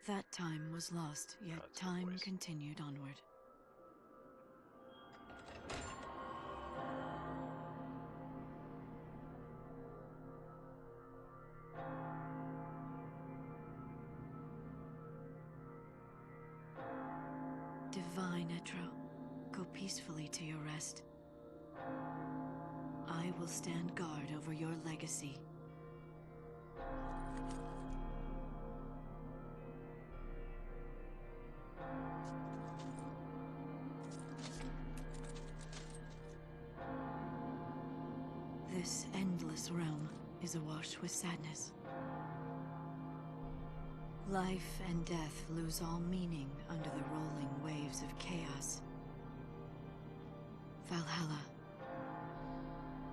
That time was lost, yet That's time always. continued onward. Divine Etro, go peacefully to your rest. I will stand guard over your legacy. This endless realm is awash with sadness. Life and death lose all meaning under the rolling waves of chaos. Valhalla.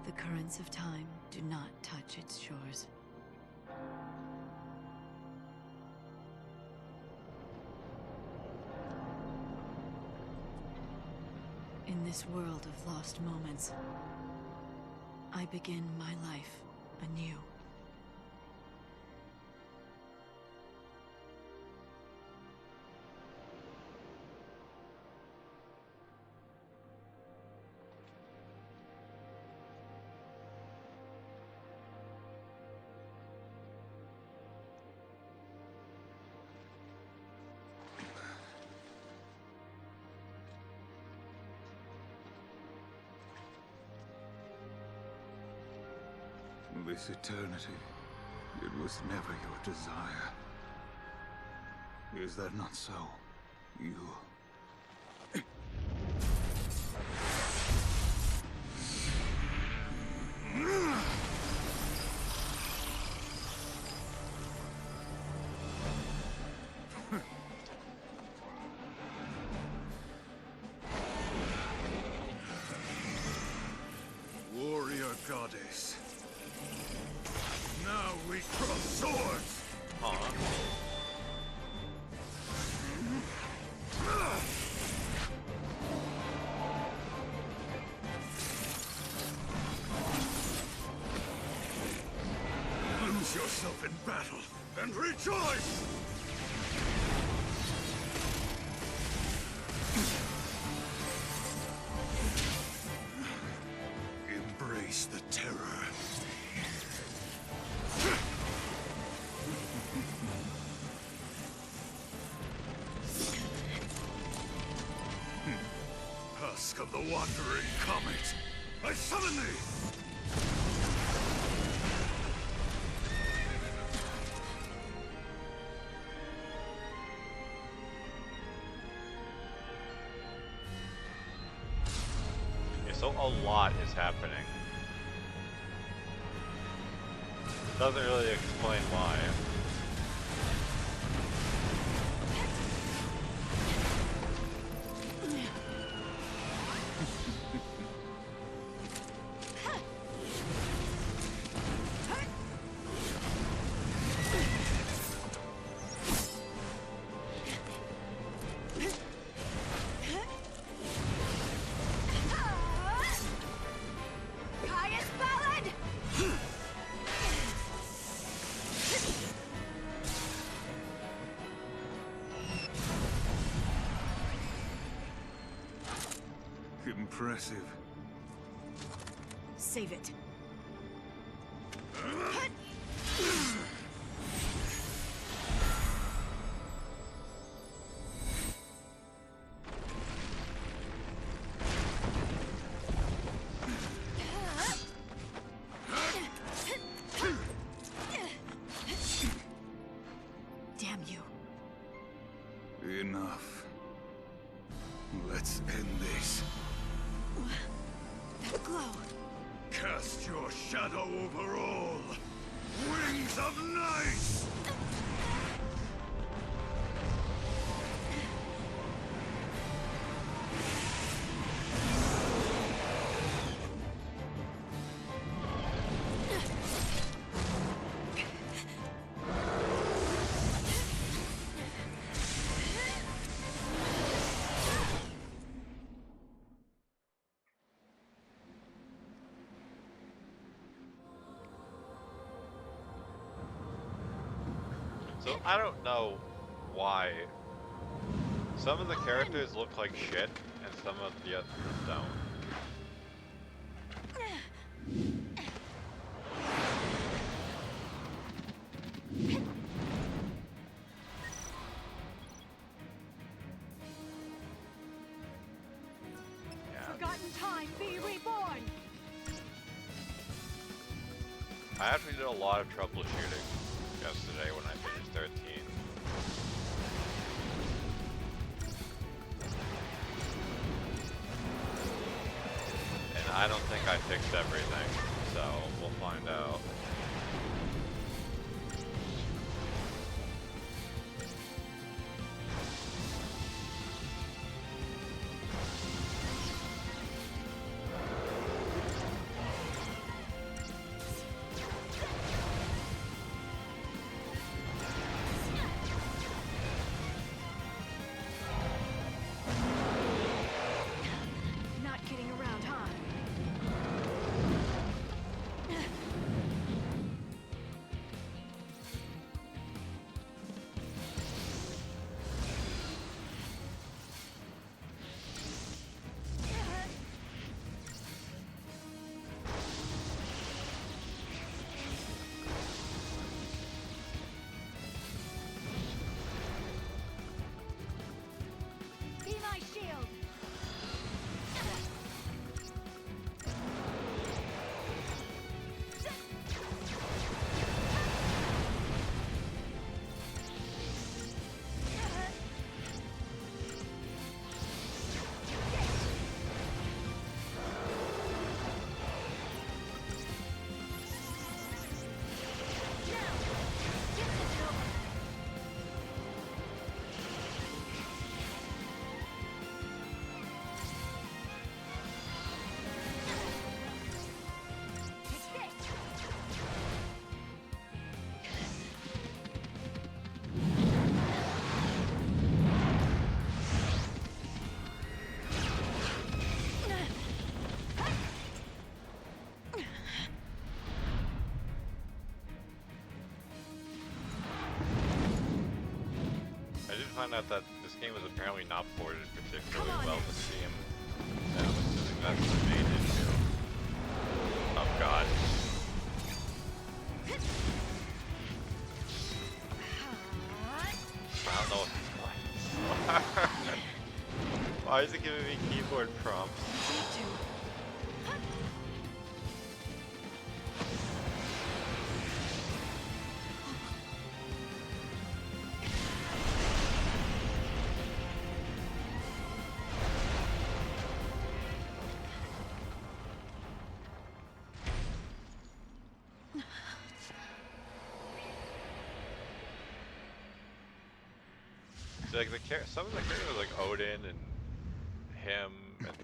The currents of time do not touch its shores. In this world of lost moments, I begin my life anew. This eternity, it was never your desire. Is that not so? You... Warrior goddess. Now we cross swords! Huh? Lose yourself in battle and rejoice! Embrace the terror. Husk of the wandering comet, I summon thee! Okay, so a lot is happening. Doesn't really explain why. Caius Ballad! Impressive. Save it. Damn you. Enough. Let's end this. That glow. Cast your shadow over all. Wings of night! So I don't know why some of the characters look like shit and some of the others don't. Forgotten time, be reborn! I actually did a lot of troubleshooting yesterday when I finished 13. And I don't think I fixed everything, so we'll find out. Not kidding around, huh? Be my shield! Find out that this game was apparently not ported particularly well to Steam. Yeah, I'm assuming that's the main issue. Oh god. I don't know what these buttons are. Why is it giving me keyboard prompts? Like some of the characters like Odin and him and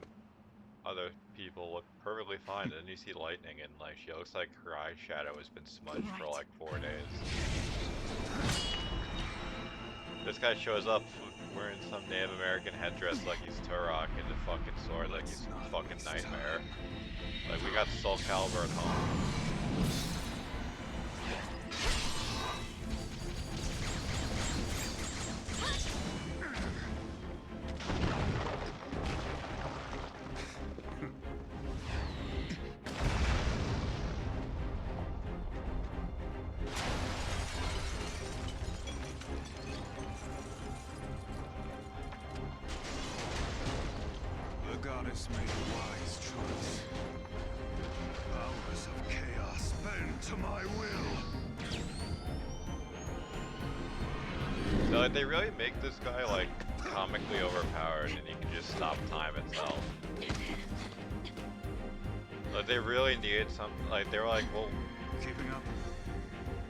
other people look perfectly fine, and then you see Lightning and like she looks like her eyeshadow has been smudged for like 4 days. This guy shows up wearing some Native American headdress like he's Turok and a fucking sword like he's fucking Nightmare. Like we got Soul Calibur at home. Goddess made a wise choice. Hours of chaos bend to my will. So like, they really make this guy like comically overpowered, and he can just stop time itself. Like they really needed some. Like they were like, well, Keeping up.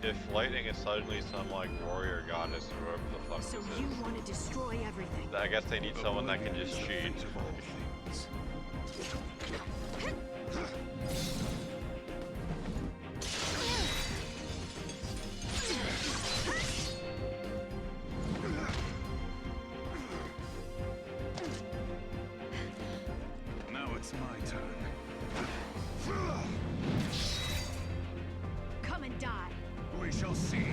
if Lightning is suddenly some like warrior goddess or whatever the fuck So this you is, want to destroy everything? I guess they need someone that can just cheat. Of all things. Now it's my turn. Come and die. We shall see.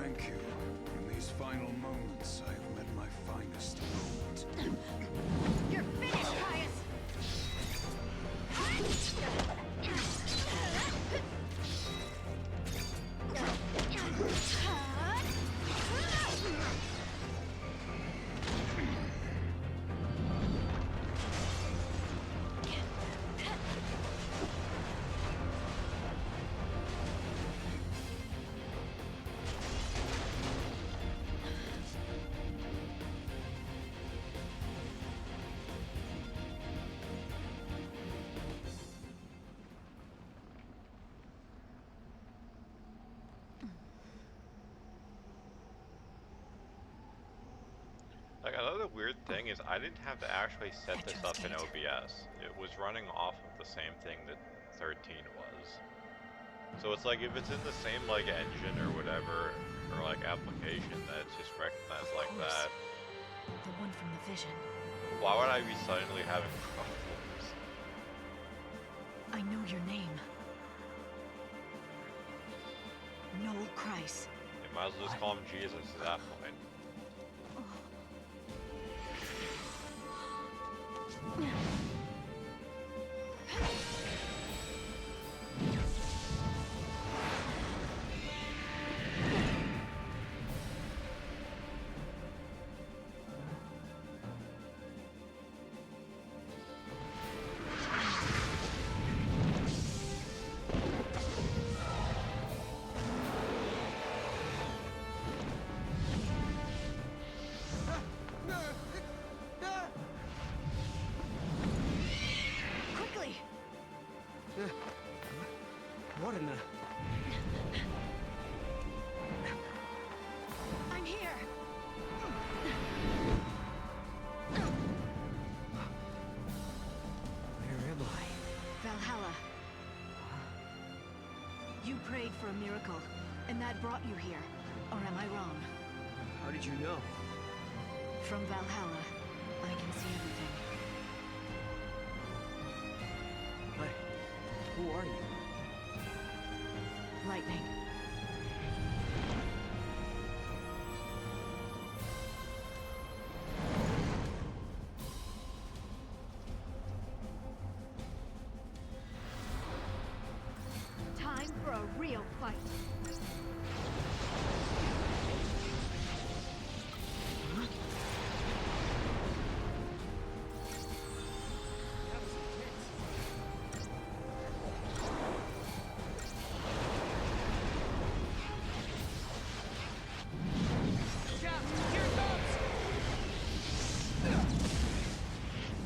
Thank you. In these final moments, I have met my finest moment. You're finished, Caius! Like, another weird thing is I didn't have to actually set this up in OBS. It was running off of the same thing that 13 was. So it's like, if it's in the same, like, engine or whatever, or, like, application, that it's just recognized like that. The one from the vision. Why would I be suddenly having problems? I know your name. Noel Christ. You might as well just call him Jesus at that point. Quickly! What in the... I'm here! Where am I? Valhalla. You prayed for a miracle, and that brought you here. Or am I wrong? How did you know? From Valhalla, I can see everything. But who are you? Lightning. Time for a real fight.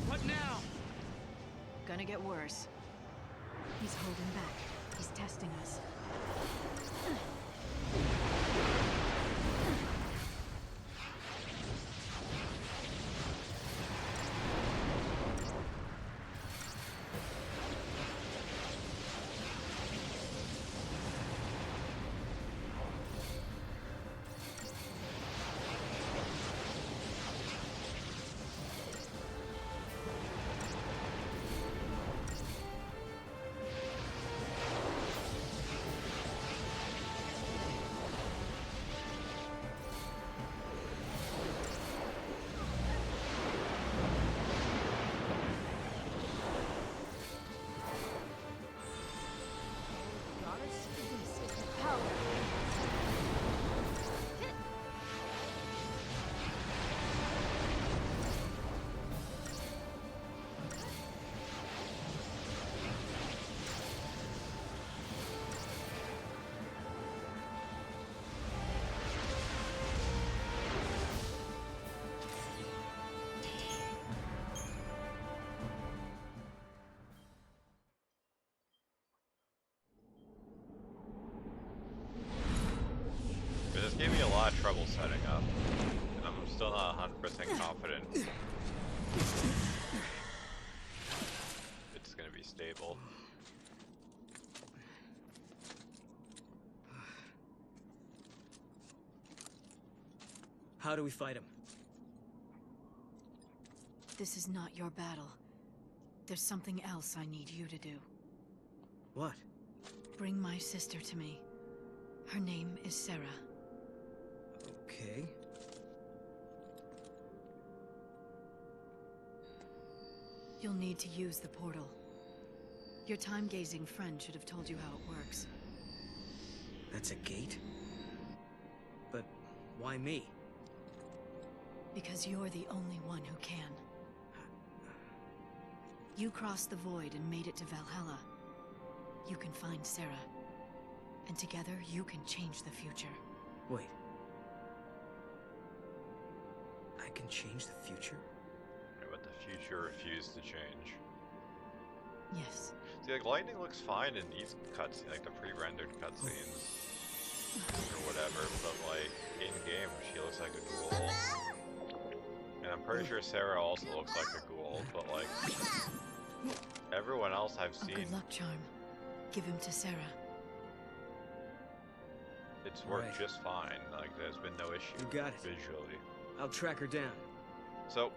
What now? Gonna get worse. He's holding back. He's testing us. But this gave me a lot of trouble setting up, and I'm still not 100% confident it's gonna be stable. How do we fight him? This is not your battle. There's something else I need you to do. What? Bring my sister to me. Her name is Sarah. Okay. You'll need to use the portal. Your time-gazing friend should have told you how it works. That's a gate? But why me? Because you're the only one who can. You crossed the void and made it to Valhalla. You can find Sarah. And together, you can change the future. Wait. I can change the future? Yeah, but the future refused to change. Yes. See, like, lightning looks fine in these cutscenes, like the pre-rendered cutscenes. Or whatever, but like, in-game, she looks like a ghoul. And I'm pretty sure Sarah also looks like a ghoul, but like, everyone else I've A seen, good luck charm. Give him to Sarah. it's worked Right. just fine. Like, there's been no issue You got it. visually. I'll track her down. So,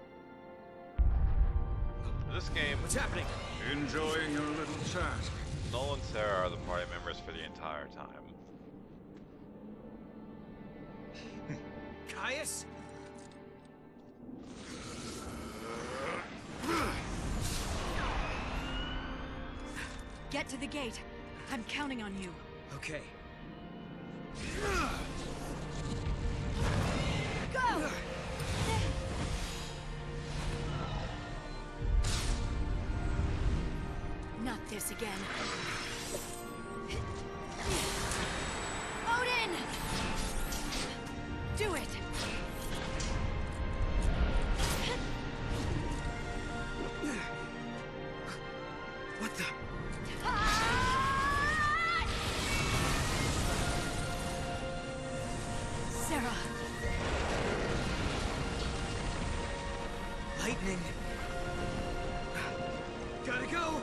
this game, What's happening? Enjoying your little chat? Noel and Sarah are the party members for the entire time. Caius? Get to the gate. I'm counting on you. Okay. Go! Not this again. Odin! Do it! What the? Sarah! Lightning. Gotta go!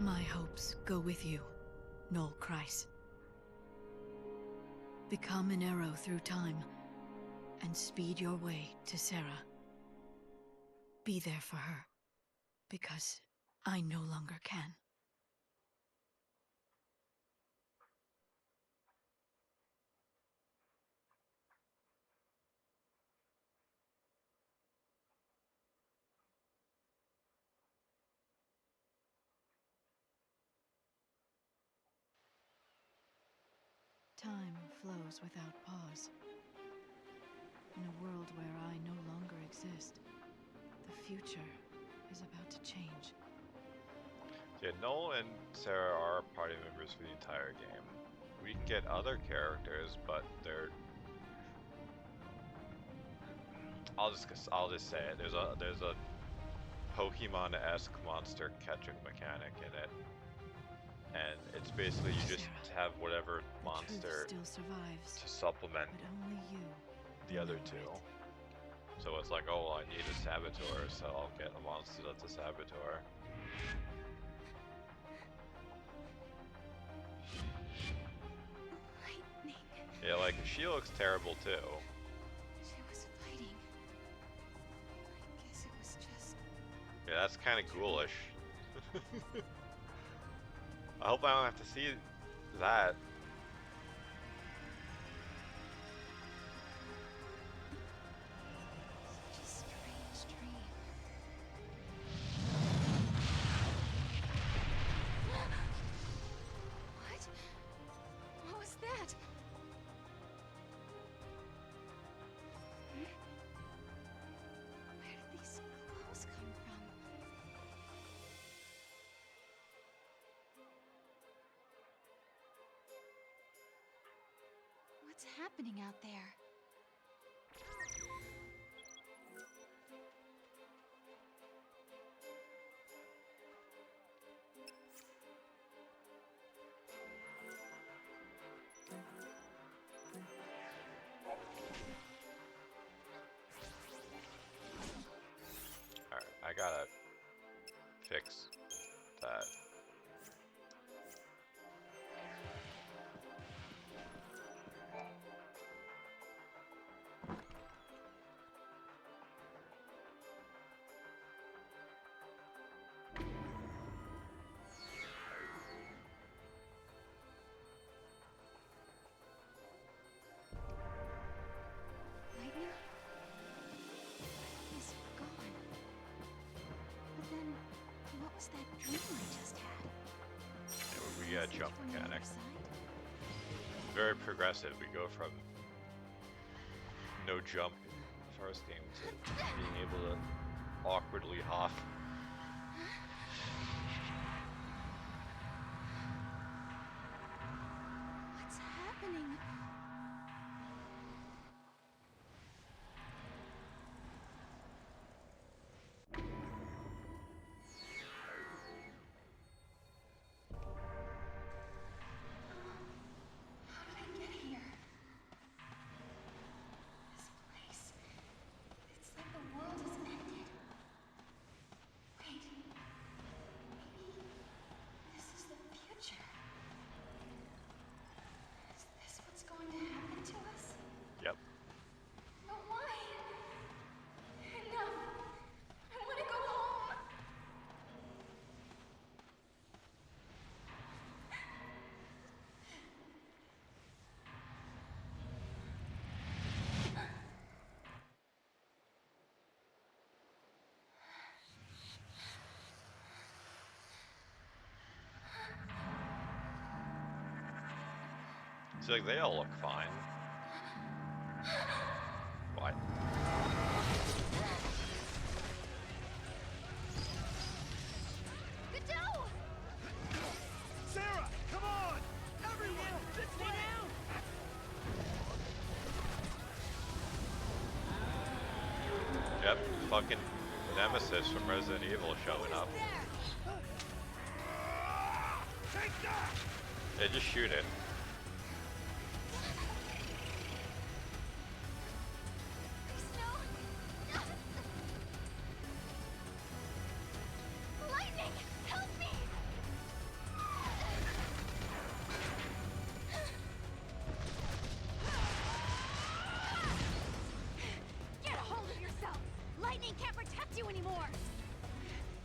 My hopes go with you, Noel Kreis. Become an arrow through time, and speed your way to Sarah. Be there for her, because I no longer can. Time flows without pause. In a world where I no longer exist, the future is about to change. Yeah, Noel and Sarah are party members for the entire game. We can get other characters, but they're... I'll just say it. There's a Pokemon-esque monster catching mechanic in it. And it's basically you just have whatever The monster truth still survives, to supplement but only you. the other know two. it. So it's like, oh, well, I need a Saboteur, so I'll get a monster that's a Saboteur. Lightning. Yeah, like, she looks terrible too. She was fighting. I guess it was just... Yeah, that's kind of ghoulish. I hope I don't have to see that. such a strange dream. What? What was that? Where did these clothes come from? What's happening out there? Alright, I gotta fix that. yeah, jump mechanic. Very progressive. We go from no jump in the first game to being able to awkwardly hop. What's happening? How did I get here? This place. It's like the world has ended. Wait. Maybe this is the future. Is this what's going to happen to us? Yep. But why? Enough. I want to go home. So like they all look fine. What? Godot! Sarah, come on! Everyone, this way! Yep, fucking Nemesis from Resident Evil showing up. Take that! Yeah, just shoot it. Lightning! Help me! Get a hold of yourself! Lightning can't protect you anymore!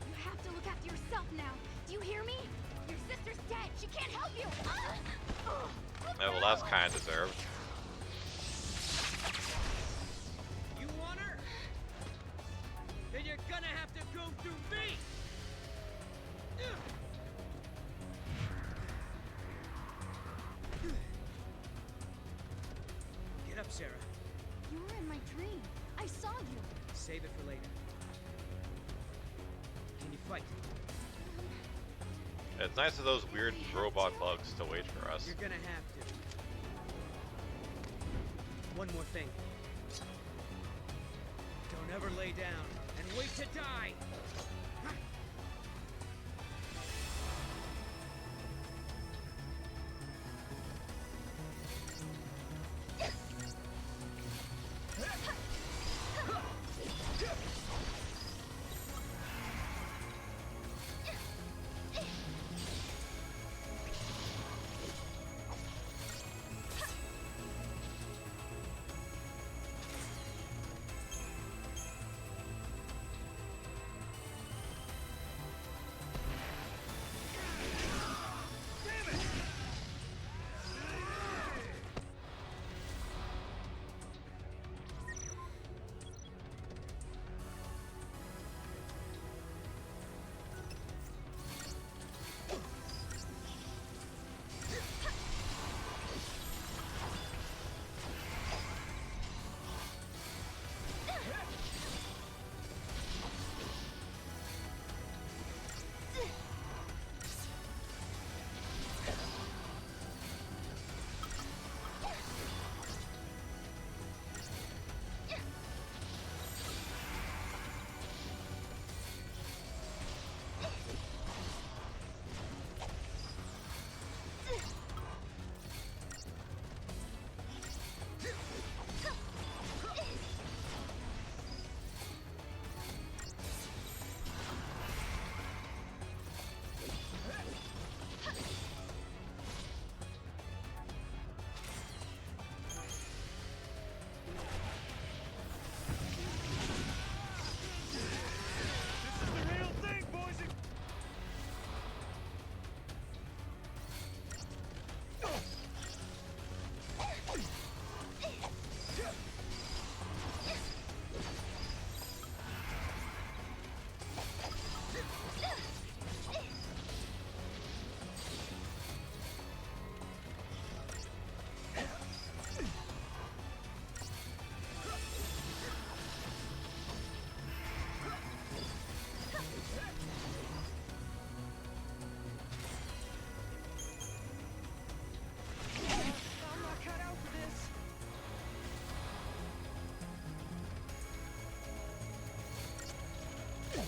You have to look after yourself now. Do you hear me? Your sister's dead. She can't help you! Yeah, well, that's kind of deserved. You want her? Then you're gonna have to go through me! Get up, Sarah. You were in my dream. I saw you. Save it for later. Can you fight? It's nice of those weird robot bugs to wait for us. You're gonna have to. One more thing. Don't ever lay down and wait to die!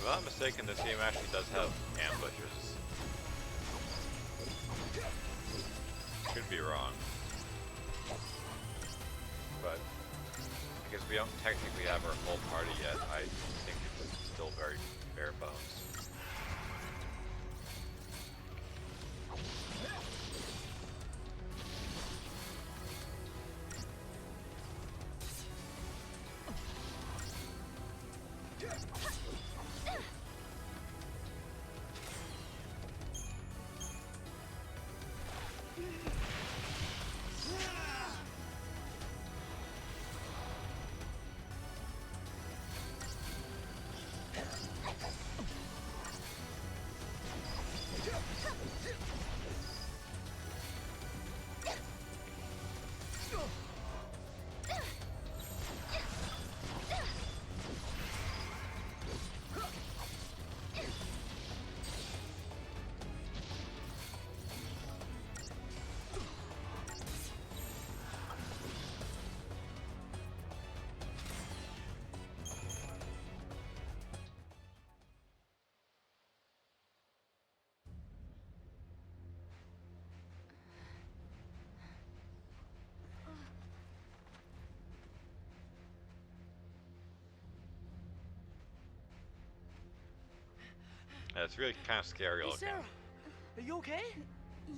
I'm not mistaken, this game actually does have ambushes. Could be wrong. But because we don't technically have our full party yet, I think it's still very bare bones. Yeah, it's really kind of scary Hey, looking. Sarah, are you okay?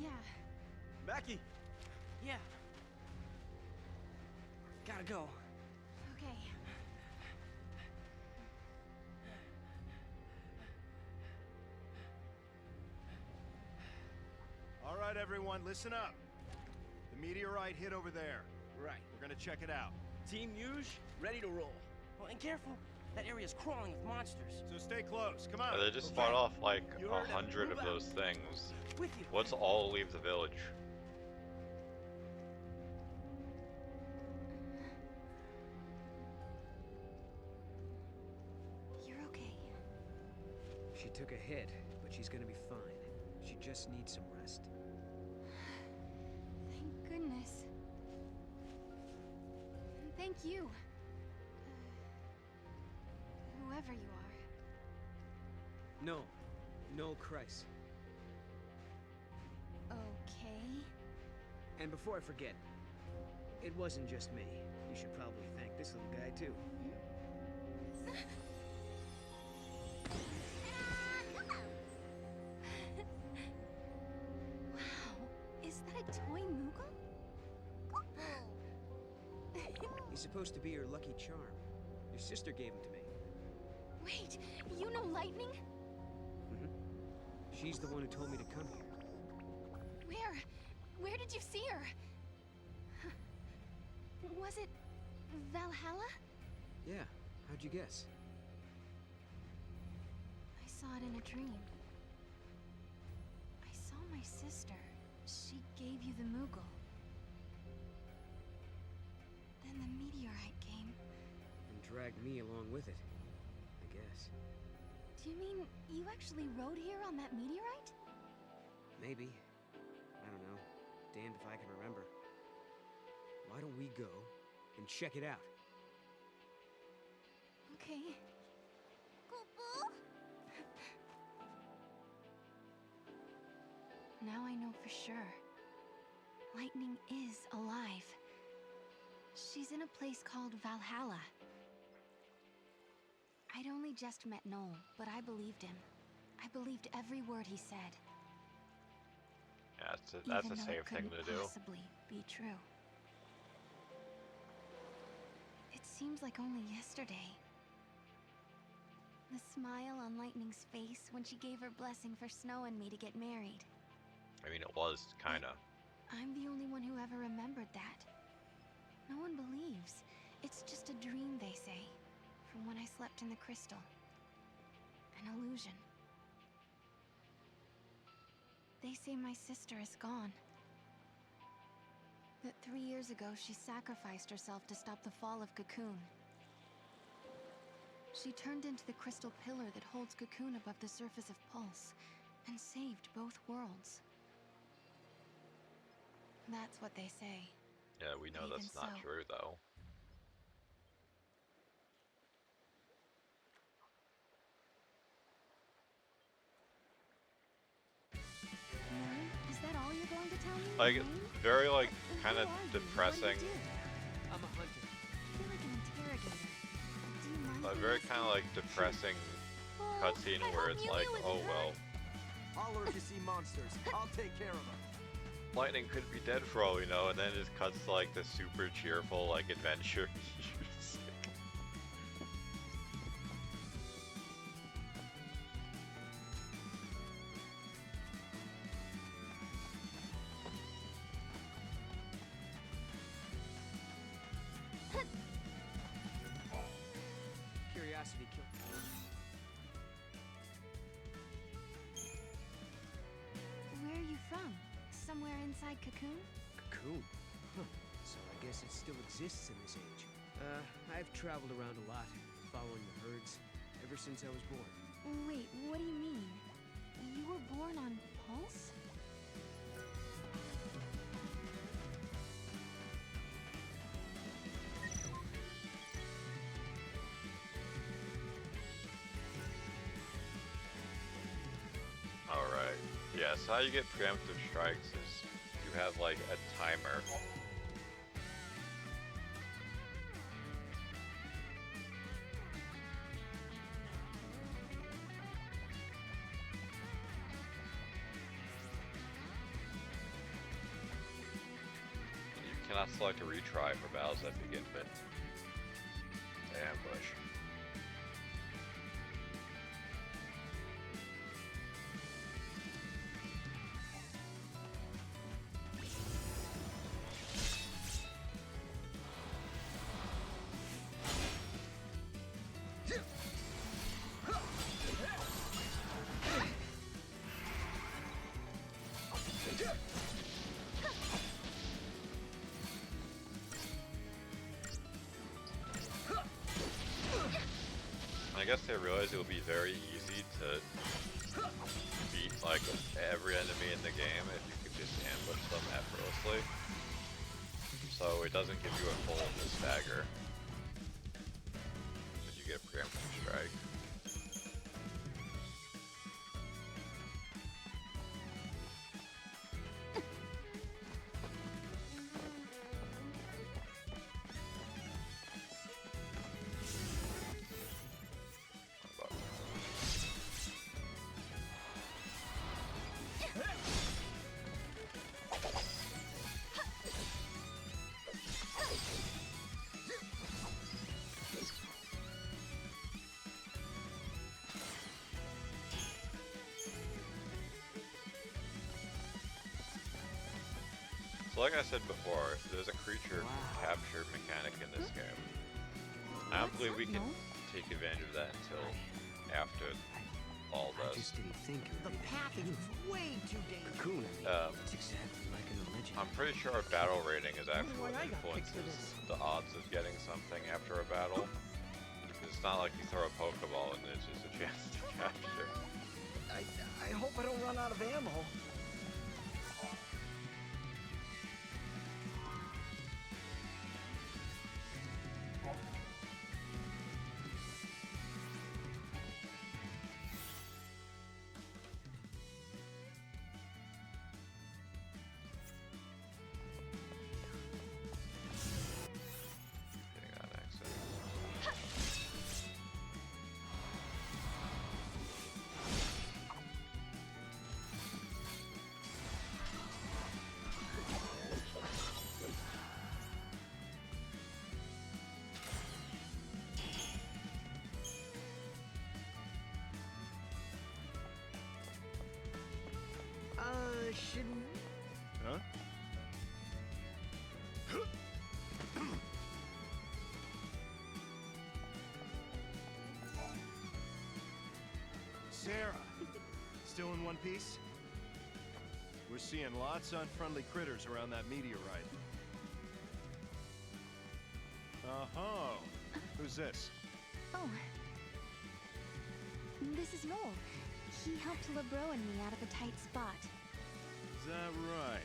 Yeah. Mackie. Yeah. Gotta go. Okay. All right, everyone, listen up. The meteorite hit over there. Right. We're gonna check it out. Team Yuge, ready to roll. Well, and careful. That area's crawling with monsters. So stay close. Come on. They just fought off like You heard him. 100 of Move those out. things. With you. Let's all leave the village. You're okay. She took a hit, but she's gonna be fine. She just needs some rest. Thank goodness. And thank you. Whoever you are. No. No, Christ. Okay. And before I forget, it wasn't just me. You should probably thank this little guy, too. Wow. Is that a toy Moogle? He's supposed to be your lucky charm. Your sister gave him to me. Wait, you know Lightning? She's the one who told me to come here. Where? Where did you see her? Was it Valhalla? Yeah, how'd you guess? I saw it in a dream. I saw my sister. She gave you the Moogle. Then the meteorite came. And dragged me along with it, I guess. Do you mean you actually rode here on that meteorite? Maybe. I don't know. Damned if I can remember. Why don't we go and check it out? Okay. Now I know for sure. Lightning is alive. She's in a place called Valhalla. I'd only just met Noel, but I believed him. I believed every word he said. Yeah, that's Even a though safe it thing couldn't to do. possibly be true. It seems like only yesterday. The smile on Lightning's face when she gave her blessing for Snow and me to get married. I mean, it was kinda. I'm the only one who ever remembered that. No one believes. It's just a dream, they say, from when I slept in the crystal. An illusion. They say my sister is gone. That 3 years ago she sacrificed herself to stop the fall of Cocoon. She turned into the crystal pillar that holds Cocoon above the surface of Pulse, and saved both worlds. That's what they say. Yeah, we know But that's even not so- true though. tell me your Like, name? very, like, Who kind of are you? What do you depressing. do? I'm a hunter. I feel like an interrogator. Do you mind A being very a kind of, like, depressing Oh, cutscene I where hope it's Mew like, Mew oh isn't well, hurt. I'll lure if you see monsters. I'll take care of them. Lightning could be dead for all we know, and then it just cuts to, like, the super cheerful, like, adventure music. Curiosity killed. Where are you from? Somewhere inside Cocoon? Cocoon. Huh. So I guess it still exists in this age. I've traveled around a lot, following the herds, ever since I was born. Wait, what do you mean? You were born on Pulse? Alright. Yeah, so how you get preemptive strikes is you have, like, a timer. You cannot select a retry for battles that begin with ambush. I guess they realized it would be very easy to beat like every enemy in the game if you could just ambush them effortlessly. So it doesn't give you a full stagger. But you get preemptive strike. So like I said before, there's a creature capture mechanic in this game. I don't believe we can take advantage of that until after all I does. just didn't think it The would be that path is beautiful. way too dangerous. Cocoon, I mean, Um, it's exactly like in the legend. I'm pretty sure our battle rating is actually why what I got picked for influences the odds of getting something after a battle. It's not like you throw a Pokeball and it's just a chance to capture. I hope I don't run out of ammo. Getting that accent. Should Huh? Sarah, still in one piece? We're seeing lots of unfriendly critters around that meteorite. Uh-huh. Who's this? Oh. This is Noel. He helped LeBro and me out of a tight spot. Is that right?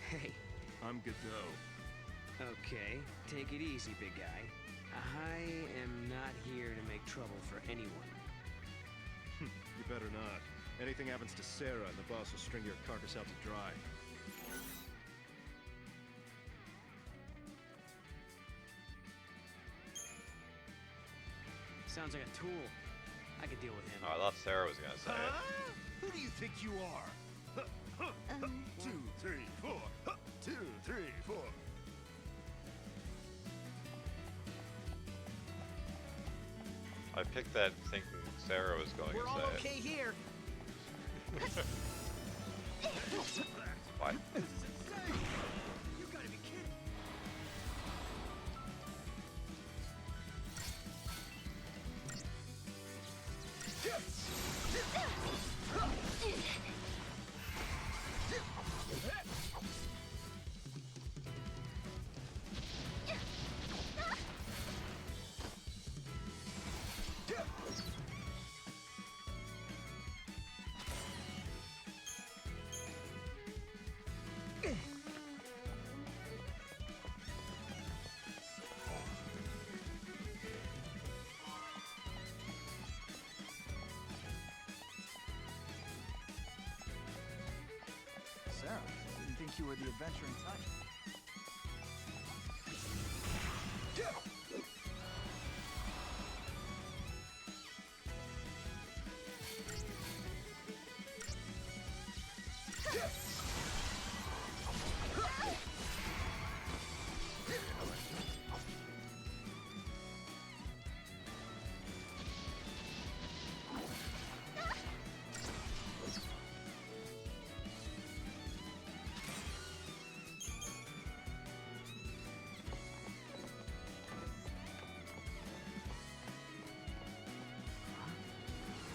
Hey, I'm Godot. okay, take it easy, big guy. I am not here to make trouble for anyone. You better not. Anything happens to Sarah, and the boss will string your carcass out to dry. Sounds like a tool. I could deal with him. Oh, I thought Sarah was gonna say it. Who do you think you are? 2, 3, 4. 2, 3, 4. I picked that thinking Sarah was going We're to all say okay here. it. What? This is insane! You gotta be kidding! Sarah, I didn't think you were the adventuring type.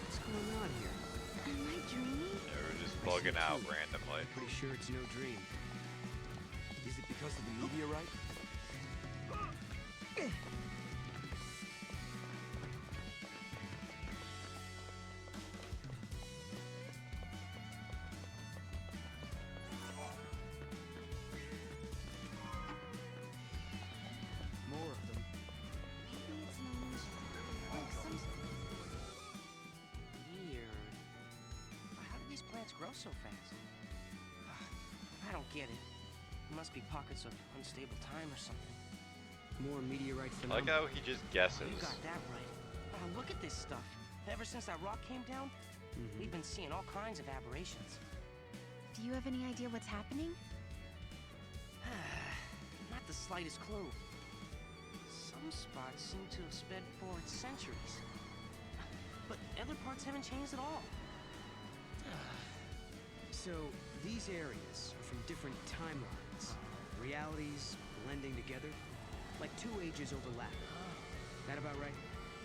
What's going on here? Am I dreaming? They were just I see bugging out too. randomly. I'm pretty sure it's no dream. Is it because of the meteorite? More of them. Maybe it's an illusion. Like some Weird. How do these plants grow so fast? I don't get it. There must be pockets of unstable time or something. More meteorite I like phenomena. how he just guesses. You got that right. Wow, look at this stuff. Ever since that rock came down, we've been seeing all kinds of aberrations. Do you have any idea what's happening? Not the slightest clue. Some spots seem to have sped forward centuries. But other parts haven't changed at all. So, these areas are from different timelines. Realities blending together. Like two ages overlap. That about right?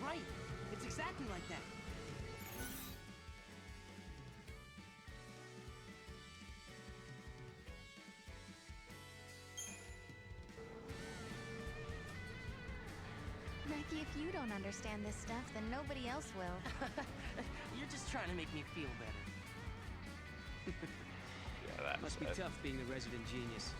Right! It's exactly like that. Mackie, if you don't understand this stuff, then nobody else will. You're just trying to make me feel better. Yeah, that's Must be it. tough being the resident genius.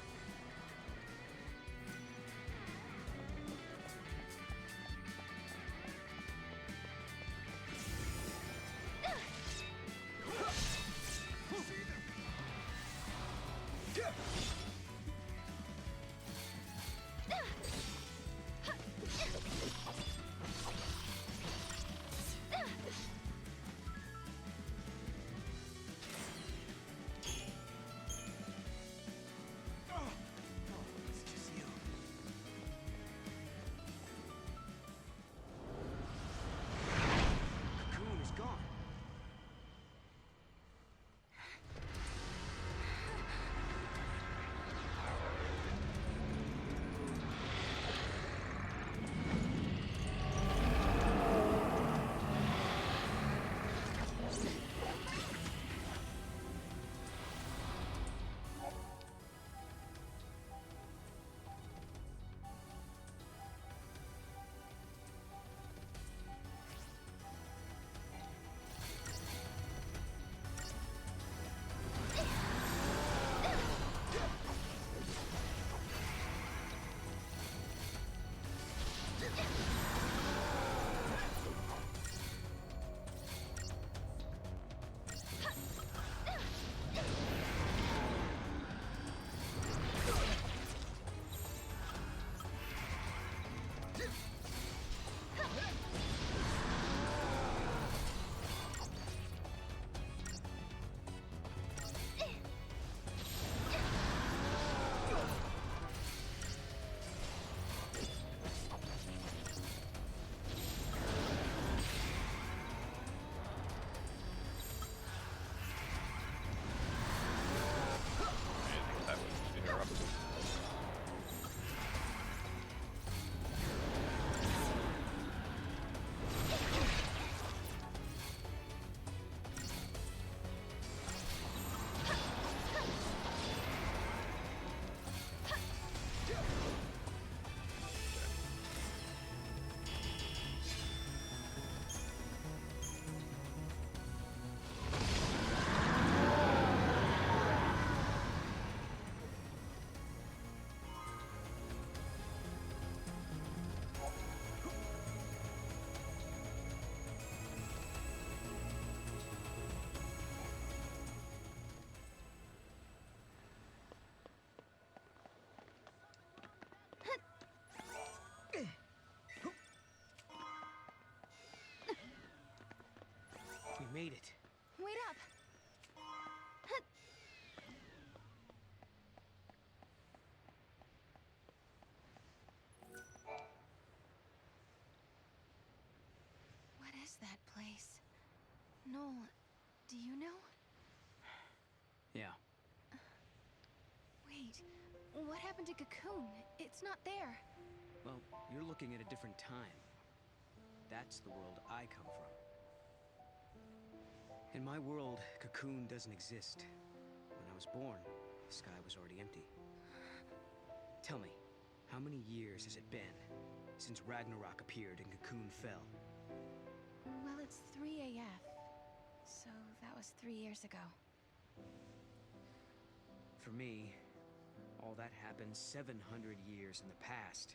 made it. Wait up! What is that place? Noel, do you know? Yeah. Wait, what happened to Cocoon? It's not there. Well, you're looking at a different time. That's the world I come from. In my world, Cocoon doesn't exist. When I was born, the sky was already empty. Tell me, how many years has it been since Ragnarok appeared and Cocoon fell? Well, it's 3 AF, so that was 3 years ago. For me, all that happened 700 years in the past.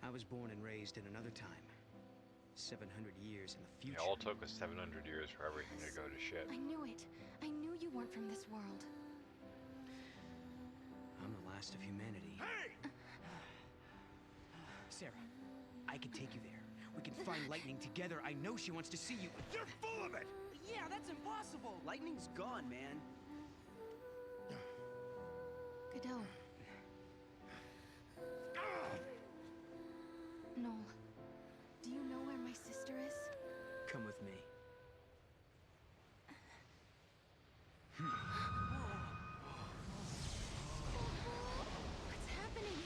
I was born and raised in another time. 700 years in the It future. all took us 700 years for everything to go to shit. I knew it. I knew you weren't from this world. I'm the last of humanity. Hey! Sarah, I can take you there. We can find Lightning together. I know she wants to see you. You're full of it! Yeah, that's impossible. Lightning's gone, man. Godot. Noel, do you know where my sister is? Come with me. What's happening?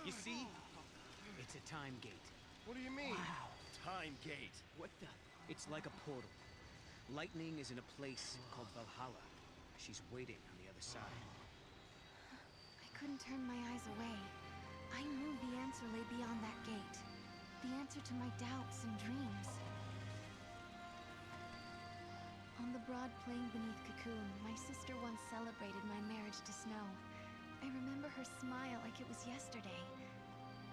You see? It's a time gate. What do you mean? Wow. Time gate. What the? It's like a portal. Lightning is in a place called Valhalla. She's waiting on the other side. I couldn't turn my eyes away. I knew the answer lay beyond that gate. The answer to my doubts and dreams. On the broad plain beneath Cocoon, my sister once celebrated my marriage to Snow. I remember her smile like it was yesterday.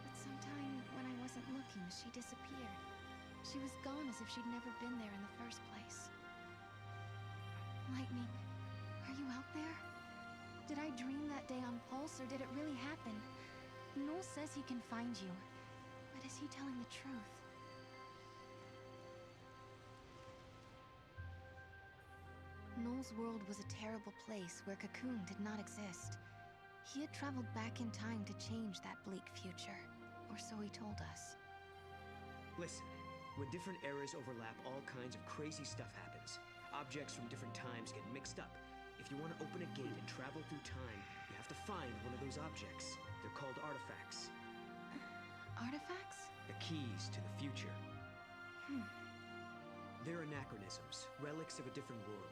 But sometime when I wasn't looking, she disappeared. She was gone as if she'd never been there in the first place. Lightning, are you out there? Did I dream that day on Pulse, or did it really happen? Noel says he can find you, but is he telling the truth? Noel's world was a terrible place where Cocoon did not exist. He had traveled back in time to change that bleak future, or so he told us. Listen, when different eras overlap, all kinds of crazy stuff happens. Objects from different times get mixed up. If you want to open a gate and travel through time, you have to find one of those objects. They're called artifacts. Artifacts? The keys to the future. They're anachronisms, relics of a different world.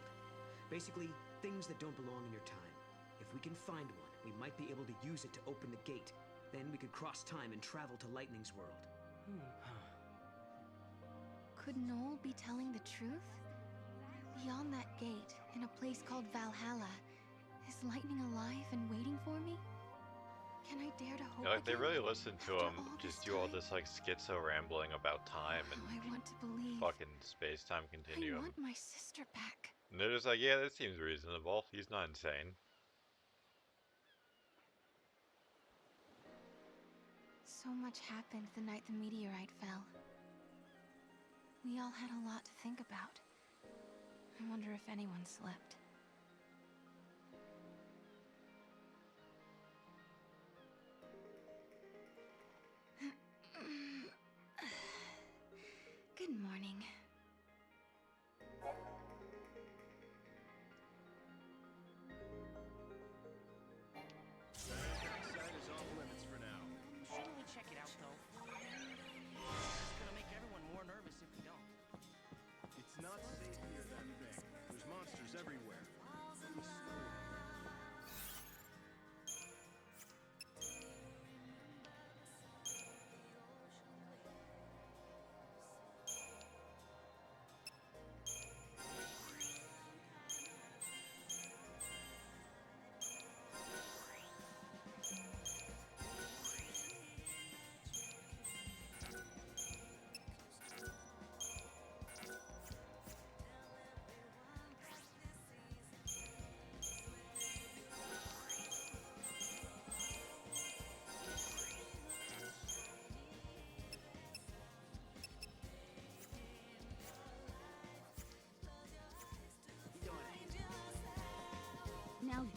Basically, things that don't belong in your time. If we can find one, we might be able to use it to open the gate. Then we could cross time and travel to Lightning's world. Could Noel be telling the truth? Beyond that gate, in a place called Valhalla, is Lightning alive and waiting for me? Can I dare to hope Like they again? really listen to After him all just this do all time? this like schizo rambling about time and Oh, I want to believe. fucking space-time I continuum. want my sister back. And they're just like, yeah, that seems reasonable. He's not insane. So much happened the night the meteorite fell. We all had a lot to think about. I wonder if anyone slept. Good morning. Side is off limits for now. Shouldn't we check it out, though? It's gonna make everyone more nervous if we don't. It's not safe near that thing. There's monsters everywhere.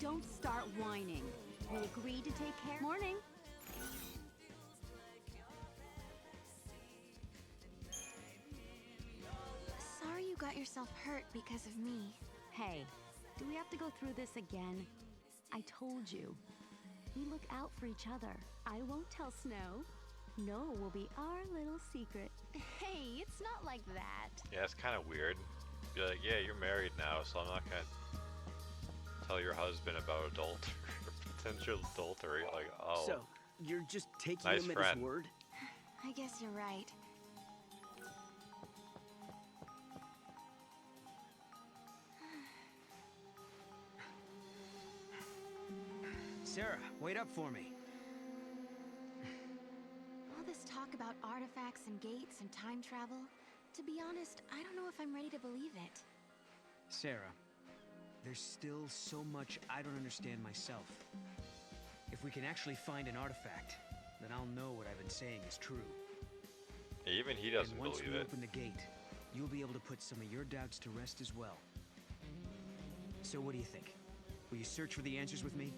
don't start whining. We agreed to take care. Morning. Sorry you got yourself hurt because of me. Hey, do we have to go through this again? I told you. We look out for each other. I won't tell Snow. No will be our little secret. Hey, it's not like that. Yeah, it's kind of weird. Be like, yeah, you're married now, so I'm not gonna tell your husband about adultery, potential adultery. Like, oh, So, you're just taking Nice him at friend. his word? I guess you're right. Sarah, wait up for me. All this talk about artifacts and gates and time travel, to be honest, I don't know if I'm ready to believe it. Sarah, there's still so much I don't understand myself. If we can actually find an artifact, then I'll know what I've been saying is true. even he doesn't And once believe we it. open the gate, you'll be able to put some of your doubts to rest as well. So what do you think? Will you search for the answers with me?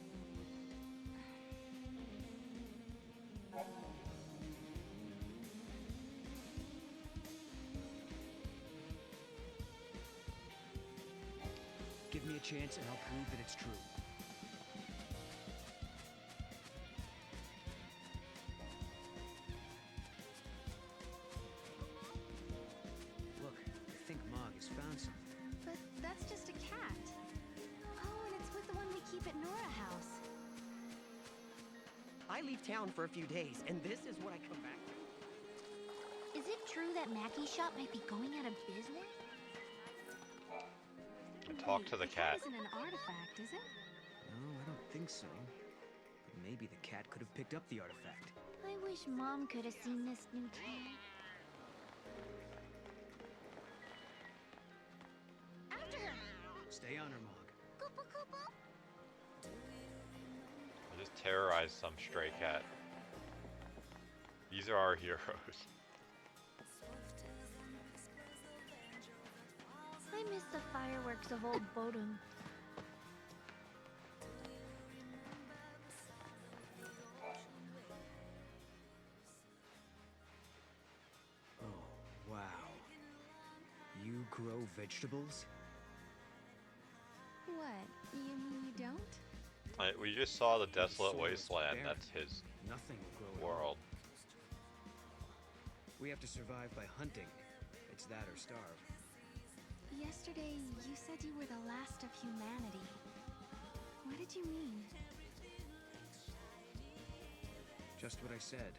Give me a chance and I'll prove that it's true. Look, I think Mog has found something. But that's just a cat. Oh, and it's with the one we keep at Nora House. I leave town for a few days, and this is what I come back to. Is it true that Mackey's shop might be going out of business? Talk to the cat. That isn't an artifact, is it? No, I don't think so. But maybe the cat could have picked up the artifact. I wish Mom could have seen this new toy. After her! Stay on her, Mog. Koopa Koopa! I just terrorized some stray cat. These are our heroes. I miss the fireworks of old Bodum. Oh, wow. You grow vegetables? What? You mean you don't? We just saw the desolate Soil is wasteland. barren. That's his Nothing will grow at all. world. We have to survive by hunting. It's that or starve. Yesterday, you said you were the last of humanity. What did you mean? Just what I said.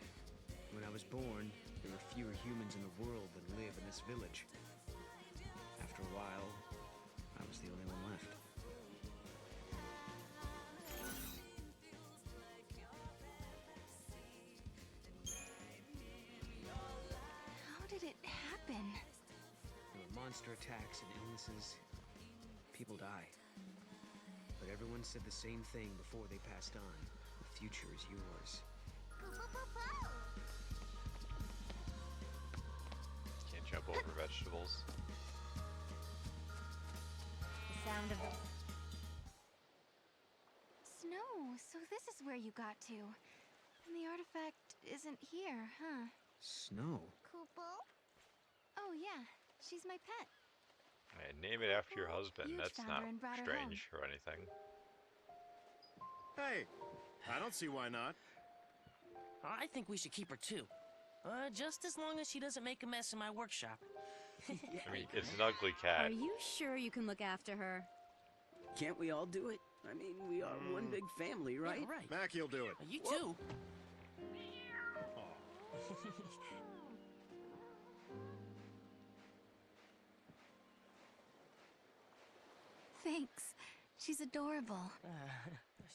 When I was born, there were fewer humans in the world than live in this village. After a while, I was the only one left. How did it happen? There were monster attacks and illnesses. People die. But everyone said the same thing before they passed on. The future is yours. Can't jump over vegetables. The sound of the... Snow, so this is where you got to. And the artifact isn't here, huh? Snow? Koopa? Oh yeah, she's my pet. Name it after your husband. Huge That's found not her and brought her strange or anything. Hey, I don't see why not. I think we should keep her too. Just as long as she doesn't make a mess in my workshop. I mean, it's an ugly cat. Are you sure you can look after her? Can't we all do it? I mean, we are one big family, right? Yeah, right. Mac, you'll do it. You too. Thanks. She's adorable.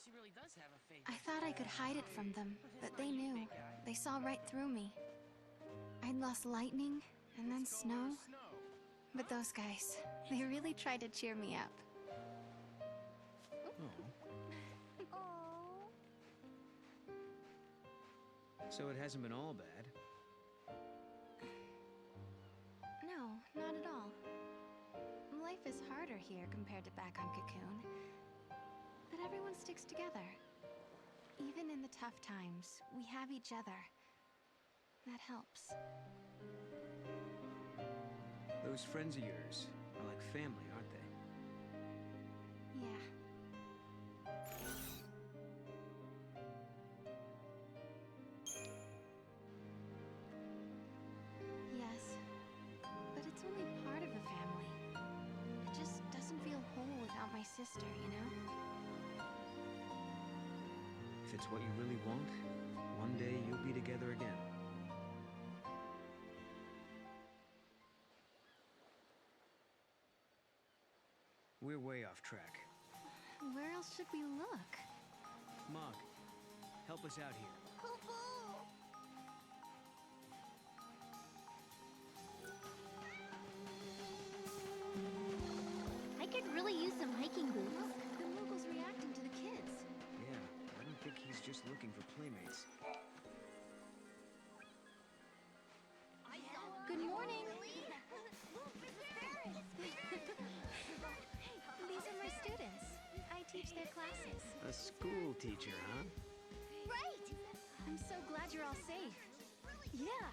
She really does have a favorite. I thought I could hide it from them, but they knew. They saw right through me. I'd lost lightning, and then snow. But those guys, they really tried to cheer me up. So it hasn't been all bad. No, not at all. Life is harder here compared to back on Cocoon. But But everyone sticks together. Even in the tough times, we have each other. That helps. Those friends of yours are like family, aren't they? Yeah. Yes. But it's only part of a family. It just doesn't feel whole without my sister, you know? If it's what you really want, one day you'll be together again. We're way off track. Where else should we look? Mog, help us out here. I could really use some hiking boots. Look, the Moogle's reacting to the kids. Yeah, I don't think he's just looking for playmates. Good morning. These are my students. I teach their classes. A school teacher, huh? Right! I'm so glad you're all safe. Yeah.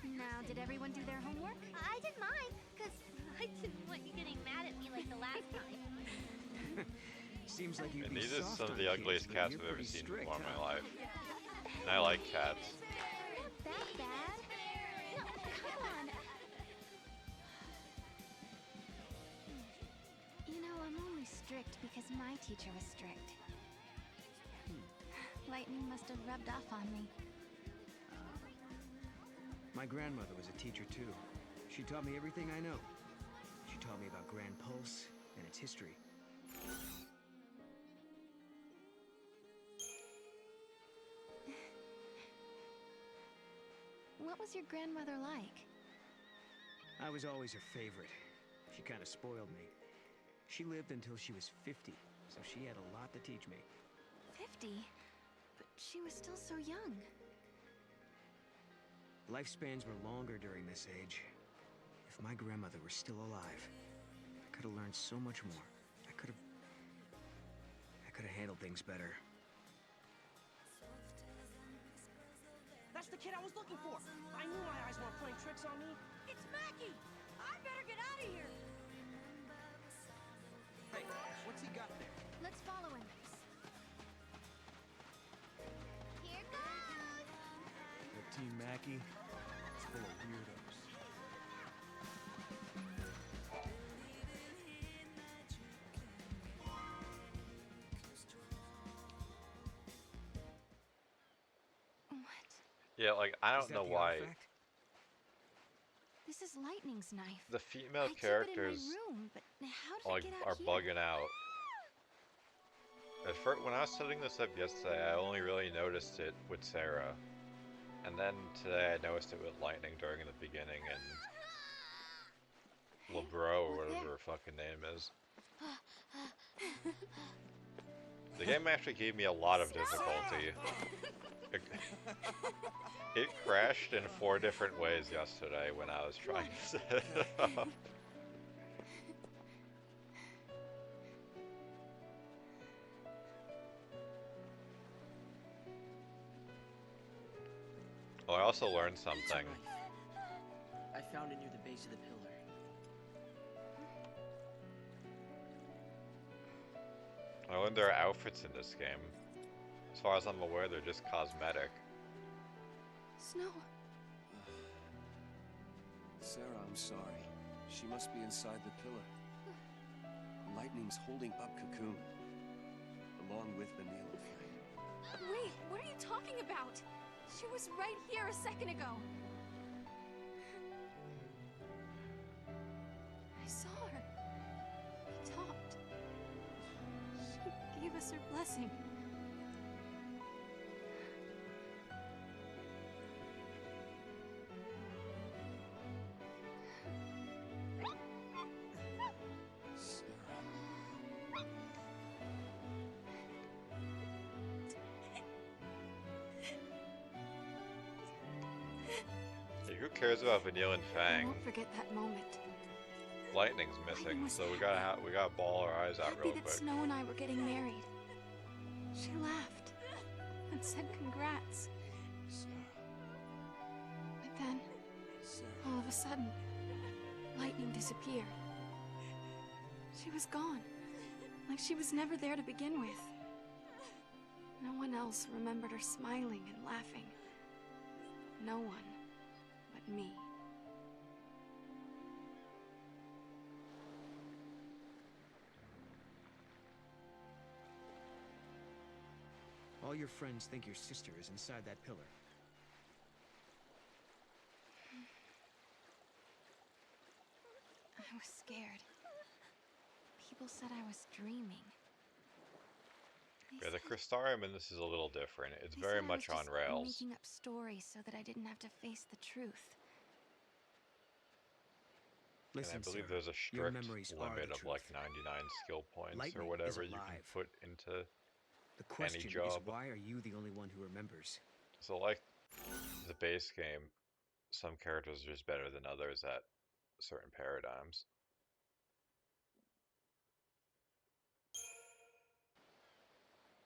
Now, did everyone do their homework? I did mine, because I didn't want you getting mad at me like the last time. Seems like you'd And be these are soft some of on the kids, ugliest but cats you're I've ever pretty seen strict, before in huh? my life. And I like cats. Not that bad. No, come on. You know, I'm only strict because my teacher was strict. Lightning must have rubbed off on me. My grandmother was a teacher too. She taught me everything I know. She taught me about Grand Pulse and its history. What was your grandmother like? I was always her favorite. She kind of spoiled me. She lived until she was 50, so she had a lot to teach me. 50? But she was still so young. Lifespans were longer during this age. If my grandmother were still alive, I could have learned so much more. I could have handled things better. That's the kid I was looking for. I knew my eyes weren't playing tricks on me. It's Mackie! I better get out of here! Hey, what's he got there? Let's follow him. Here goes! The Team Mackie? It's full of weirdos. What? Yeah, like, I Is don't that know the why artifact? This is Lightning's knife. the female I keep characters it in my room, but how did like it get are out here? bugging out. At first, when I was setting this up yesterday, I only really noticed it with Sarah, and then today I noticed it with Lightning during the beginning and LeBro or whatever her fucking name is. The game actually gave me a lot of difficulty. It crashed in 4 different ways yesterday when I was trying to set it up. Oh, I also learned something. I found it near the base of the pillar. I learned there are outfits in this game. As far as I'm aware, they're just cosmetic. Snow. Sarah, I'm sorry. She must be inside the pillar. Lightning's holding up Cocoon, along with Vanille and Fang. Wait, what are you talking about? She was right here a second ago. I saw her. We talked. She gave us her blessing. Hey, who cares about Vanille and I Fang? won't forget that moment. Lightning's missing, so we gotta ball our eyes out Happy real that quick. Snow and I were getting married. She laughed and said congrats. But then, all of a sudden, lightning disappeared. She was gone, like she was never there to begin with. No one else remembered her smiling and laughing. No one but me. All your friends think your sister is inside that pillar. I was scared. People said I was dreaming. Yeah, the Crystarium in this is a little different. It's They very said I much was on just rails. making up stories so that I didn't have to face the truth. And I Listen, believe Sarah, there's a your strict memories are limit the of like truth. 99 skill points Lightning or is whatever you can alive. put into The question any is, job. why are you the only one who remembers? So like the base game, some characters are just better than others at certain paradigms.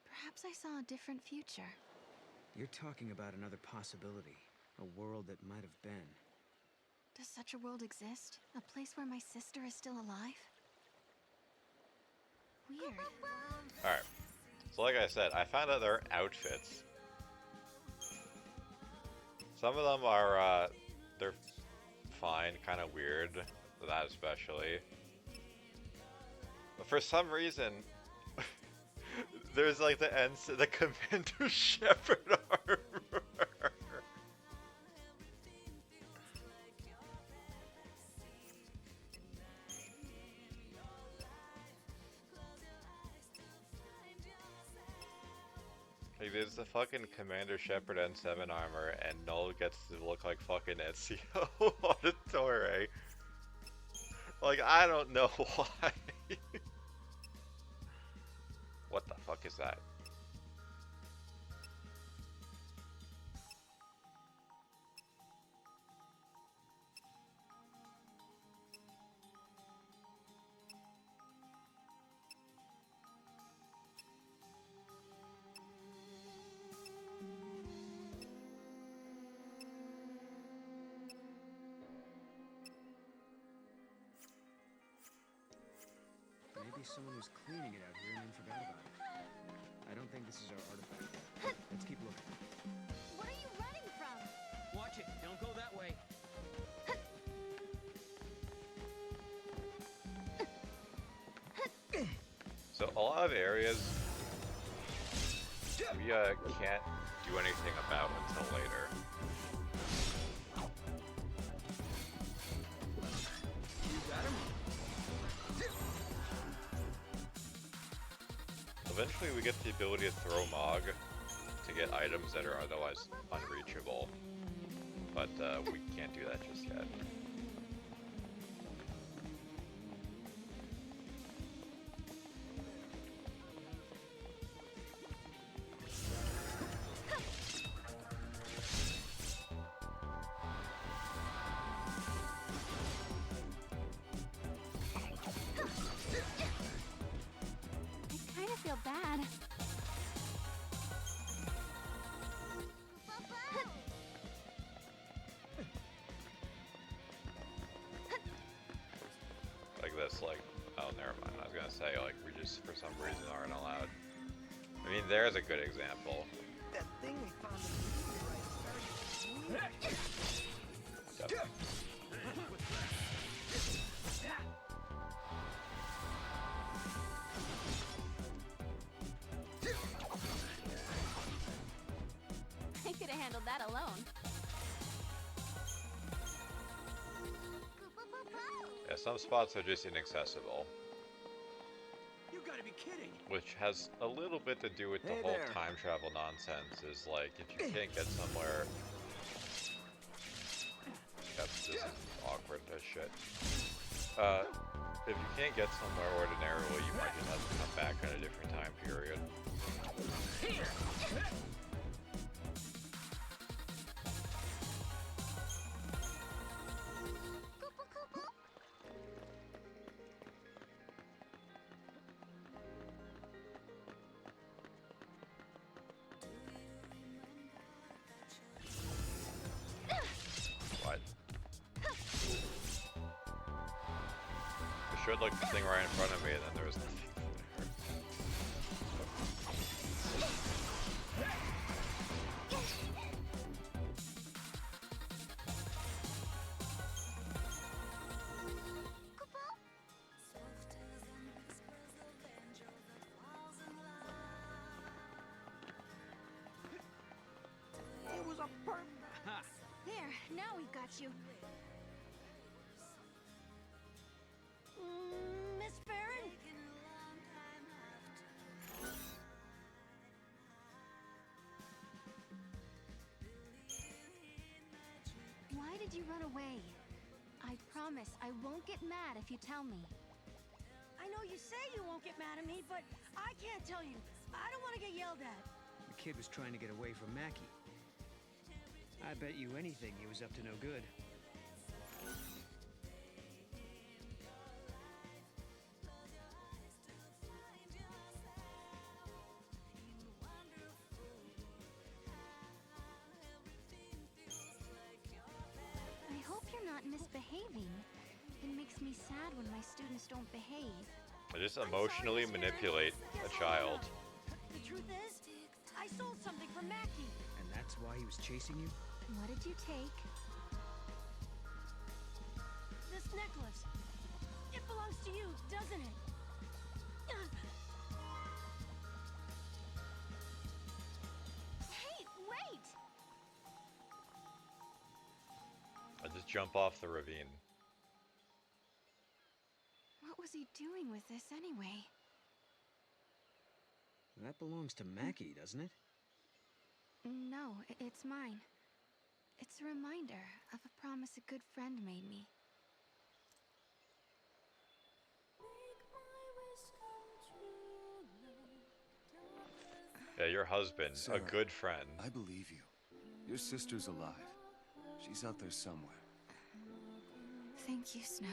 Perhaps I saw a different future. You're talking about another possibility. A world that might have been. Does such a world exist? A place where my sister is still alive? Weird. Alright. So like I said, I found out there are outfits. Some of them are, they're fine, kind of weird. That especially. But for some reason, there's like the Commander Shepard armor. Like, there's the fucking Commander Shepard N7 armor, and Null gets to look like fucking Ezio Auditore. Like, I don't know why. What the fuck is that? Maybe someone was cleaning it out here and then forgot about it. I don't think this is our artifact. Let's keep looking. What are you running from? Watch it. Don't go that way. So a lot of areas we can't do anything about until later. You got him. Eventually we get the ability to throw Mog to get items that are otherwise unreachable, but we can't do that just yet. I kind of feel bad. Like this, like, oh, never mind. I was gonna say, like, we just, for some reason, aren't allowed. I mean, there's a good example. That thing we found in the Yep. I could have handled that alone. Yeah, some spots are just inaccessible, You gotta be kidding! which has a little bit to do with the Hey whole there. time travel nonsense. Is like, if you can't get somewhere, yep, this is awkward as shit. If you can't get somewhere ordinarily, you might just have to come back at a different time period. showed like this thing right in front of me, and then there was nothing there. It was a perp. There, now we've got you. Miss Farron? Why did you run away? I promise I won't get mad if you tell me. I know you say you won't get mad at me, but I can't tell you. I don't want to get yelled at. The kid was trying to get away from Mackie. I bet you anything he was up to no good. I hope you're not misbehaving. It makes me sad when my students don't behave. I just emotionally manipulate a child. The truth is, I sold something for Mackie. And that's why he was chasing you? What did you take? This necklace. It belongs to you, doesn't it? Hey, wait! I just jump off the ravine. What was he doing with this anyway? That belongs to Mackie, doesn't it? No, it's mine. It's a reminder of a promise a good friend made me. Yeah, your husband, Sarah, a good friend. I believe you. Your sister's alive. She's out there somewhere. Thank you, Snow.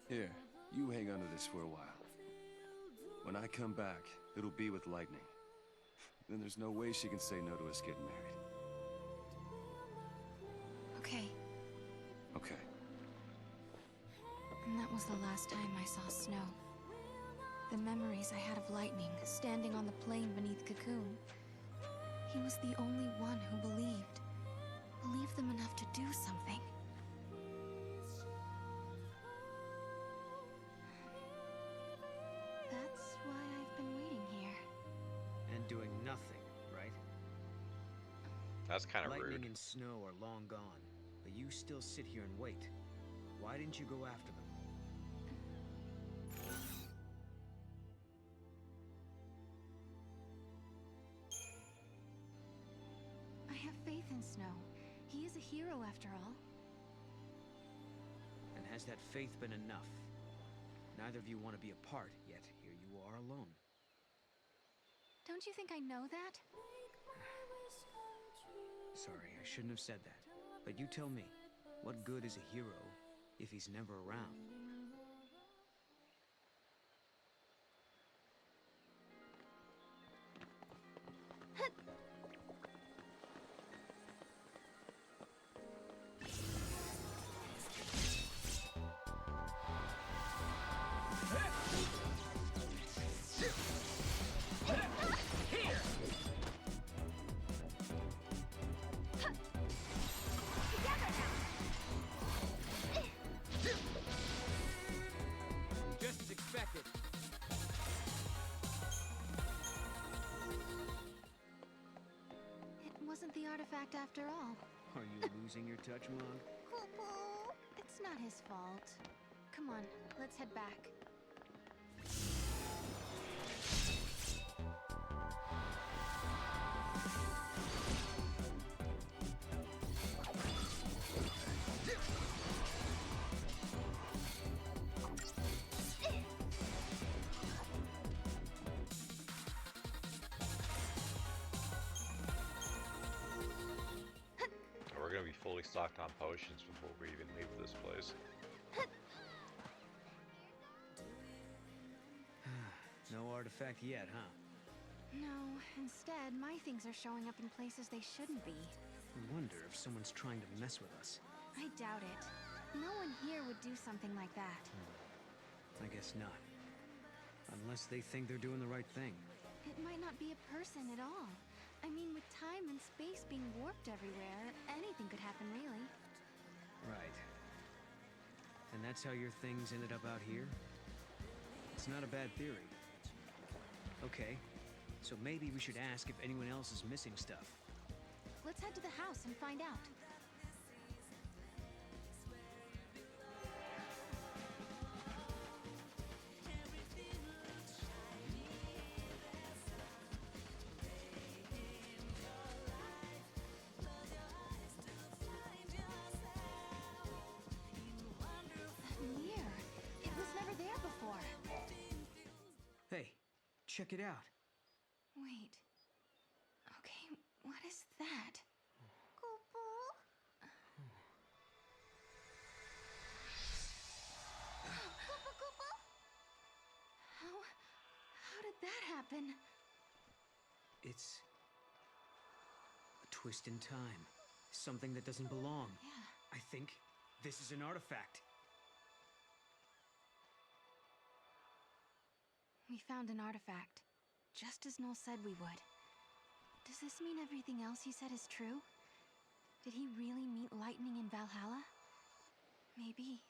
Here, you hang on to this for a while. When I come back, it'll be with Lightning. Then there's no way she can say no to us getting married. Okay. Okay. And that was the last time I saw Snow. The memories I had of Lightning standing on the plain beneath Cocoon. He was the only one who believed. Believed them enough to do something. That's why I've been waiting here. And doing nothing, right? That's kind of Lightning rude. and Snow are long gone, but you still sit here and wait. Why didn't you go after them? I have faith in Snow. He is a hero after all. And has that faith been enough? Neither of you want to be apart, yet here you are alone. Don't you think I know that? Sorry, I shouldn't have said that. But you tell me, what good is a hero if he's never around? Just as expected. It wasn't the artifact after all. Are you losing your touch, Mog? It's not his fault. Come on, let's head back. We're gonna be fully stocked on potions before we even leave this place. No artifact yet, huh? No, and Instead, my things are showing up in places they shouldn't be. I wonder if someone's trying to mess with us. I doubt it. No one here would do something like that. I guess not. Unless they think they're doing the right thing. It might not be a person at all. I mean, with time and space being warped everywhere, anything could happen, really. Right. And that's how your things ended up out here? It's not a bad theory. Okay, so maybe we should ask if anyone else is missing stuff. Let's head to the house and find out. Mirror. It was never there before. Hey, check it out. Wait. Okay, what is that? How did that happen? It's a twist in time. Something that doesn't belong. Yeah. I think this is an artifact. We found an artifact, just as Noel said we would. Does this mean everything else he said is true? Did he really meet Lightning in Valhalla? Maybe.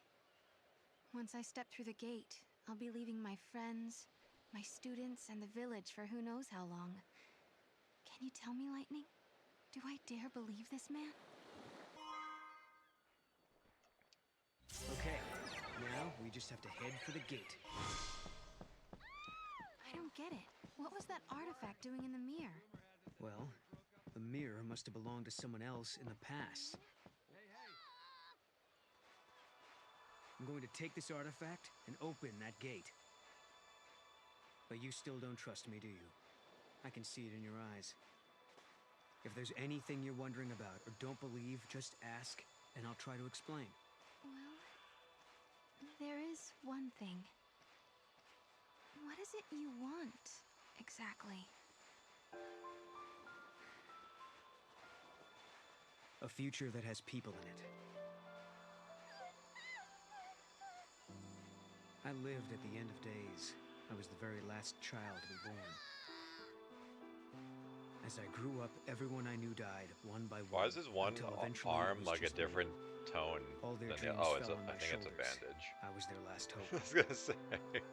Once I step through the gate, I'll be leaving my friends, my students, and the village for who knows how long. Can you tell me, Lightning? Do I dare believe this man? Okay, now we just have to head for the gate. I don't get it. What was that artifact doing in the mirror? Well, the mirror must have belonged to someone else in the past. I'm going to take this artifact and open that gate. But you still don't trust me, do you? I can see it in your eyes. If there's anything you're wondering about or don't believe, just ask, and I'll try to explain. Well, there is one thing. What is it you want, exactly? A future that has people in it. I lived at the end of days. I was the very last child to be born. As I grew up, everyone I knew died, one by one. Why is his one until eventually arm it was like a just me. different tone All their than the, dreams oh, it's fell a, on I my think it's a shoulders. bandage. I was their last hope. I was gonna say.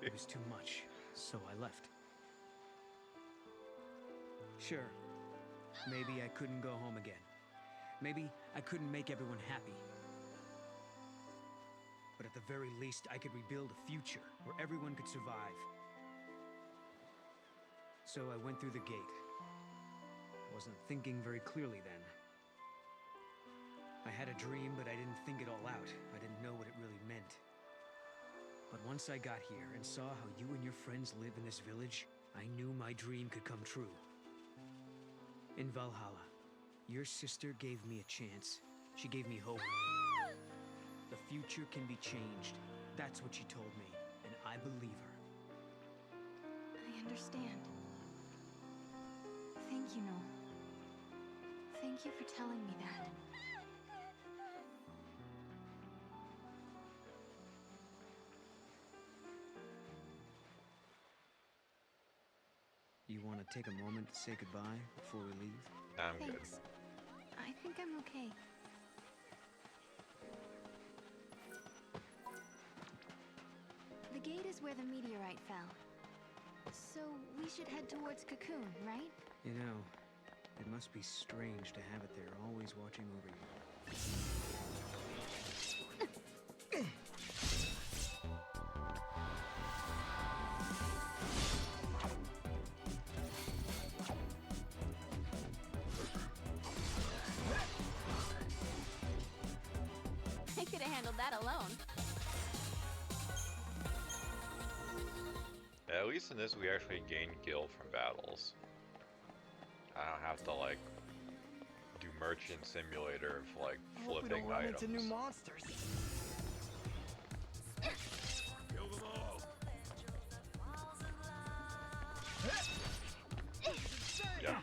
It was too much, so I left. Sure, maybe I couldn't go home again. Maybe I couldn't make everyone happy. But at the very least, I could rebuild a future where everyone could survive. So I went through the gate. Wasn't thinking very clearly then. I had a dream, but I didn't think it all out. I didn't know what it really meant. But once I got here and saw how you and your friends live in this village, I knew my dream could come true. In Valhalla, your sister gave me a chance. She gave me hope. The future can be changed. That's what she told me, and I believe her. I understand. Thank you, Noel. Thank you for telling me that. You want to take a moment to say goodbye before we leave? I'm good. Thanks. I think I'm okay. The gate is where the meteorite fell. So we should head towards Cocoon, right? You know, it must be strange to have it there, always watching over you. I could have handled that alone. At least in this, we actually gain gil from battles. I don't have to like do merchant simulator of like flipping items. Into new monsters. Kill them all. Yep.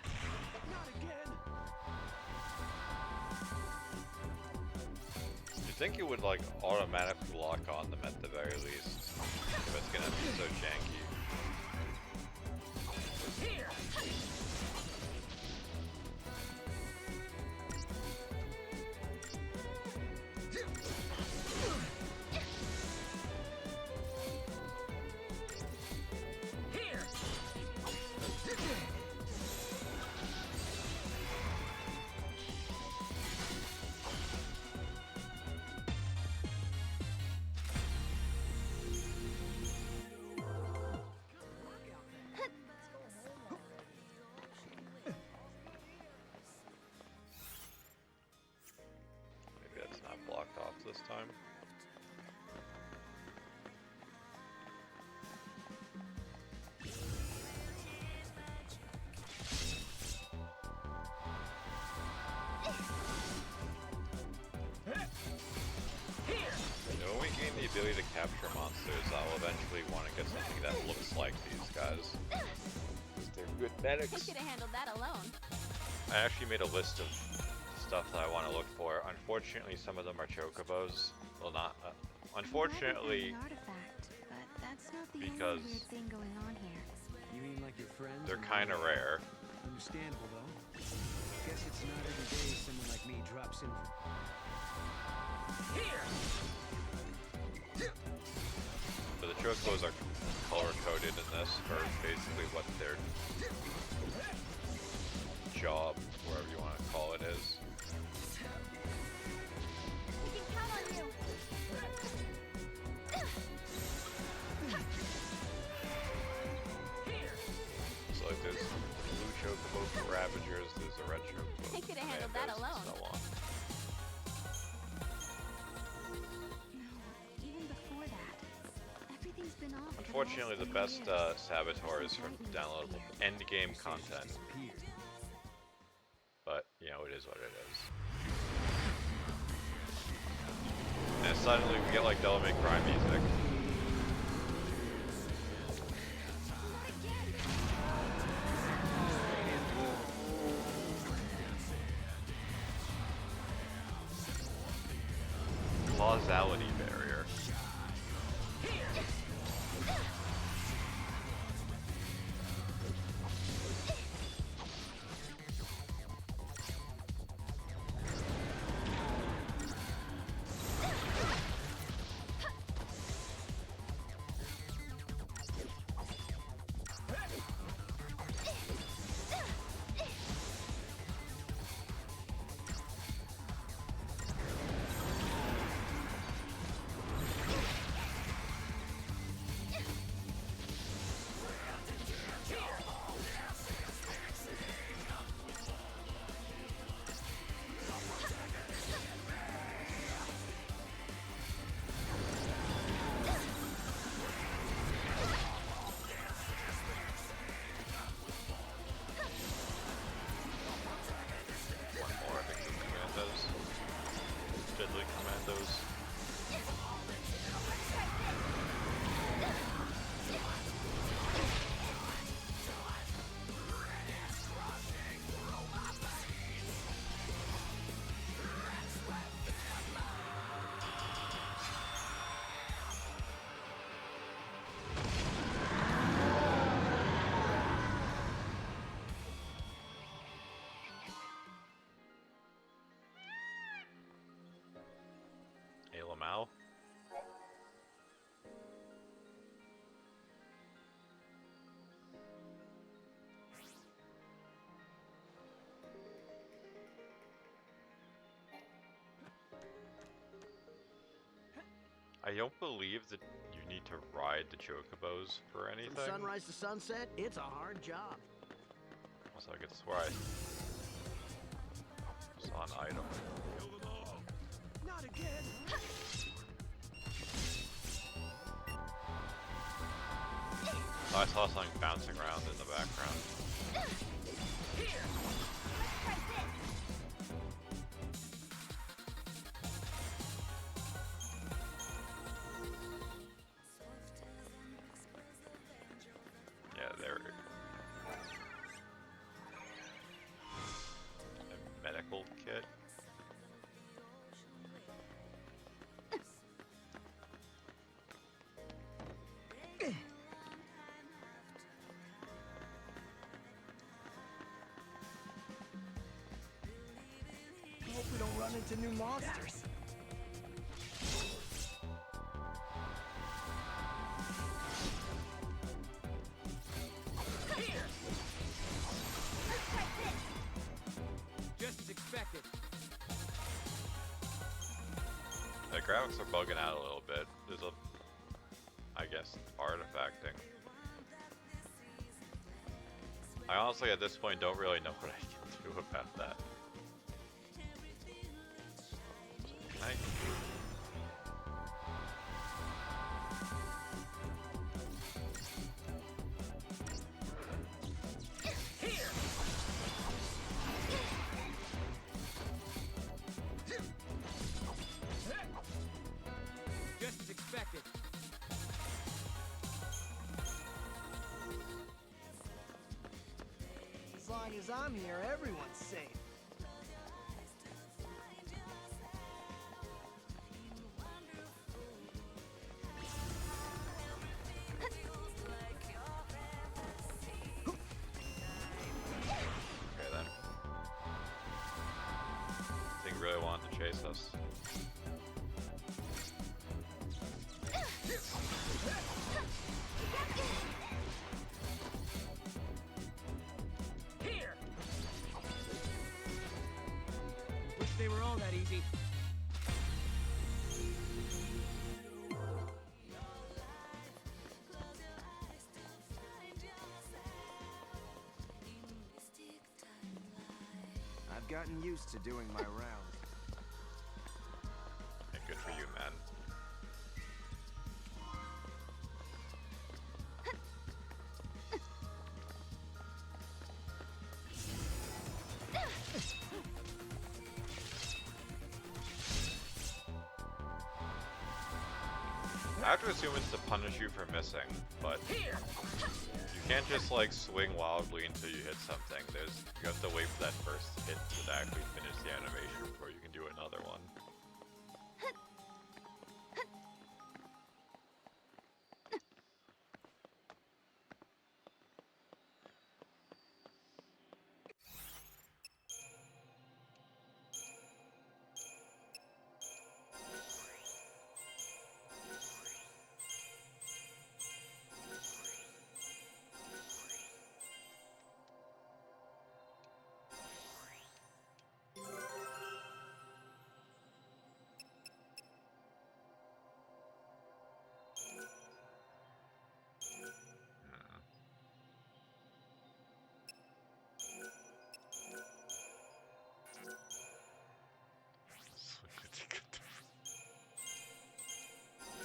think it would like automatically lock on them at the very least. If it's gonna be so janky. Here. Maybe that's not blocked off this time. When we gain the ability to capture monsters, I'll eventually want to get something that looks like these guys. Because they're good medics. I could have handled that alone. I actually made a list of stuff that I want to look for. Unfortunately, some of them are chocobos. Well, not. Unfortunately, An artifact, but that's not the because only weird thing going on here. You mean like your friends? they're kind of rare. Understandable, though. Guess it's not every day someone like me drops in. Here. But the chocobos are color-coded in this for basically what their job, whatever you want to call it, is. We can count on you. So like there's blue chocobo for Ravagers, there's a red chocobo I could have handled that alone. and so on. No, even before that, everything's been off. for Unfortunately, the last best 3 years. saboteurs from downloadable endgame content. But, you know, it is what it is. And suddenly we get like Devil May Cry music. Causality barrier. One more, I think, the commandos. Deadly commandos. Alamau. I don't believe that you need to ride the chocobos for anything. From sunrise to sunset, it's a hard job. So I could swear I saw an item. Not again. Oh, I saw something bouncing around in the background. Here. Yeah, there. A medical kit. don't run into new monsters. Just as expected. The graphics are bugging out a little bit. There's a, I guess, artifacting. I honestly, at this point, don't really know what I can do about that. Can I... Just as expected. As long as I'm here, everyone's safe. Okay then. Thing really wanted to chase us. Here. Wish they were all that easy. I've gotten used to doing my round. Hey, good for you, man. I have to assume it's to punish you for missing, but you can't just like swing wildly until you hit something. You have to wait for that first hit to actually finish the animation before you can do another one.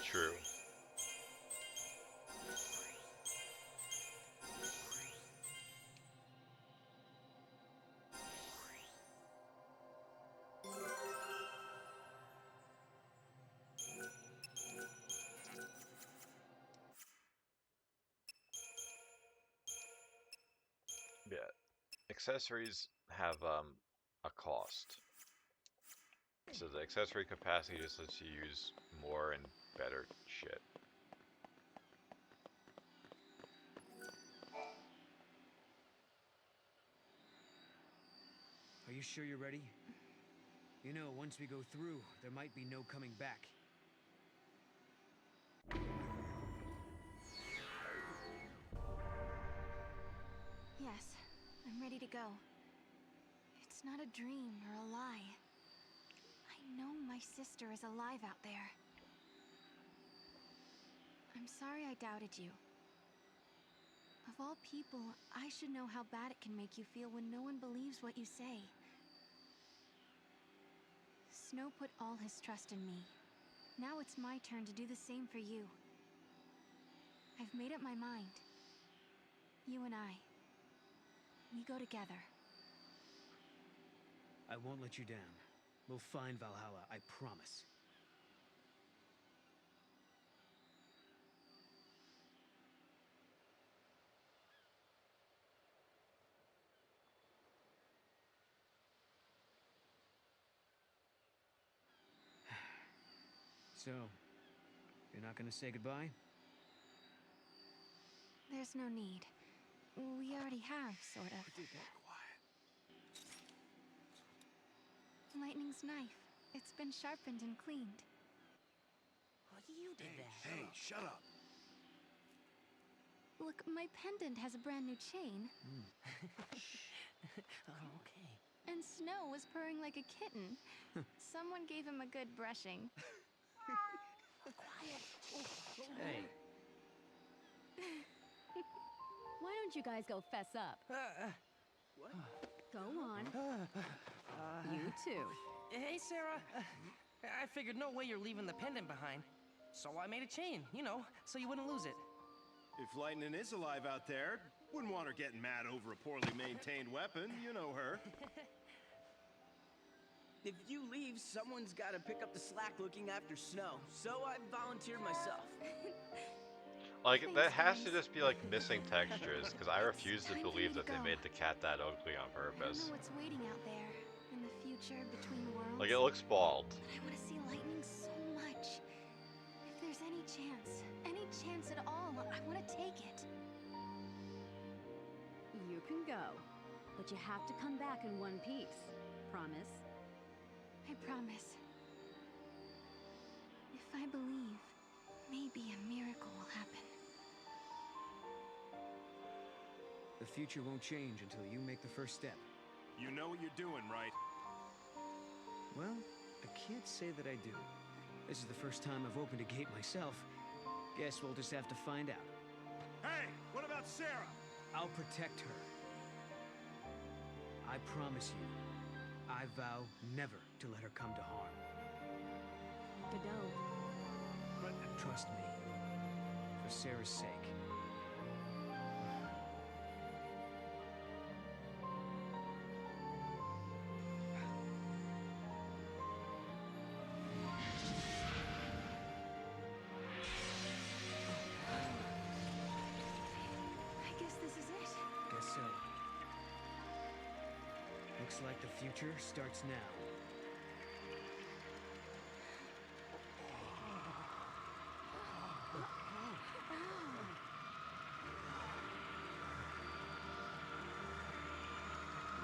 True. Yeah. Accessories have a cost. So the accessory capacity just lets you use more and better shit. Are you sure you're ready? You know, once we go through, there might be no coming back. Yes, I'm ready to go. It's not a dream or a lie. I know my sister is alive out there. I'm sorry I doubted you. Of all people, I should know how bad it can make you feel when no one believes what you say. Snow put all his trust in me. Now it's my turn to do the same for you. I've made up my mind. You and I. We go together. I won't let you down. We'll find Valhalla, I promise. So, you're not gonna say goodbye? There's no need. We already have, sort of. Lightning's knife. It's been sharpened and cleaned. You did that. Hey, shut up. Look, my pendant has a brand new chain. Okay. And Snow was purring like a kitten. Someone gave him a good brushing. Quiet. Hey. Why don't you guys go fess up? What? Go on. You too. Hey, Sarah. I figured no way you're leaving the pendant behind. So I made a chain, you know, so you wouldn't lose it. If Lightning is alive out there, wouldn't want her getting mad over a poorly maintained weapon. You know her. If you leave, someone's got to pick up the slack looking after Snow. So I volunteered myself. Like, that has to just be like missing textures, because I refuse to believe that they made the cat that ugly on I don't purpose. know what's waiting out there in the future between worlds. Like, it looks bald. But I want to see Lightning so much. If there's any chance at all, I want to take it. You can go, but you have to come back in one piece. Promise? I promise. If I believe, maybe a miracle will happen. The future won't change until you make the first step. You know what you're doing, right? Well, I can't say that I do. This is the first time I've opened a gate myself. Guess we'll just have to find out. Hey, what about Sarah? I'll protect her. I promise you. I vow never to let her come to harm. Godot. But trust me, for Sarah's sake. I guess this is it. Guess so. Looks like the future starts now.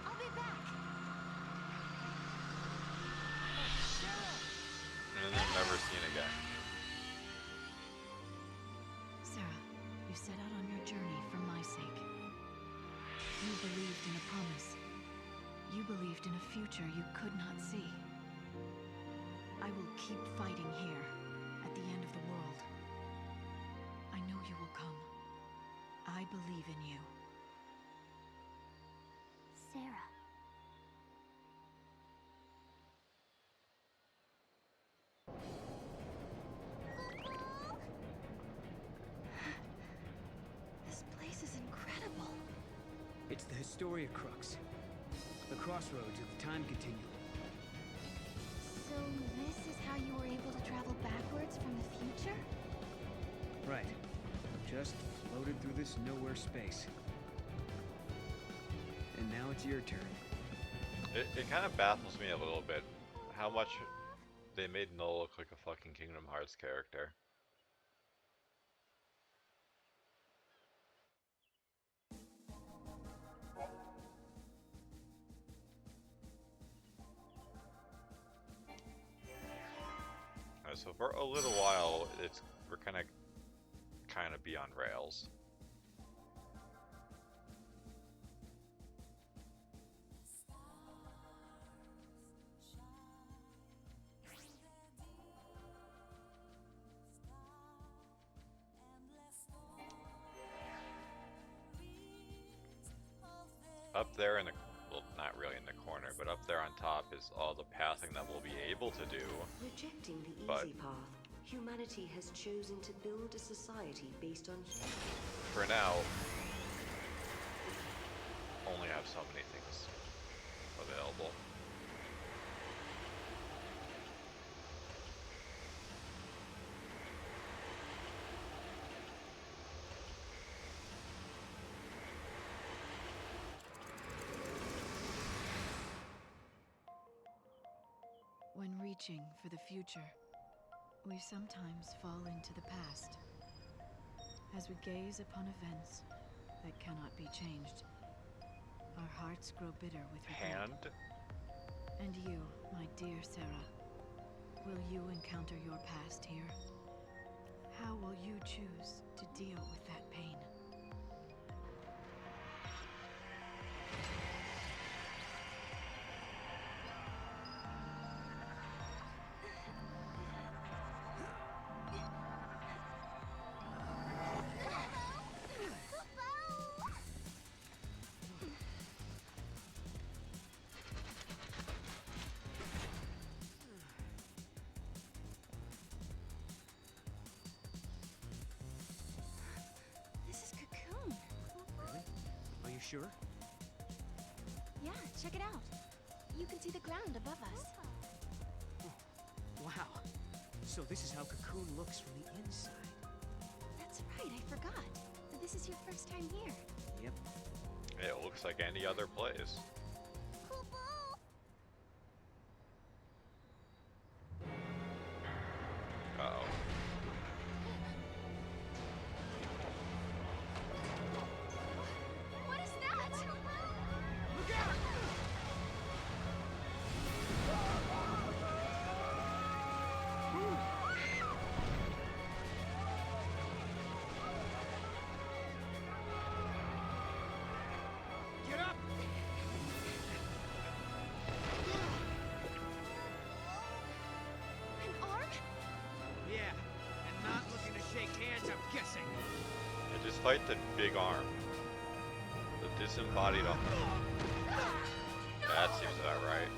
I'll be back. And then never seen again. Sarah, you set out on your journey for my sake. You believed in a promise. You believed in a future you could not see. I will keep fighting here, at the end of the world. I know you will come. I believe in you. Sarah. This place is incredible. It's the Historia Crux. The crossroads of the time continuum. So this is how you were able to travel backwards from the future? Right. Just floated through this nowhere space. And now it's your turn. It kind of baffles me a little bit how much they made Noel look like a fucking Kingdom Hearts character. So for a little while, we're kind of be on rails. Up there in the, well, not really in the corner, but up there on top is all the pathing that we'll be able to do. Rejecting the But easy path, humanity has chosen to build a society based on... for now, only have so many things available. When reaching for the future, we sometimes fall into the past. As we gaze upon events that cannot be changed, our hearts grow bitter with regret. Hand? And you, my dear Sarah, will you encounter your past here? How will you choose to deal with that pain? This is Cocoon. Really? Are you sure? Yeah, check it out. You can see the ground above us. Wow. So this is how Cocoon looks from the inside. That's right, I forgot. This is your first time here. Yep. It looks like any other place. Uh-oh. What is that? Look out! Get up! An arm? Yeah, and not looking to shake hands, I'm guessing. And just fight the big arm. The disembodied arm. That seems about right.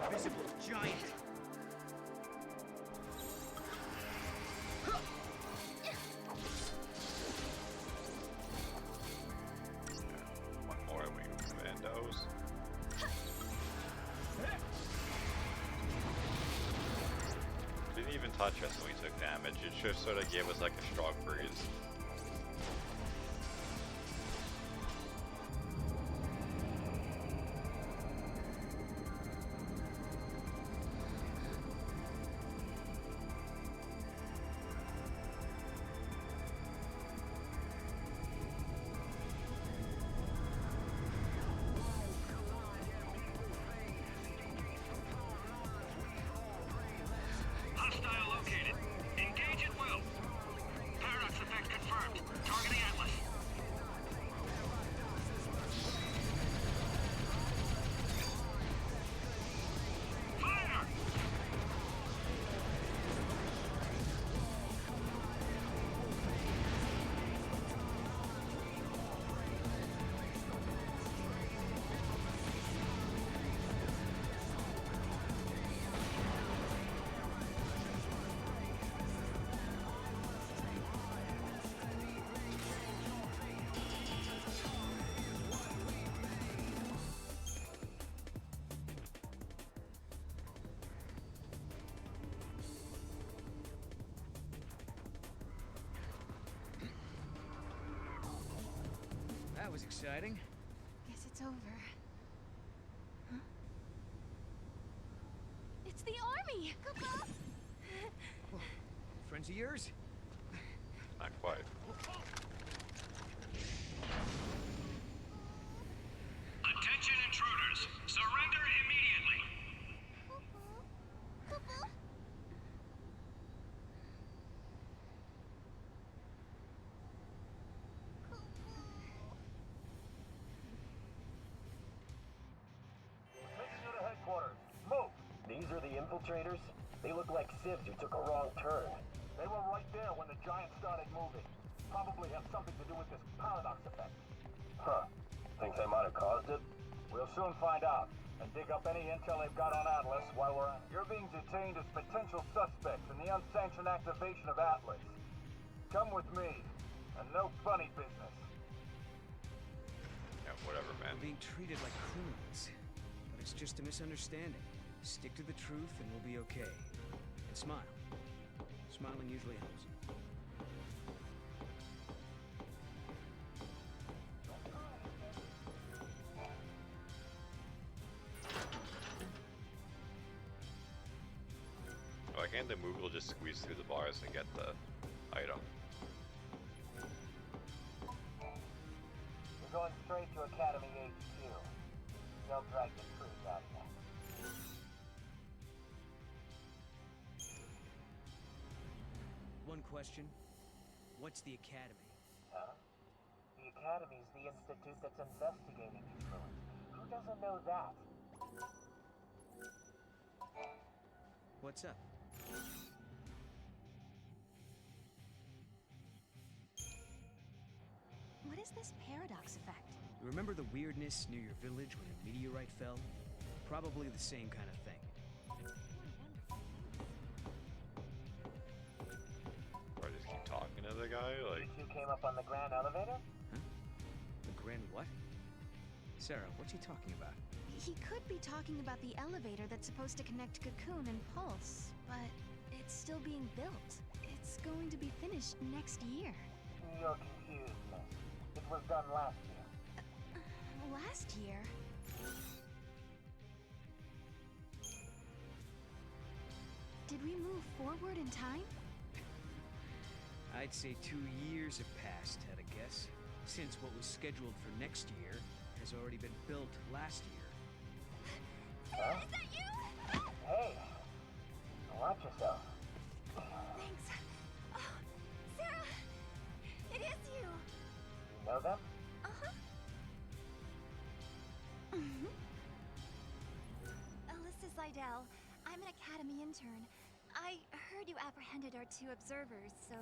Visible giant. One more we commandos. Didn't even touch us when we took damage. It just sort of gave us like a strong breeze. Hostile located. Engage at will. Paradox effect confirmed. was exciting. Guess it's over. Huh? It's the army! Oh, friends of yours? Not quite. Attention intruders! Surrender immediately! Taking you to headquarters. Move! These are the infiltrators? They look like civs who took a wrong turn. They were right there when the giant started moving. Probably have something to do with this paradox effect. Huh. Think they might have caused it? We'll soon find out. And dig up any intel they've got on Atlas while we're at it. You're being detained as potential suspects in the unsanctioned activation of Atlas. Come with me. And no funny business. Yeah, whatever, man. We're being treated like criminals. But it's just a misunderstanding. Stick to the truth and we'll be okay. And smile. Smiling usually helps. Why can't the Moogle just squeeze through the bars and get the item? You're going straight to Academy HQ. They'll drag the truth out of you. One question. What's the Academy? Huh? The Academy's the institute that's investigating these ruins. Who doesn't know that? What's up? What is this paradox effect? You remember the weirdness near your village when a meteorite fell? Probably the same kind of thing. Or just keep talking to the guy, like... You came up on the grand elevator? Huh? The grand what? Sarah, what's he talking about? He could be talking about the elevator that's supposed to connect Cocoon and Pulse, but it's still being built. It's going to be finished next year. You're confused, miss. It was done last year. Last year? Did we move forward in time? I'd say 2 years have passed, at a guess, since what was scheduled for next year has already been built last year. Huh? Is that you? Hey! Watch yourself. Thanks. Oh, Sarah! It is you! You know them? Uh-huh. Alyssa Seidel. I'm an Academy intern. I heard you apprehended our 2 observers, so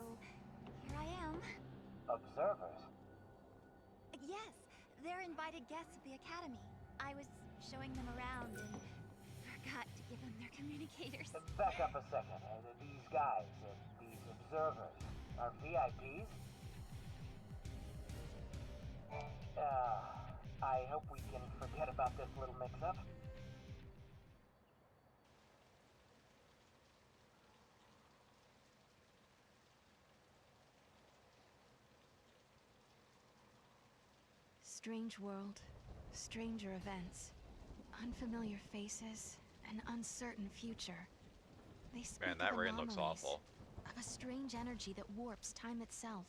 here I am. Observers? Yes, they're invited guests of the Academy. I was showing them around and forgot to give them their communicators. Back up a second. These guys, these observers, are VIPs? I hope we can forget about this little mix-up. Strange world, stranger events, unfamiliar faces, an uncertain future. They speak Man, that of rain looks anomalies, awful. of a strange energy that warps time itself.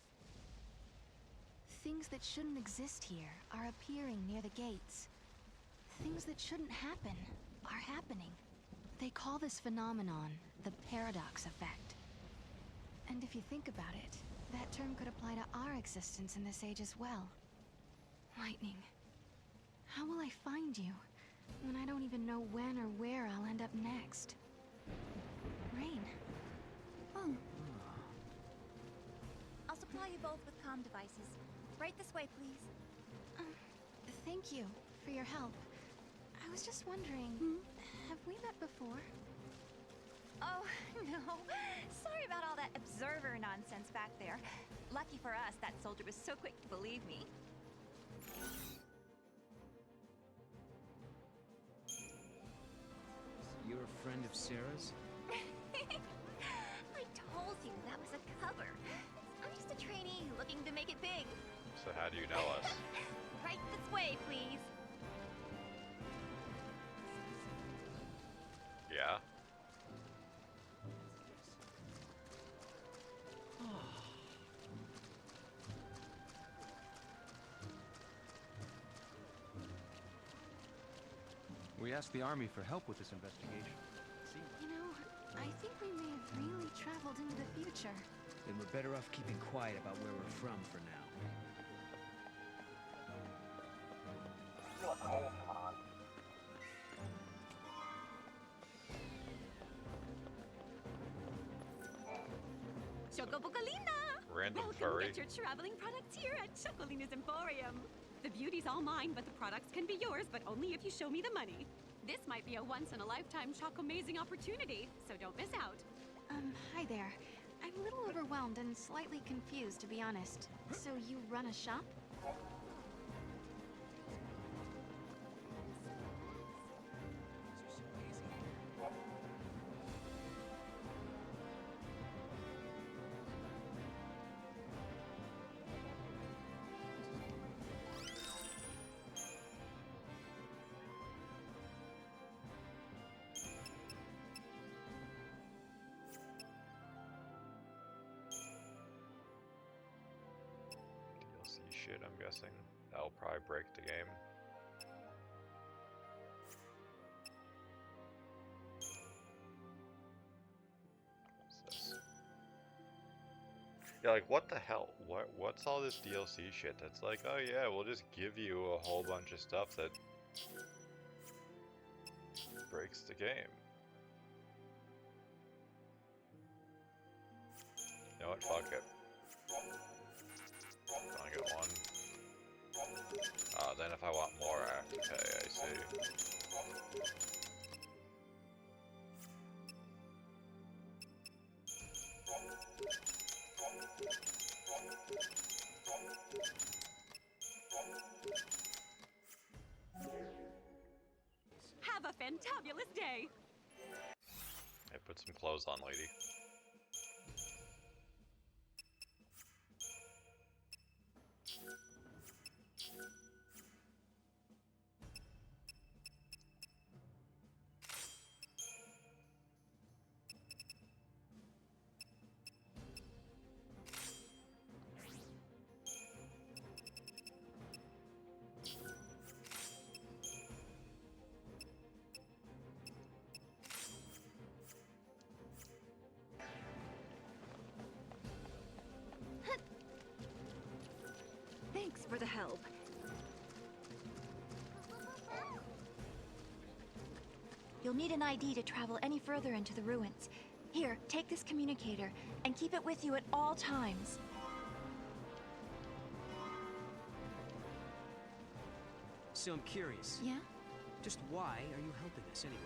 Things that shouldn't exist here are appearing near the gates. Things that shouldn't happen are happening. They call this phenomenon the paradox effect. And if you think about it, that term could apply to our existence in this age as well. Lightning, how will I find you when I don't even know when or where I'll end up next? Rain. Oh. I'll supply you both with comm devices. Right this way, please. Thank you for your help. I was just wondering, have we met before? Oh, no. Sorry about all that observer nonsense back there. Lucky for us, that soldier was so quick to believe me. You're a friend of Sarah's? I told you that was a cover. I'm just a trainee looking to make it big. So how do you know us? Right this way, please. Yeah. We asked the army for help with this investigation. You know, I think we may have really traveled into the future. Then we're better off keeping quiet about where we're from for now. Feel a cold coming on. Chocobocolina! Random Welcome furry. to get your traveling products here at Chocolina's Emporium. The beauty's all mine, but the products can be yours, but only if you show me the money. This might be a once-in-a-lifetime Choco-amazing opportunity, so don't miss out. Hi there. I'm a little overwhelmed and slightly confused, to be honest. So you run a shop? DLC shit, I'm guessing. That'll probably break the game. What's this? Yeah, like what the hell? What's all this DLC shit that's like, oh yeah, we'll just give you a whole bunch of stuff that breaks the game. You know what? Fuck it. I'll get one. Then if I want more, I have to pay, I see. Have a fantabulous day! Hey, put some clothes on, lady. Thanks for the help. You'll need an ID to travel any further into the ruins. Here, take this communicator and keep it with you at all times. So I'm curious. Yeah? Just why are you helping us anyway?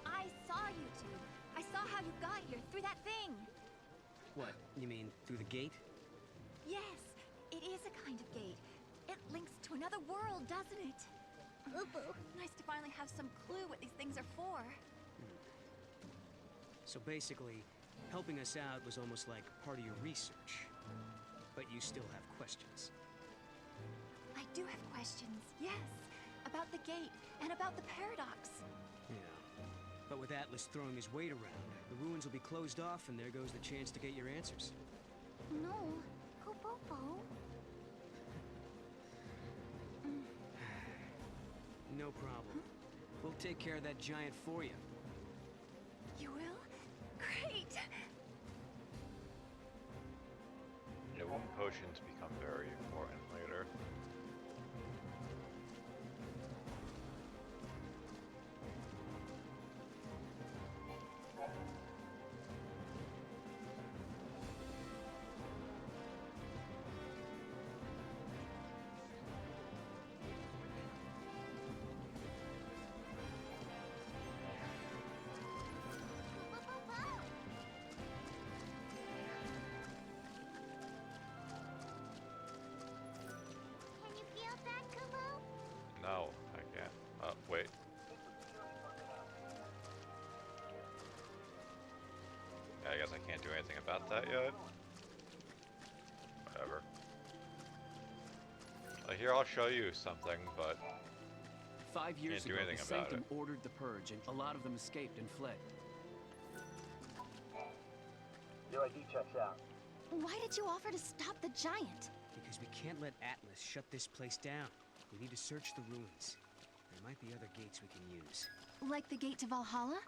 I saw you two. I saw how you got here through that thing. What, you mean through the gate? Yes, it is a kind of gate. It links to another world, doesn't it? Nice to finally have some clue what these things are for. So basically, helping us out was almost like part of your research. But you still have questions. I do have questions, yes. About the gate and about the paradox. Yeah. But with Atlas throwing his weight around, the ruins will be closed off and there goes the chance to get your answers. No, Popopo. No problem. We'll take care of that giant for you. You will? Great! Yeah, wound potions become very important later. Can you feel that, Kumo? No, I can't. Wait. Yeah, I guess I can't do anything about that yet. Whatever. Like here, I'll show you something, but 5 years can't do ago, anything the about it. Sanctum ordered the Purge, and a lot of them escaped and fled. Your ID checks out. Why did you offer to stop the giant? Because we can't let Atlas shut this place down. We need to search the ruins. There might be other gates we can use. Like the gate to Valhalla?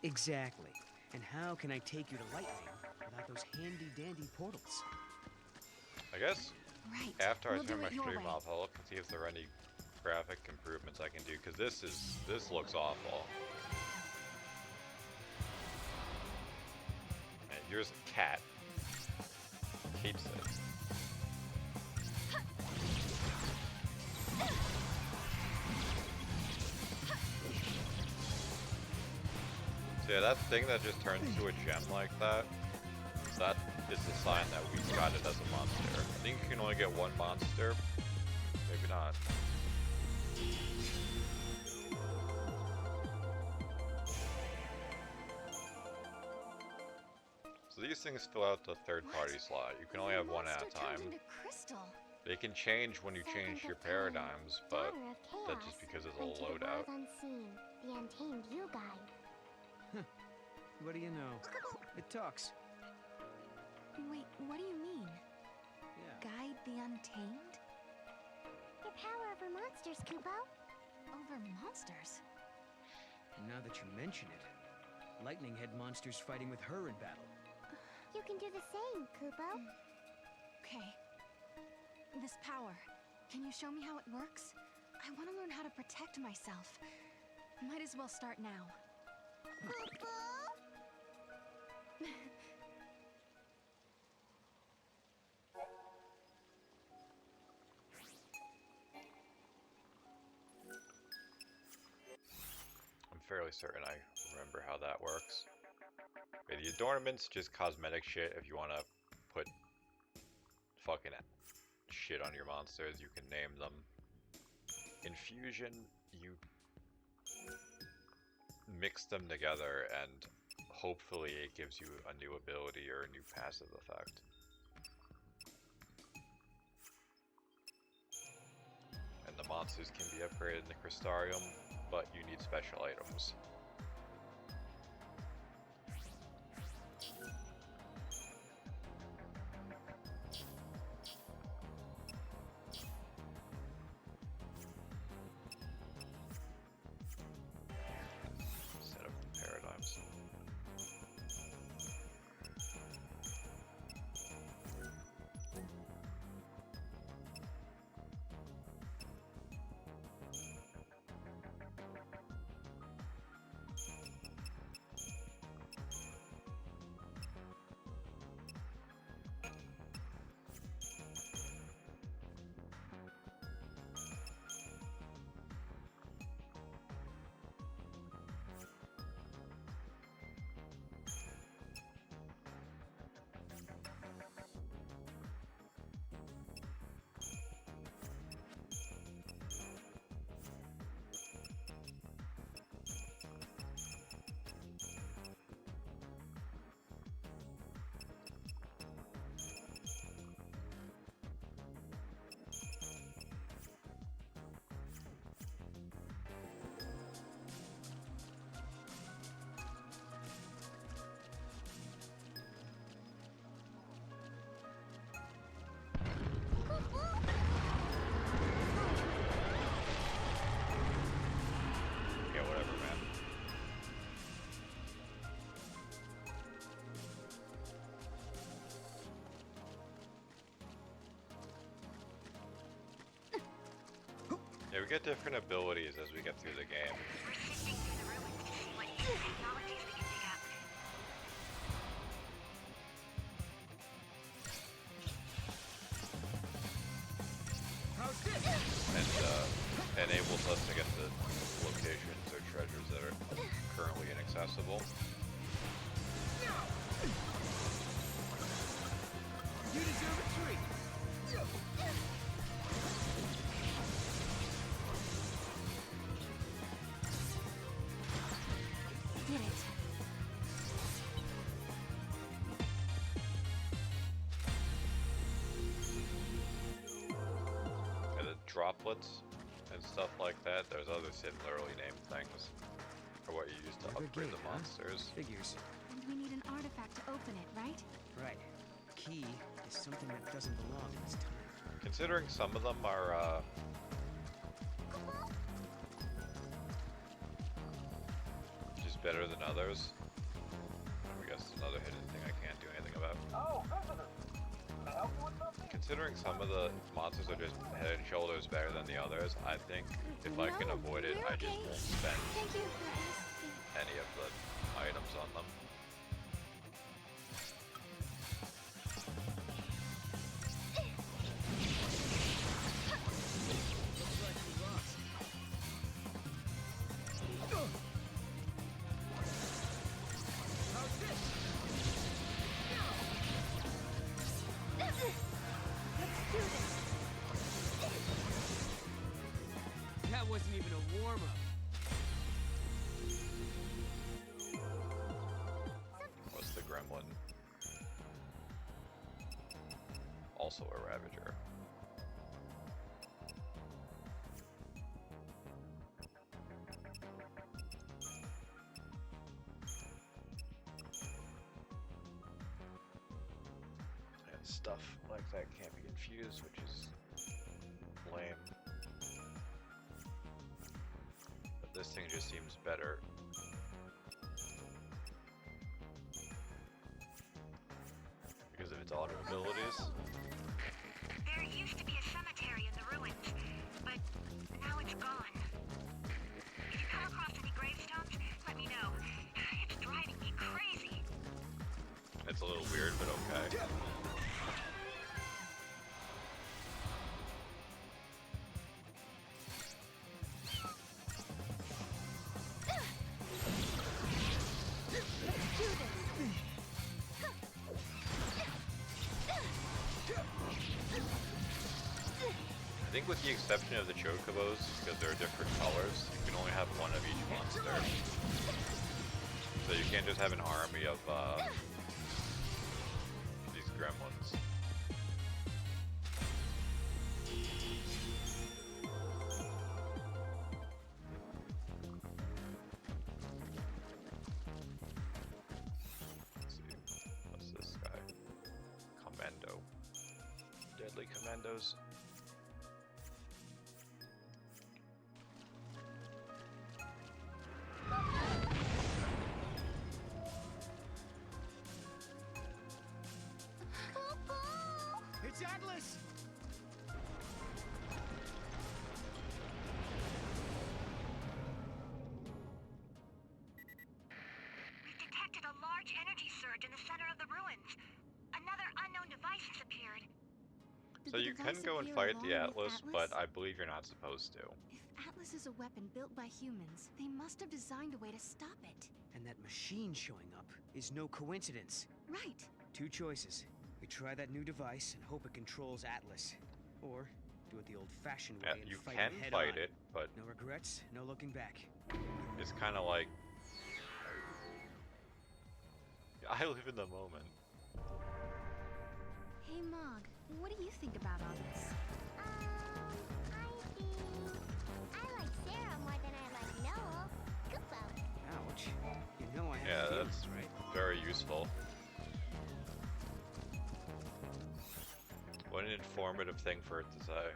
Exactly. And how can I take you to Lightning without those handy-dandy portals? I guess Right. after I We'll turn do my it your stream way. off, I'll look and see if there are any graphic improvements I can do, because this looks awful. And here's a cat. Hates it. So yeah, that thing that just turns into a gem like that is a sign that we've got it as a monster. I think you can only get one monster. Maybe not. So these things fill out the third-party slot. You can only have one at a time. Crystal. They can change when you change your paradigms, but that's just because it's a loadout. Unseen, the Untamed You Guide. What do you know? It talks. Wait, what do you mean? Yeah. Guide the Untamed? Your power over monsters, Kupo. Over monsters? Now that you mention it, Lightning had monsters fighting with her in battle. You can do the same, Kupo. Okay. This power. Can you show me how it works? I want to learn how to protect myself. Might as well start now. I'm fairly certain I remember how that works. Okay, the adornments just cosmetic shit. If you want to put fucking shit on your monsters, you can name them. Infusion, you mix them together and hopefully it gives you a new ability or a new passive effect. And the monsters can be upgraded in the Crystarium, but you need special items. Set up the paradigms. Yeah, whatever, man. Yeah, we get different abilities as we get through the game. And enables us to get to locations or treasures that are currently inaccessible. You deserve a treat. Did it. Yeah, the droplets and stuff like that. There's other similarly named things, or what you use to Another upgrade gate, the huh? monsters. Figures. And we need an artifact to open it, right? Right. Key is something that doesn't belong in this time. Considering some of them are, just better than others. I guess another hidden thing I can't do anything about. Oh, visitor! Can I help you with something? Considering some of the monsters are just head and shoulders better than the others, I think if I can avoid it, I just won't spend Thank you for asking. any of the items on them. Looks like we lost. How's this? Let's do this. That wasn't even a warm-up. What's the gremlin? Also a Ravager. And stuff like that can't be confused, which is lame. But this thing just seems better. Because of its auto abilities. There used to be a cemetery in the ruins, but now it's gone. If you come across any gravestones, let me know. It's driving me crazy. It's a little weird, but okay. I think with the exception of the chocobos, because they're different colors, you can only have one of each monster. So you can't just have an army of these gremlins. Let's see, what's this guy? Commando. Deadly Commandos. It's Atlas! We've detected a large energy surge in the center of the ruins. Another unknown device has appeared. Did So the you can device go and appear fight the along with Atlas, but I believe you're not supposed to. If Atlas is a weapon built by humans, they must have designed a way to stop it. And that machine showing up is no coincidence. Right. Two choices. We try that new device and hope it controls Atlas. Or do it the old-fashioned way and You fight can it head fight on. it, but No regrets, no looking back. it's kind of like I live in the moment. Hey Mog, what do you think about all this? I like Sarah more than I like Noel. Kupo. Ouch. You know I have Yeah, feelings, that's right? very useful. What an informative thing for it to say.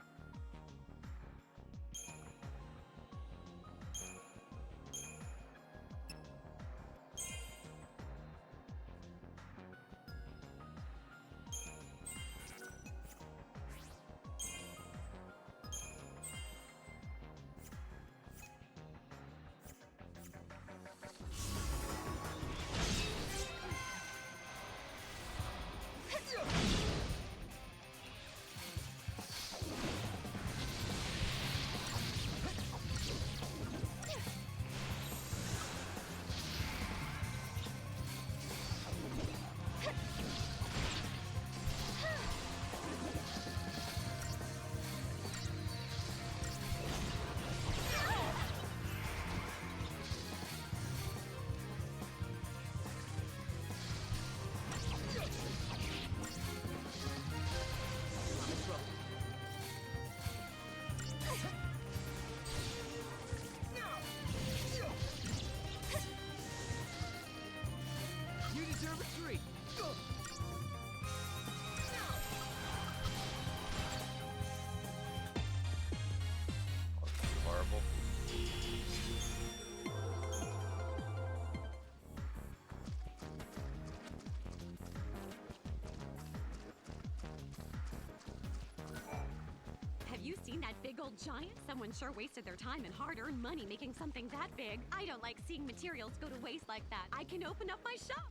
gold giant? Someone sure wasted their time and hard-earned money making something that big. I don't like seeing materials go to waste like that. I can open up my shop.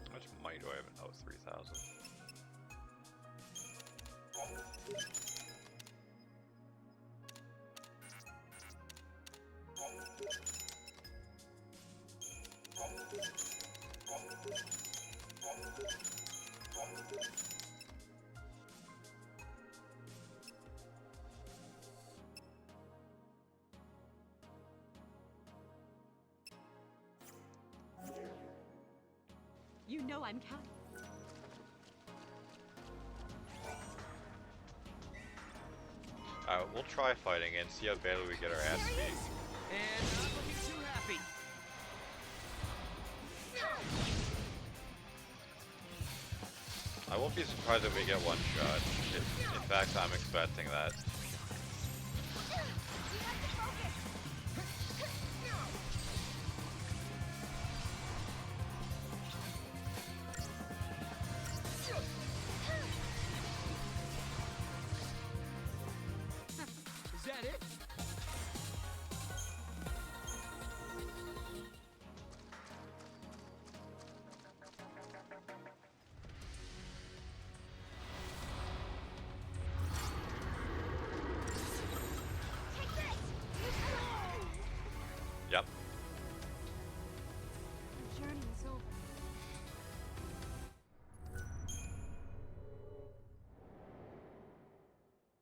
How much money do I have? Oh, 3,000. You know I'm counting. Alright, we'll try fighting and see how badly we get our ass beat. And not looking too happy. I won't be surprised if we get one shot. In fact, I'm expecting that. Is that it? Yep. The journey is over.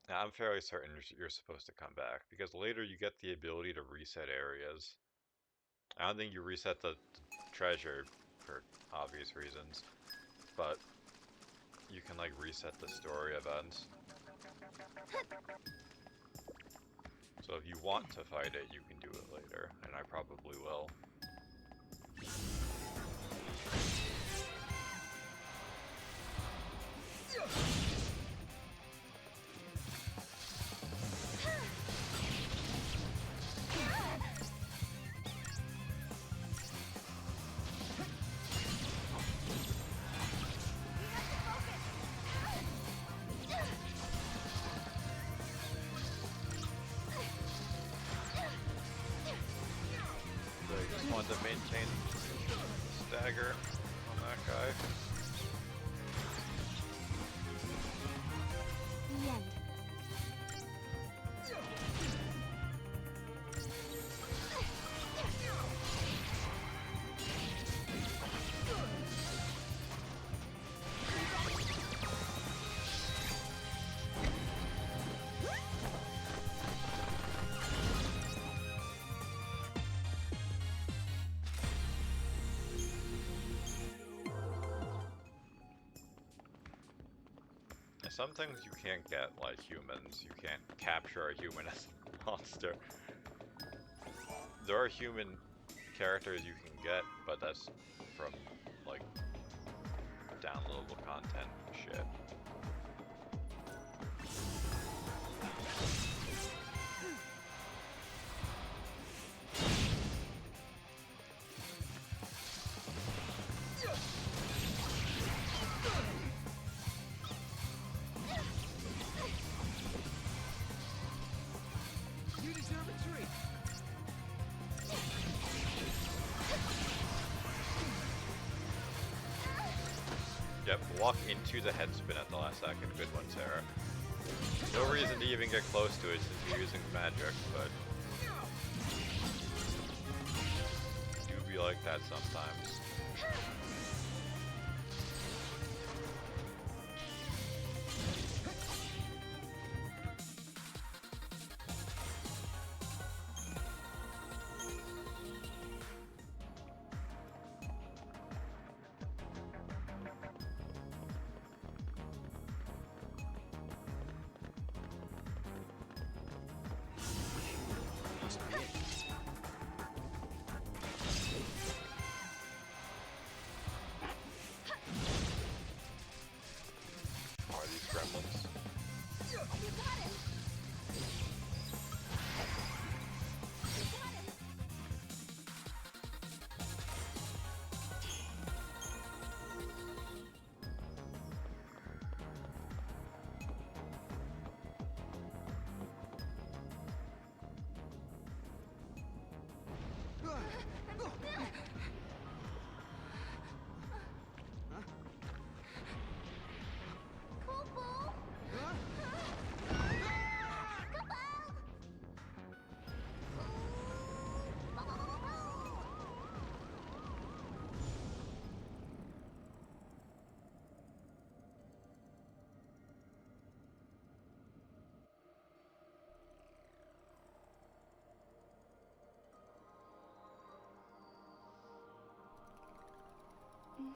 Now, I'm fairly certain you're supposed to come back, because later you get the ability to reset areas. I don't think you reset the treasure for obvious reasons, but you can like reset the story events. So if you want to fight it, you can do it later, and I probably will. So you just want to maintain stagger on that guy. The end. Some things you can't get, like humans. You can't capture a human as a monster. There are human characters you can get, but that's from, like, downloadable content shit. You deserve a treat. Yep, walk into the head spin at the last second. Good one, Sarah. No reason to even get close to it since you're using magic, but do be like that sometimes.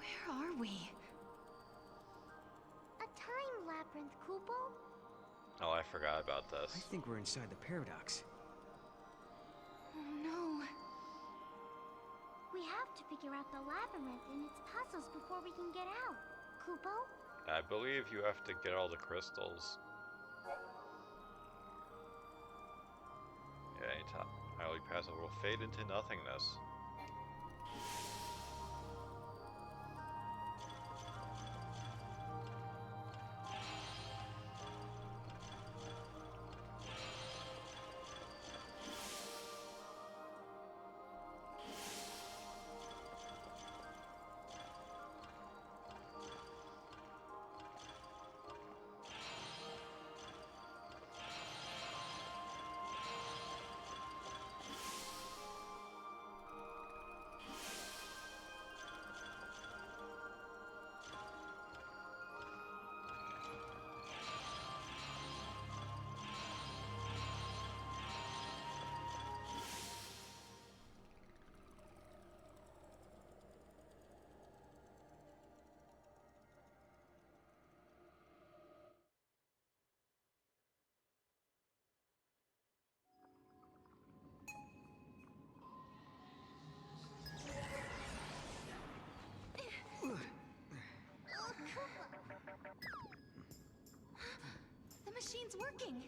Where are we? A time labyrinth, Kupo. Oh, I forgot about this. I think we're inside the paradox. Oh no. We have to figure out the labyrinth and its puzzles before we can get out. Kupo? I believe you have to get all the crystals. Yeah, anytime highly passive will fade into nothingness. The machine's working.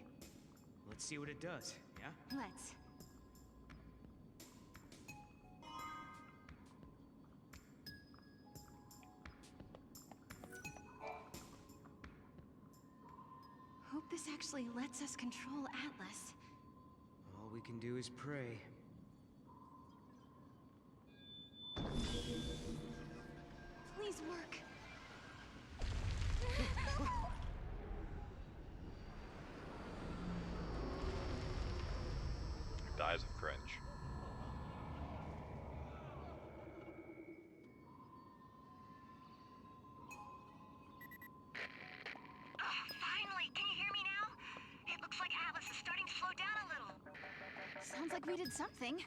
Let's see what it does, yeah? Let's. Hope this actually lets us control Atlas. All we can do is pray. Please work. Dies of cringe. Finally! Can you hear me now? It looks like Atlas is starting to slow down a little. Sounds like we did something.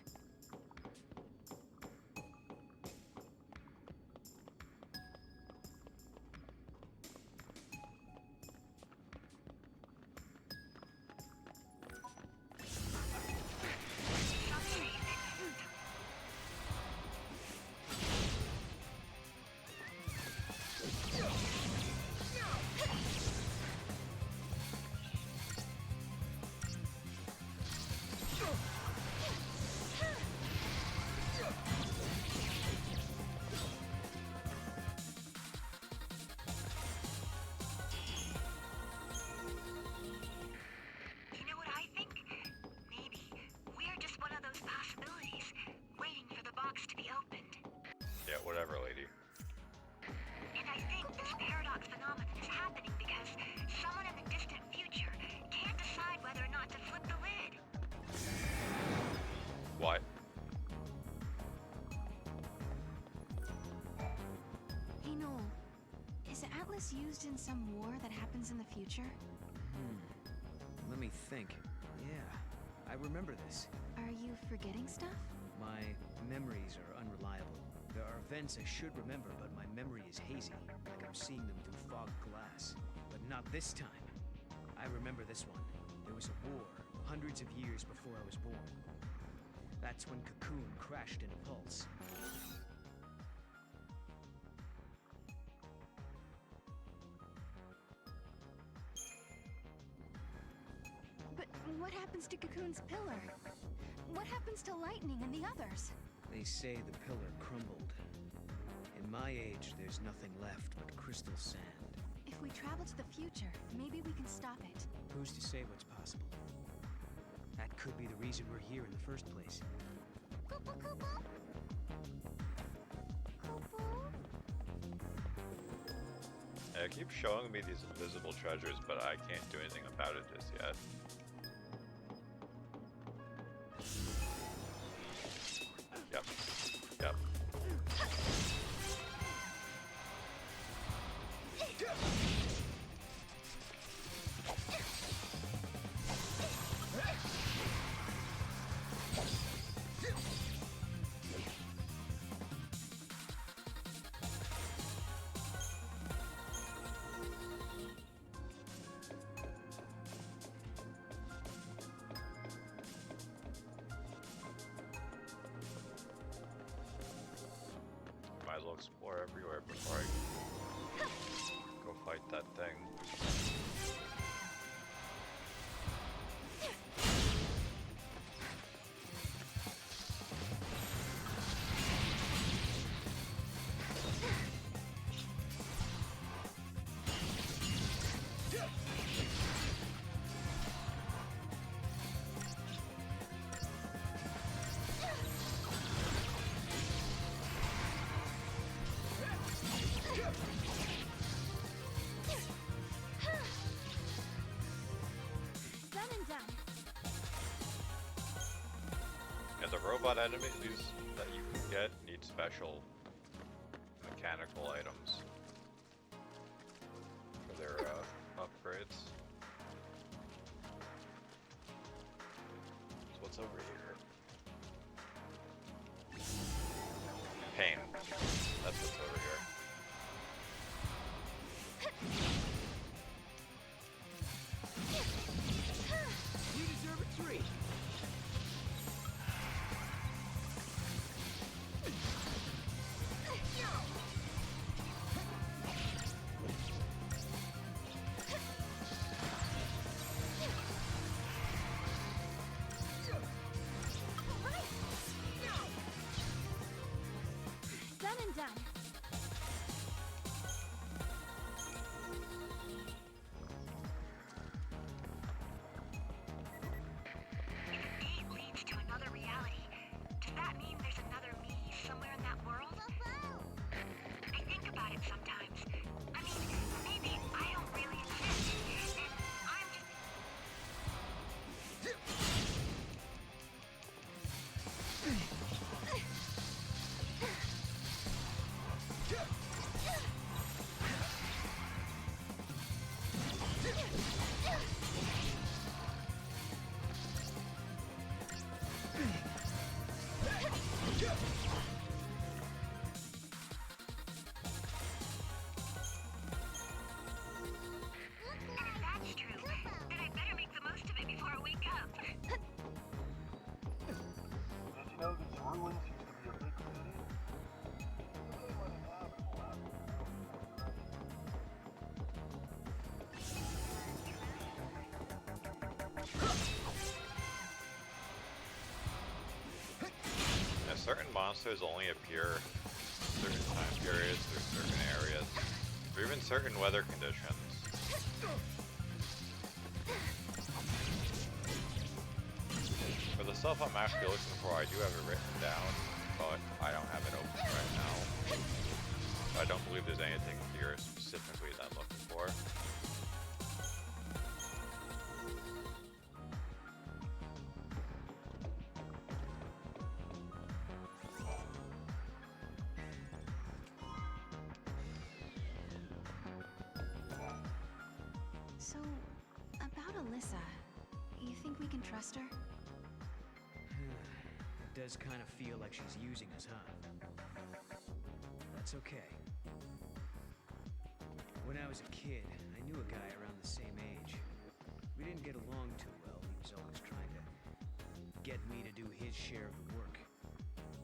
You know what I think? Maybe we're just one of those possibilities, waiting for the box to be opened. Yeah, whatever, lady. And I think this paradox phenomenon is happening because someone in the distant future can't decide whether or not to flip the lid. What? Hey Noel, is Atlas used in some war that happens in the future? Let me think. Yeah, I remember this. Are you forgetting stuff? My memories are unreliable. There are events I should remember, but my memory is hazy, like I'm seeing them through fogged glass. But not this time. I remember this one. There was a war, hundreds of years before I was born. That's when Cocoon crashed into Pulse. But what happens to Cocoon's pillar? What happens to Lightning and the others? They say the pillar crumbled. In my age, there's nothing left but crystal sand. If we travel to the future, maybe we can stop it. Who's to say what's possible? That could be the reason we're here in the first place. Kupo, Kupo? Kupo? It keeps showing me these invisible treasures, but I can't do anything about it just yet. Yep. Yep. explore everywhere before I go fight that thing. Yeah, the robot enemies that you can get need special mechanical items for their upgrades. So what's over here? Pain. That's what's over here. You deserve a treat. Done and done. If a gate leads to another reality, does that mean there's another me somewhere in that world? I think about it sometimes. I mean, maybe I don't really exist, and I'm just... And if that's true, then I better make the most of it before I wake up. Did you know these ruins used to be a big city? They were uninhabitable after Now, certain monsters only appear in certain time periods or certain areas, or even certain weather conditions. For the stuff I'm actually looking for, I do have it written down, but I don't have it open right now. I don't believe there's anything here specifically that I'm looking for. So, about Alyssa, you think we can trust her? It does kind of feel like she's using us, huh? That's okay. When I was a kid, I knew a guy around the same age. We didn't get along too well. He was always trying to get me to do his share of the work.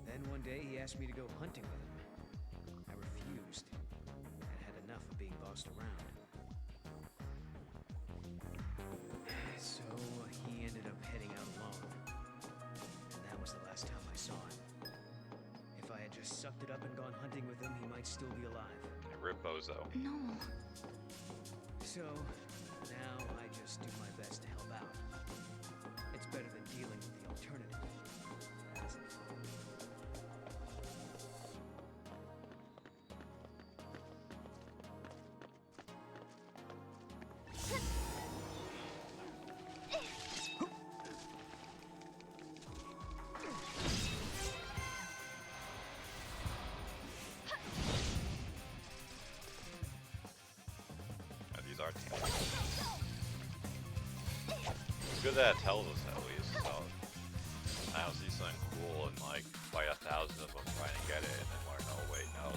Then one day he asked me to go hunting with him. I refused. I'd had enough of being bossed around. So he ended up heading out alone. And that was the last time I saw him. If I had just sucked it up and gone hunting with him, he might still be alive. Rip Bozo. No. So now I just do my best to help out. It's better than dealing with the alternative. Isn't it? These are good that it tells us at least. So I don't see something cool and like fight 1,000 of them trying to get it and then learn, oh wait, no,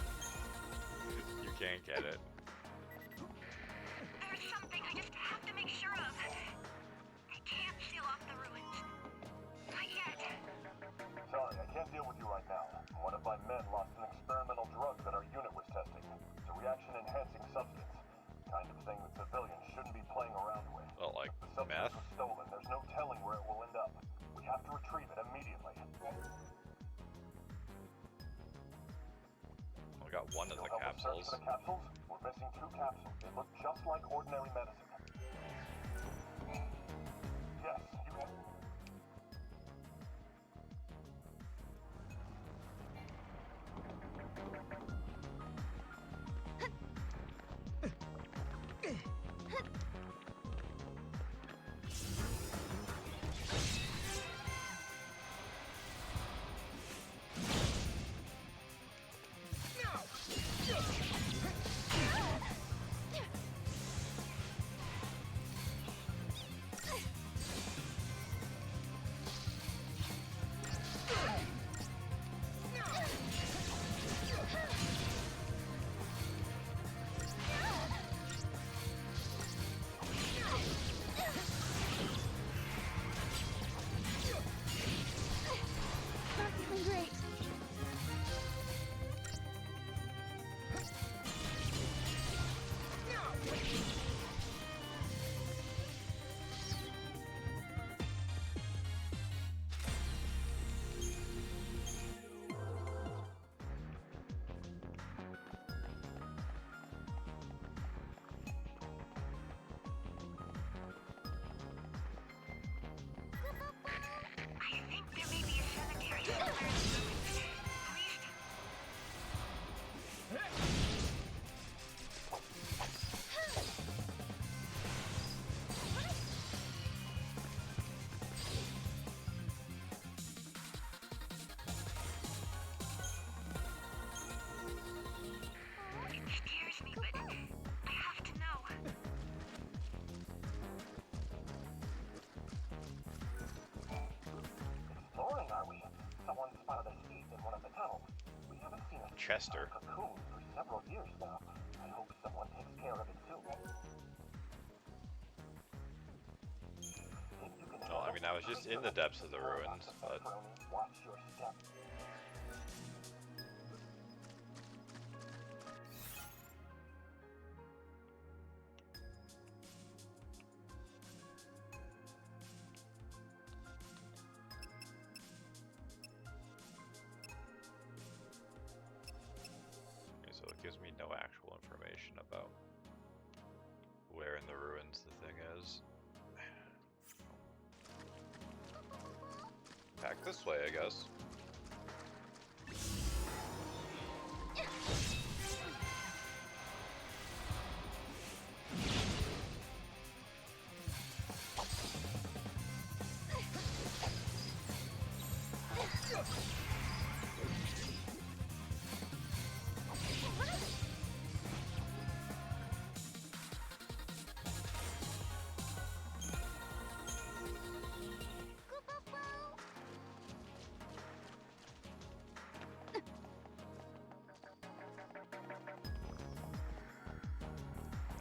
you can't get it. There's something I just have to make sure of. I can't seal off the ruins. Not yet. Sorry, I can't deal with you right now. One of my men lost an experimental drug that our substance. Kind of thing that civilians shouldn't be playing around with. Well, like If the substance meth? was stolen, there's no telling where it will end up. We have to retrieve it immediately. We got one of the You'll help us search capsules. for the capsules? We're missing 2 capsules. They look just like ordinary medicine. Yes, you can. Not feeling great. I think there may be a cemetery somewhere in the ruins. Please. It scares me, but I have to know. Exploring, are we? Someone spotted us east in one of the tunnels. We haven't seen a Chester. cocoon for several years now. I hope someone takes care of it soon. No, I mean, I was just in the depths of the ruins, but Watch your step. okay, so it gives me no actual information about where in the ruins the thing is. Back this way, I guess.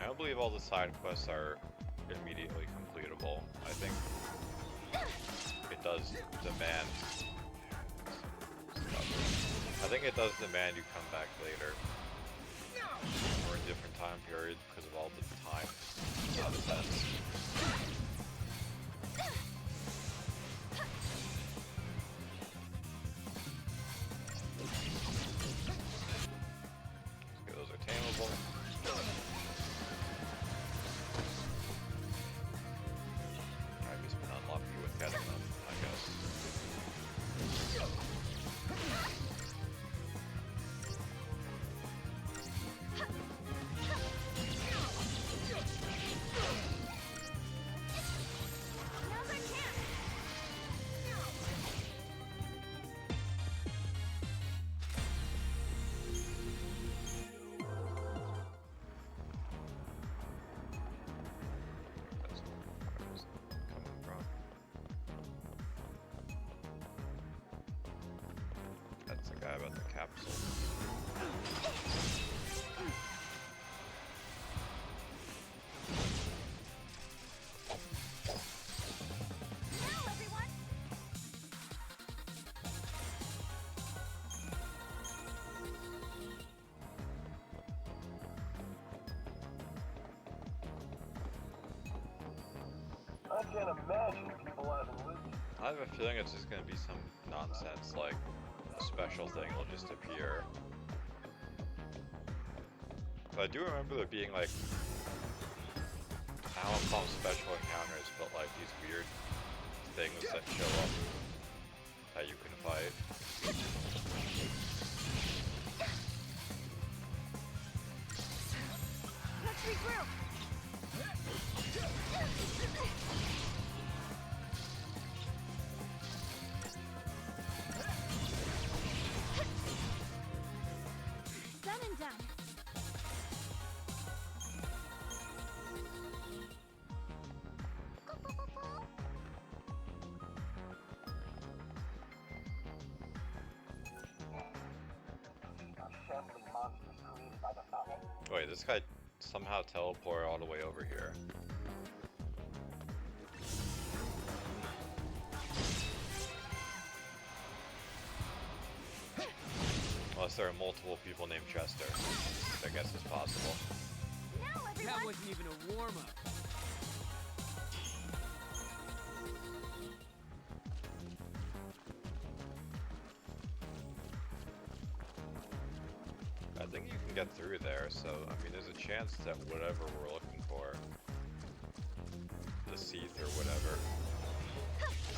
I don't believe all the side quests are immediately completable. I think it does demand I think it does demand you come back later or in different time periods because of all the time events. Okay, those are tameable. I've just been unlucky with getting them, I guess. That's where I was coming from. That's the guy about the capsule. can't imagine people haven't lived here. I have a feeling it's just gonna be some nonsense, like a special thing will just appear. But I do remember there being like, I don't call them special encounters, but like these weird things that show up that you can fight. Let's regroup. Done and done. Shambling monsters created by the fountain. Wait, this guy somehow teleported all the way over here. Unless there are multiple people named Chester, which I guess is possible. That wasn't even a warm-up. I think you can get through there, so I mean there's a chance that whatever we're looking for, the Seath or whatever,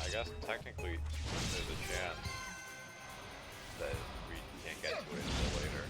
I guess technically there's a chance that we can't get to it until later.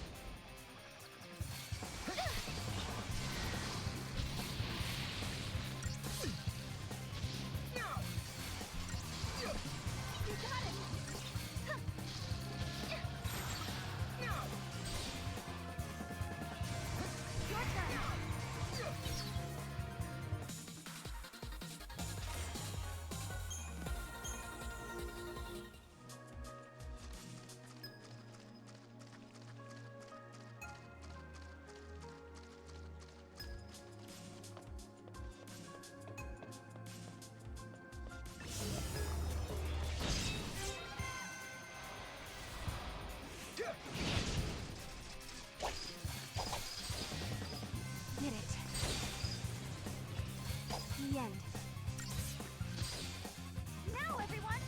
Did it. The end. Now, everyone!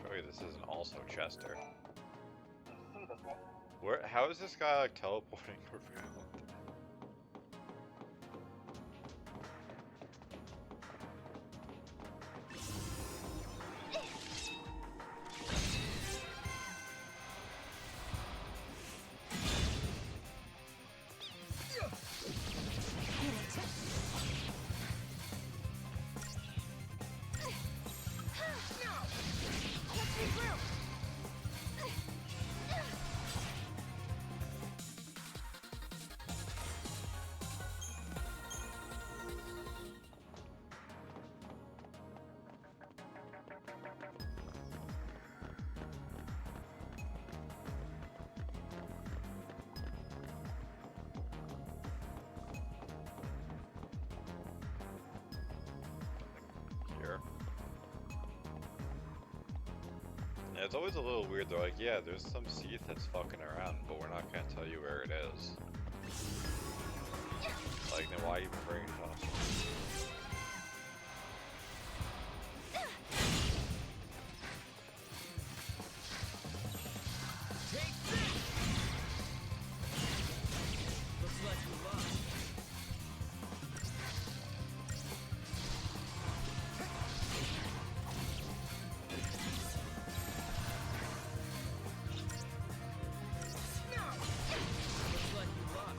Surely this isn't also Chester. Where? How is this guy like teleporting around? Here. Yeah, it's always a little weird. They're like, yeah, there's some Seath that's fucking around, but we're not gonna tell you where it is. Like, then why even bring it up? Looks like we lost. Looks like we lost.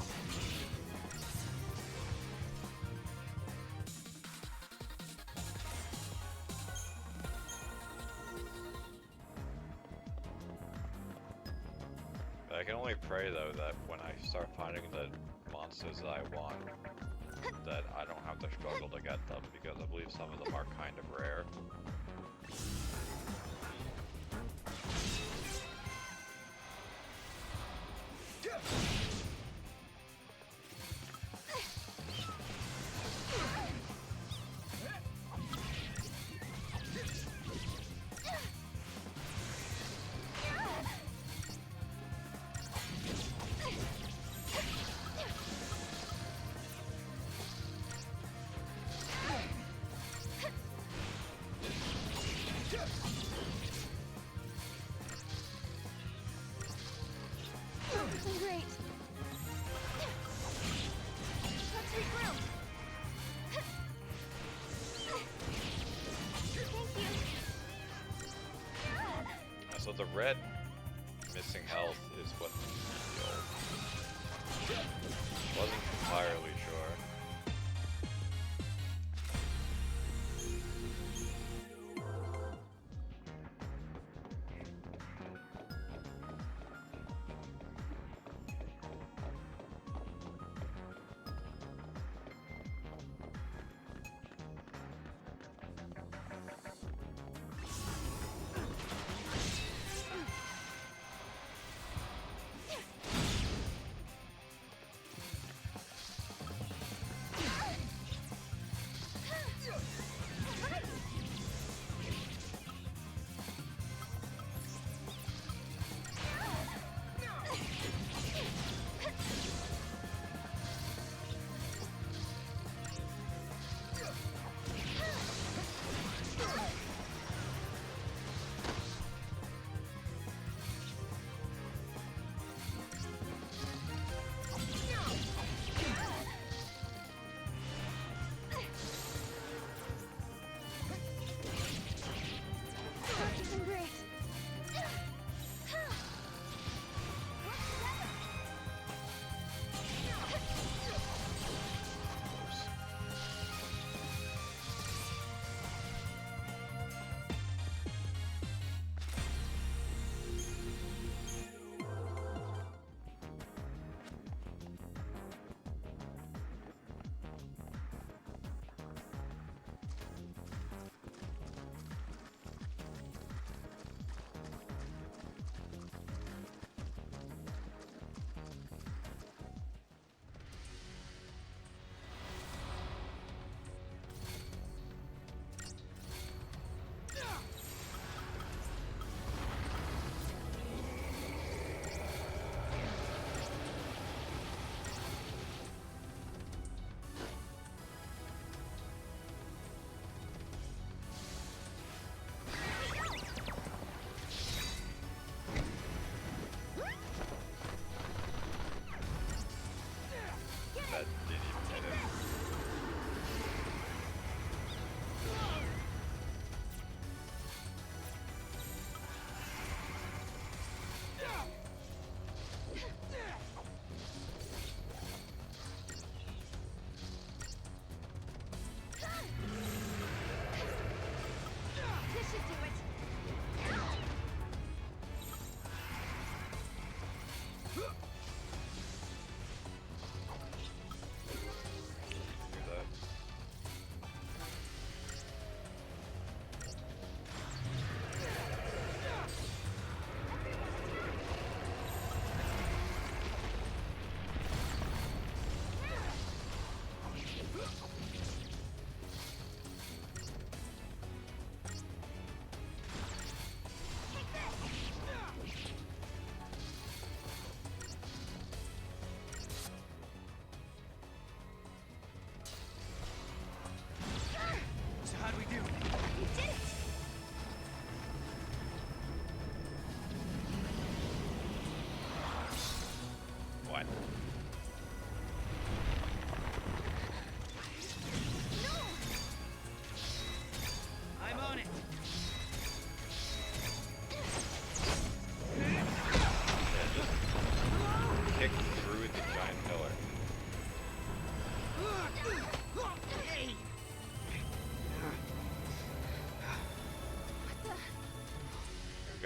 I can only pray though that when I start finding the monsters that I want, that I don't have to struggle to get them, because I believe some of them are kind of rare. Great. Let's regroup. Thank you. So the red missing health is what healed. Wasn't entirely sure.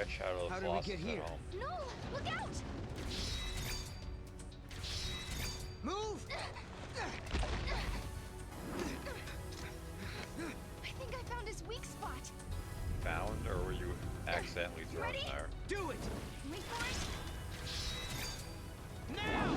Shadow of How did we get here? No! Look out! Move! I think I found his weak spot. Found, or were you accidentally thrown Ready? there? Do it! Wait for it. Now!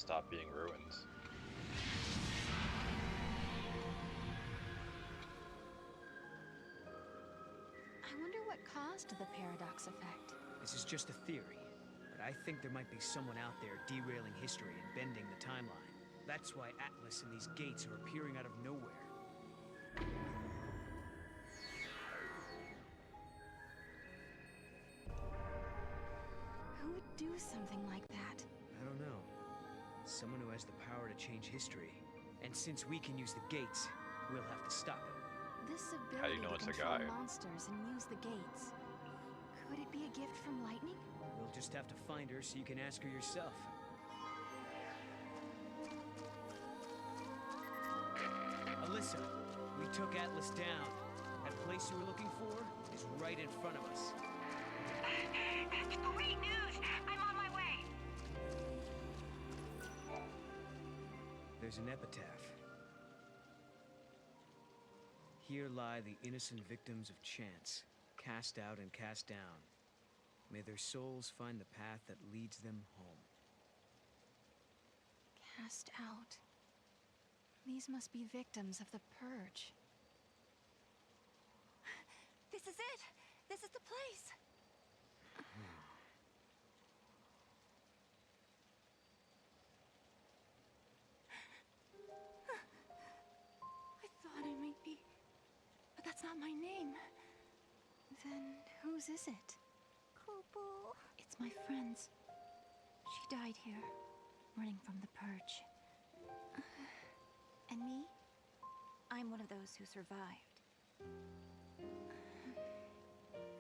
stop being ruins. I wonder what caused the paradox effect. This is just a theory, but I think there might be someone out there derailing history and bending the timeline. That's why Atlas and these gates are appearing out of nowhere. Who would do something like that? I don't know. Someone who has the power to change history. And since we can use the gates, we'll have to stop him. This ability How do you know to it's a control guy? monsters and use the gates. Could it be a gift from Lightning? We'll just have to find her so you can ask her yourself. Alyssa, we took Atlas down. That place you were looking for is right in front of us. That's great news! I'm on my way! There's an epitaph. Here lie the innocent victims of chance, cast out and cast down. May their souls find the path that leads them home. Cast out. These must be victims of the Purge. This is it! This is the place! I thought I might be... But that's not my name. Then whose is it? Kupo. It's my friend's. She died here, running from the Purge. And me? I'm one of those who survived.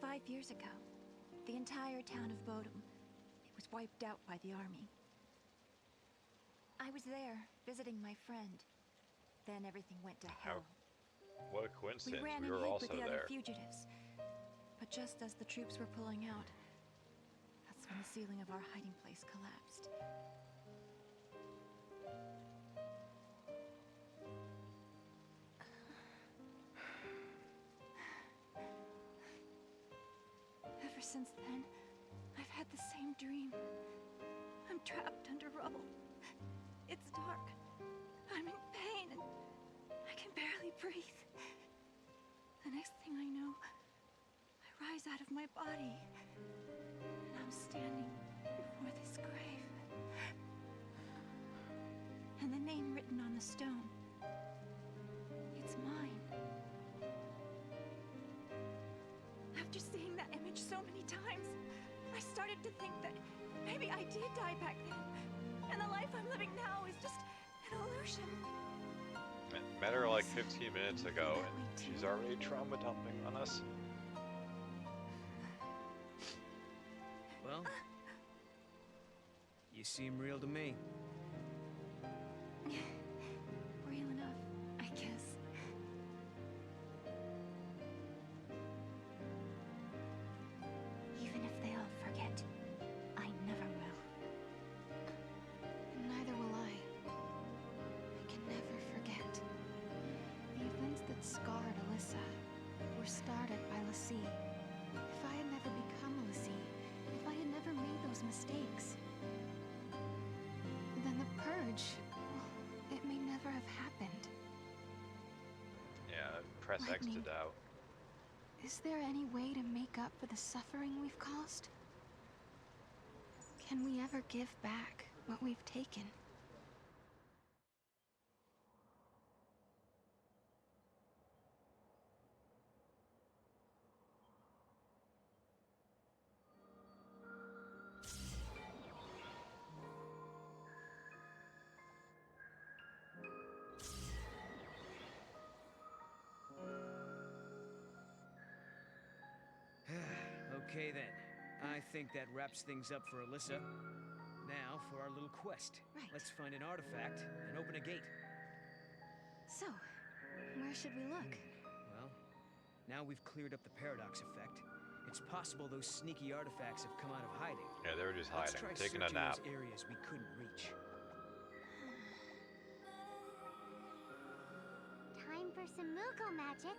5 years ago, the entire town of Bodum, it was wiped out by the army. I was there, visiting my friend. Then everything went to hell. What a coincidence, We ran we and were hid also with the other there. fugitives. But just as the troops were pulling out, that's when the ceiling of our hiding place collapsed. Ever since then, I've had the same dream. I'm trapped under rubble. It's dark. I'm in pain and I can barely breathe. The next thing I know, I rise out of my body and I'm standing before this grave. And the name written on the stone, it's mine. After seeing that image so many times, I started to think that maybe I did die back then, and the life I'm living now is just an illusion. Met her like 15 minutes ago, and she's already trauma dumping on us. Well, you seem real to me. Real enough, I guess. Even if they all forget, I never will. Neither will I. I can never forget. The events that scarred Alyssa were started by Lassie. If I had never become Lassie, if I had never made those mistakes, then the Purge, well, it may never have happened. Yeah, press X to Lightning. doubt. Is there any way to make up for the suffering we've caused? Can we ever give back what we've taken? Okay then. I think that wraps things up for Alyssa. Now for our little quest. Right. Let's find an artifact and open a gate. So, where should we look? Well, now we've cleared up the paradox effect. It's possible those sneaky artifacts have come out of hiding. Yeah, they were just Let's hiding, try taking a searching nap. those areas we couldn't reach. Time for some Moogle magic.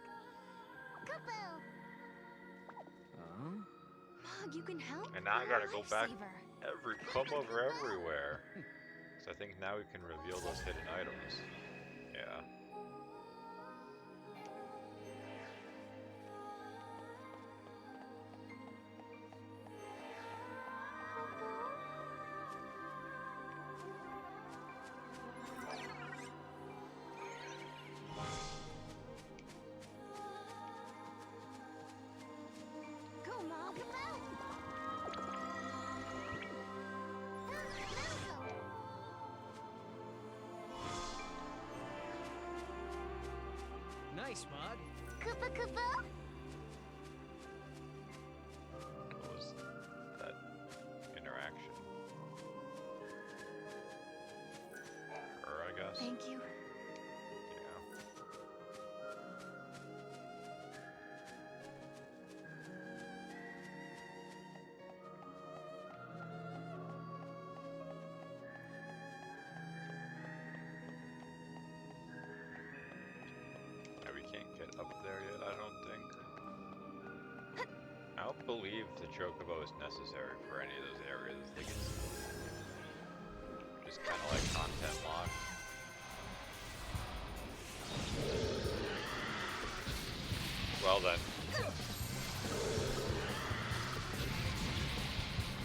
Kupo! Mog, you can help? And now I gotta go back Lifesaver. come over everywhere. So I think now we can reveal those hidden items. Yeah. Go, Mom! Nice, Mog. Koopa Koopa! What was that interaction? Her, I guess. Thank you. Yeah. Yeah, we can't get up there yet, I don't think. I don't believe the Chocobo is necessary for any of those areas. I think it's just kind of like content locked. Well then.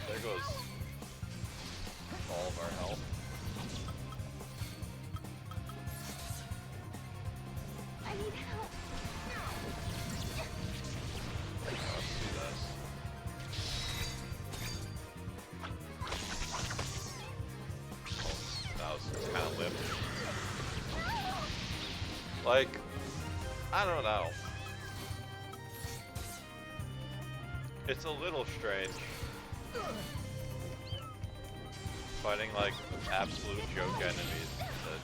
There goes all of our health. I need help! Let's do this. Oh, that was kind of limp. Like, I don't know. It's a little strange. Fighting like absolute joke enemies that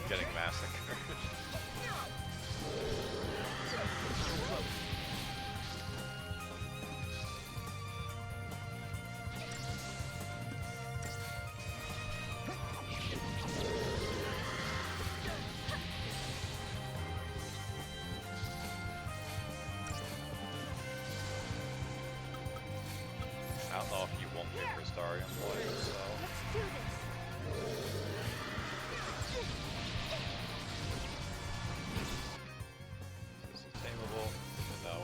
getting massacred. I don't know if you won't get Crystarium points, so. Let's do this! Is this tameable? No.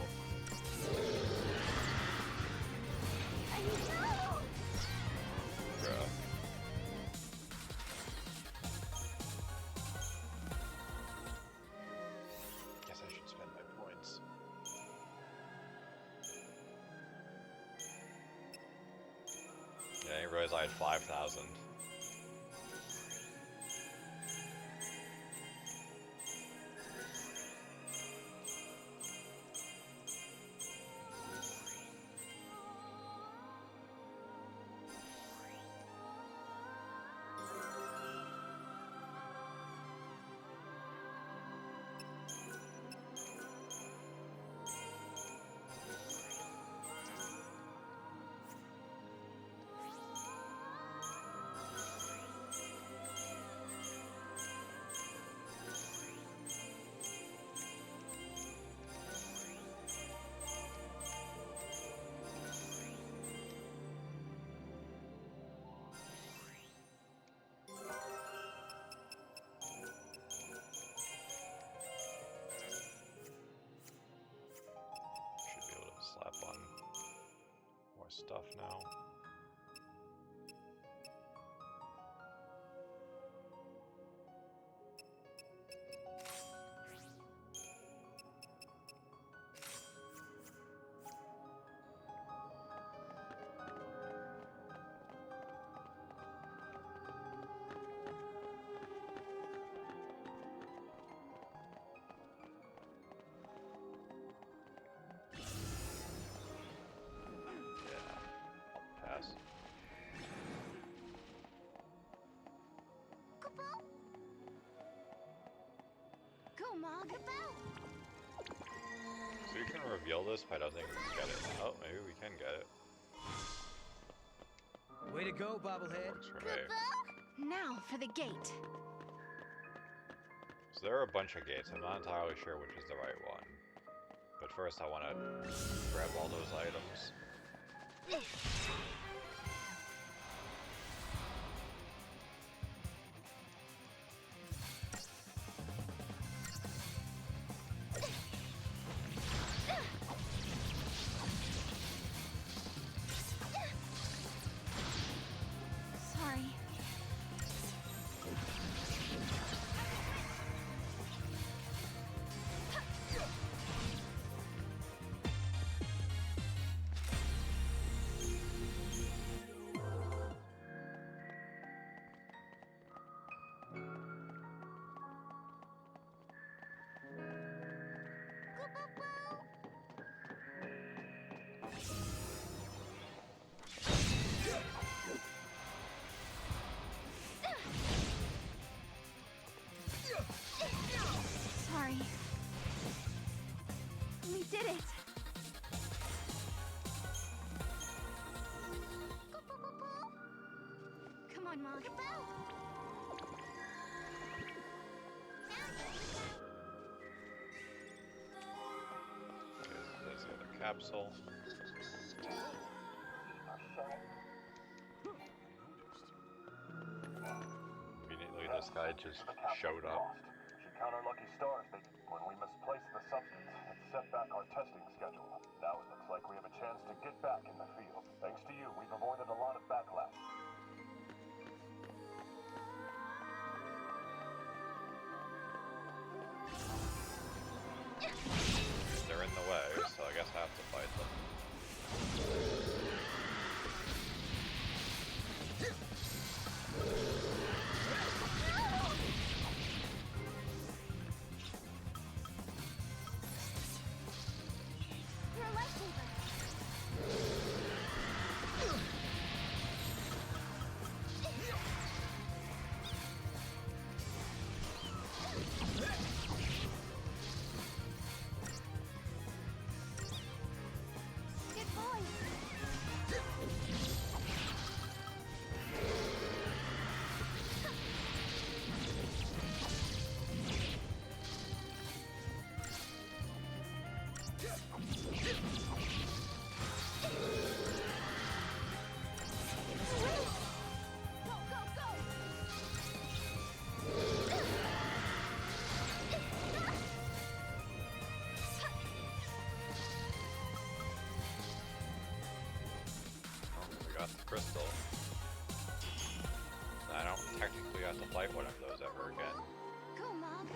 I need help! Bruh. Guess I should spend my points. Yeah, I didn't realize I had 5,000. Should be able to slap on more stuff now. Pass. Go, Mog! So we can reveal this, but I don't think we can get it. Oh, maybe we can get it. Way to go, Bobblehead. Works for me. Now for the gate. So there are a bunch of gates. I'm not entirely sure which is the right one. But first I want to grab all those items. Sorry. We did it! Come on, Mog. There's the other capsule. Immediately, this guy just showed up. Should count our lucky stars that when we misplaced the substance, it set back our testing schedule. Now it looks like we have a chance to get back in the field. Thanks to you, we've avoided a lot of backlash. They're in the way, so I guess I have to fight them. You're a lifesaver. Good boy. Go, go, go! We got the crystal. I don't technically have to fight one of those ever again. Go, Mog.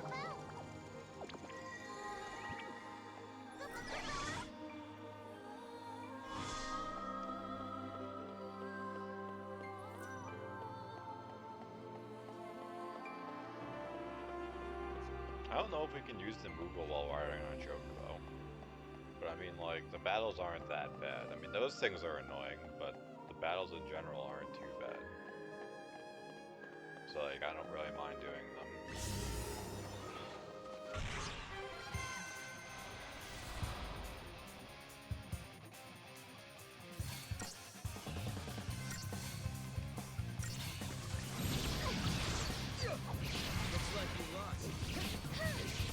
I don't know if we can use the Moogle while riding on a Chocobo. But I mean, like, the battles aren't that bad. I mean, those things are annoying, but the battles in general aren't too bad. So, like, I don't really mind doing them. Looks like you lost.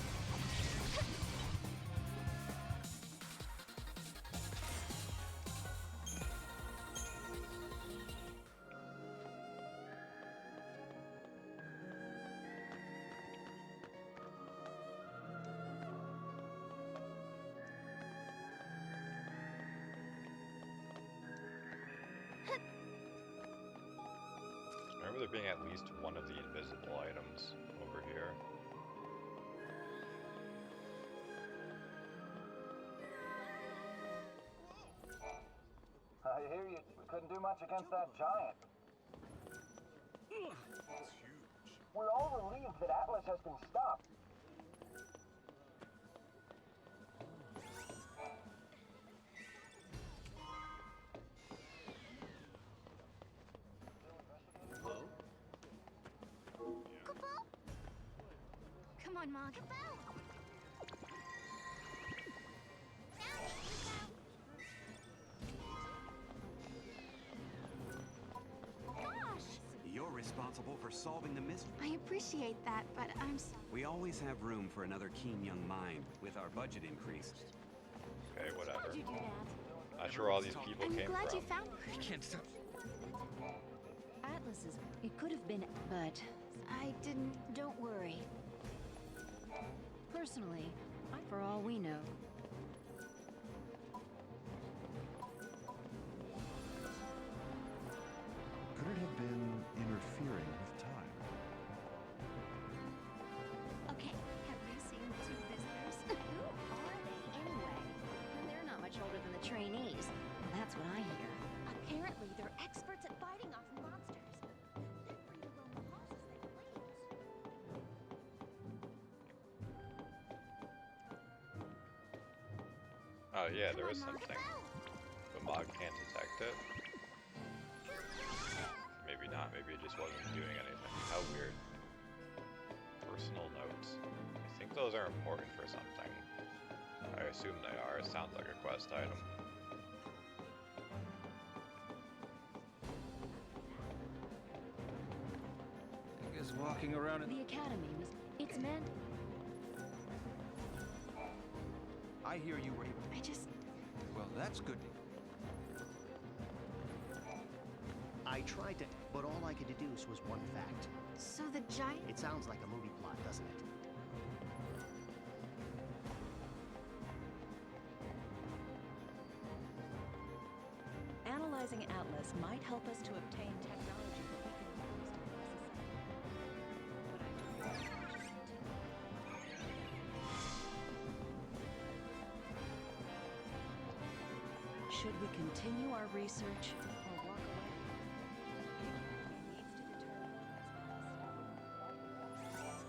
Remember there being at least one of the invisible items over here. I hear you. We couldn't do much against that giant. We're all relieved that Atlas has been stopped. Come on, Mog. You're responsible for solving the mystery. I appreciate that, but I'm sorry. We always have room for another keen young mind with our budget increase. Okay, whatever. How'd you do that? Not sure where all these people I'm came glad from. you found You can't stop. Atlas's. It could have been, but I didn't. don't worry. Personally, for all we know, Could it have been interfering with time? Okay, have you seen the two visitors? who are they anyway? They're not much older than the trainees. That's what I hear. Apparently, they're experts at fighting off monsters. They're free to roam the halls as they please. Oh yeah, there is something. But Mog can't detect it. Maybe not, maybe it just wasn't doing anything. How weird. Personal notes. I think those are important for something. I assume they are. It sounds like a quest item. I guess walking around The academy was... It's meant... I hear you were... I just... Well, that's good. I tried to, but all I could deduce was one fact. So the giant... It sounds like a movie plot, doesn't it? Analyzing Atlas might help us to obtain technology that we can use to process it. Should we continue our research or walk away? He needs to determine what's best.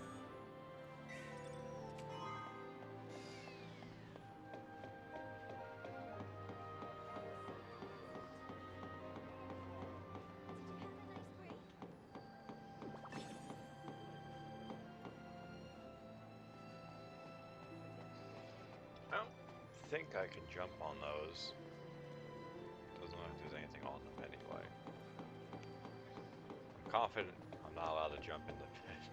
I don't think I can jump on those. Doesn't look like there's anything on them anyway. I'm confident I'm not allowed to jump in the pit.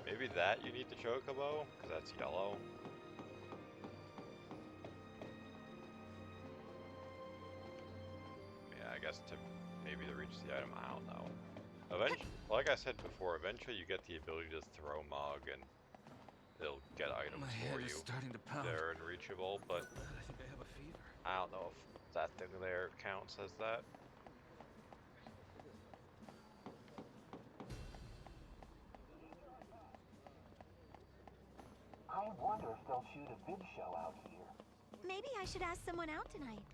Maybe that you need the chocobo? Because that's yellow. Yeah, I guess to maybe to reach the item, I don't know. Eventually, like I said before, eventually you get the ability to throw Mog and it'll get items for you. Starting to pound. They're unreachable, but I think I have a fever. I don't know if that thing there counts as that. I wonder if they'll shoot a vid show out here. Maybe I should ask someone out tonight.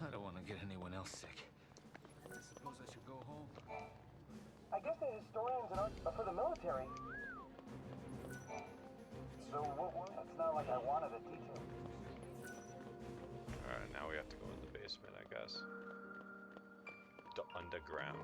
I don't want to get anyone else sick. I suppose I should go home. I guess the historians are for the military. So it's not like I wanted a teacher. Alright, now we have to go in the basement, I guess. The underground.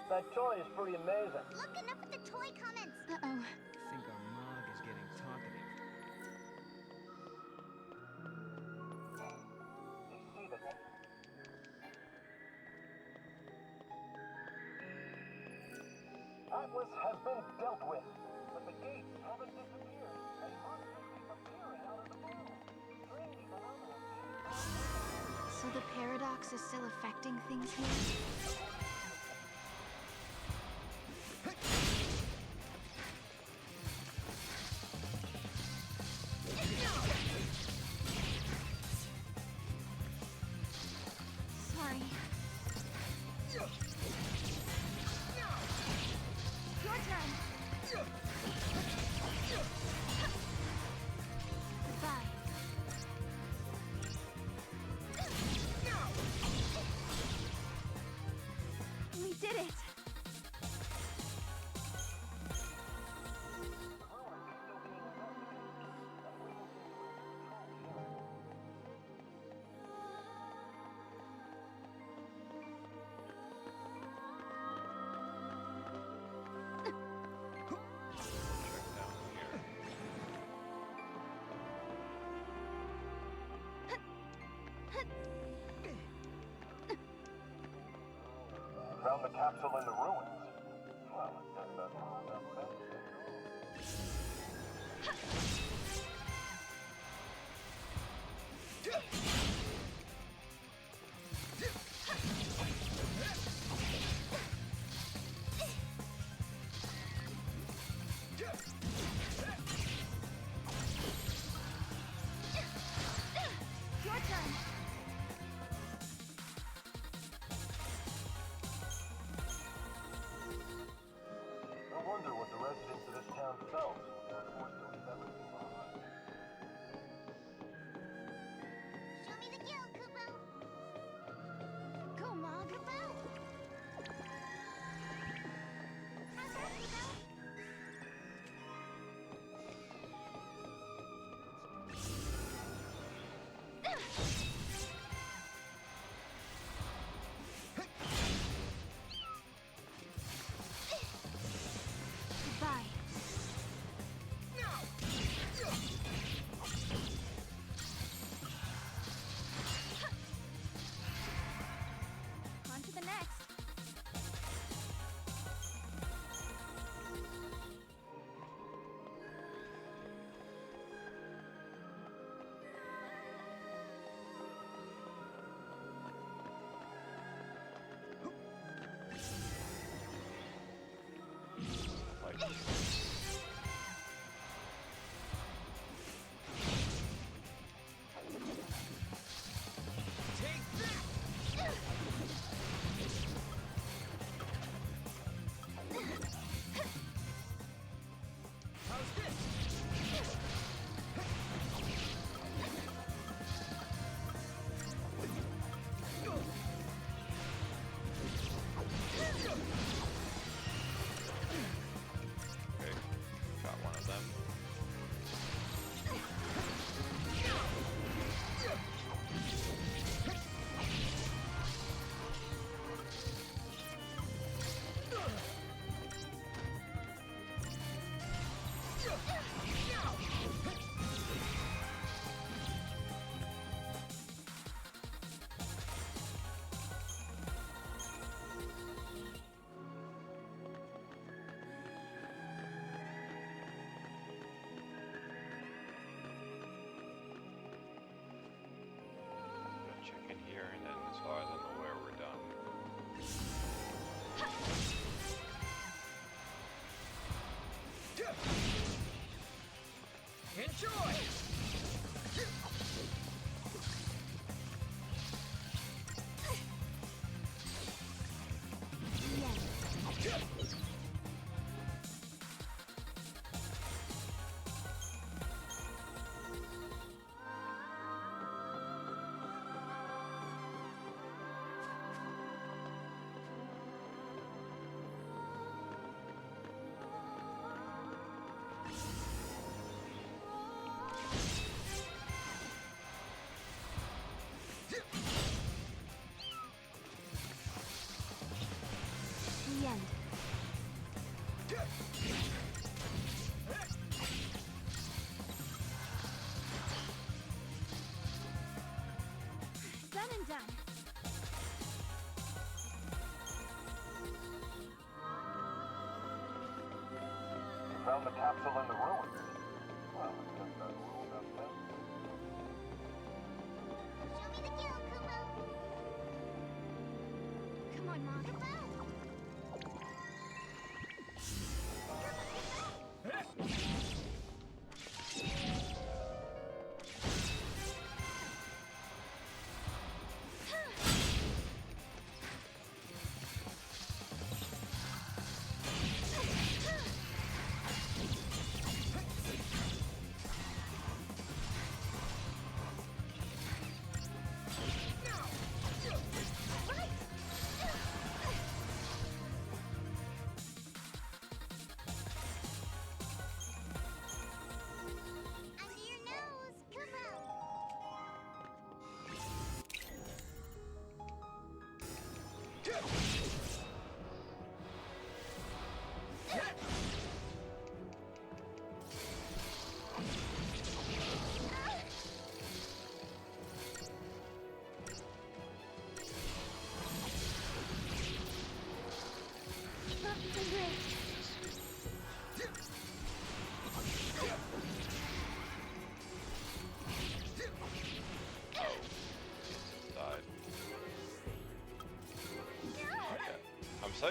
That toy is pretty amazing. Look enough at the toy comments. Uh-oh. I think our Mog is getting talkative. You see that? Atlas has been dealt with, but the gates haven't disappeared, and monsters keep appearing out of the blue. Strange phenomena. So the paradox is still affecting things here? Sorry. Your turn. capsule in the ruins. Well, I guess that rules out that. Your turn. I wonder what the residents of this town felt when they were forced to leave everything behind. Show me the kill, Kupo. Come on, Kupo. How's that, Kupo? Goodbye. On to the next. Okay, got one of them. Gonna check in here, and then as far as I'm aware, we're done. Enjoy! The end. Done and done. Found the capsule in the ruins. Well, I guess that rules out that. Show me the kill, Kupo. Come on, Mom. Kupo.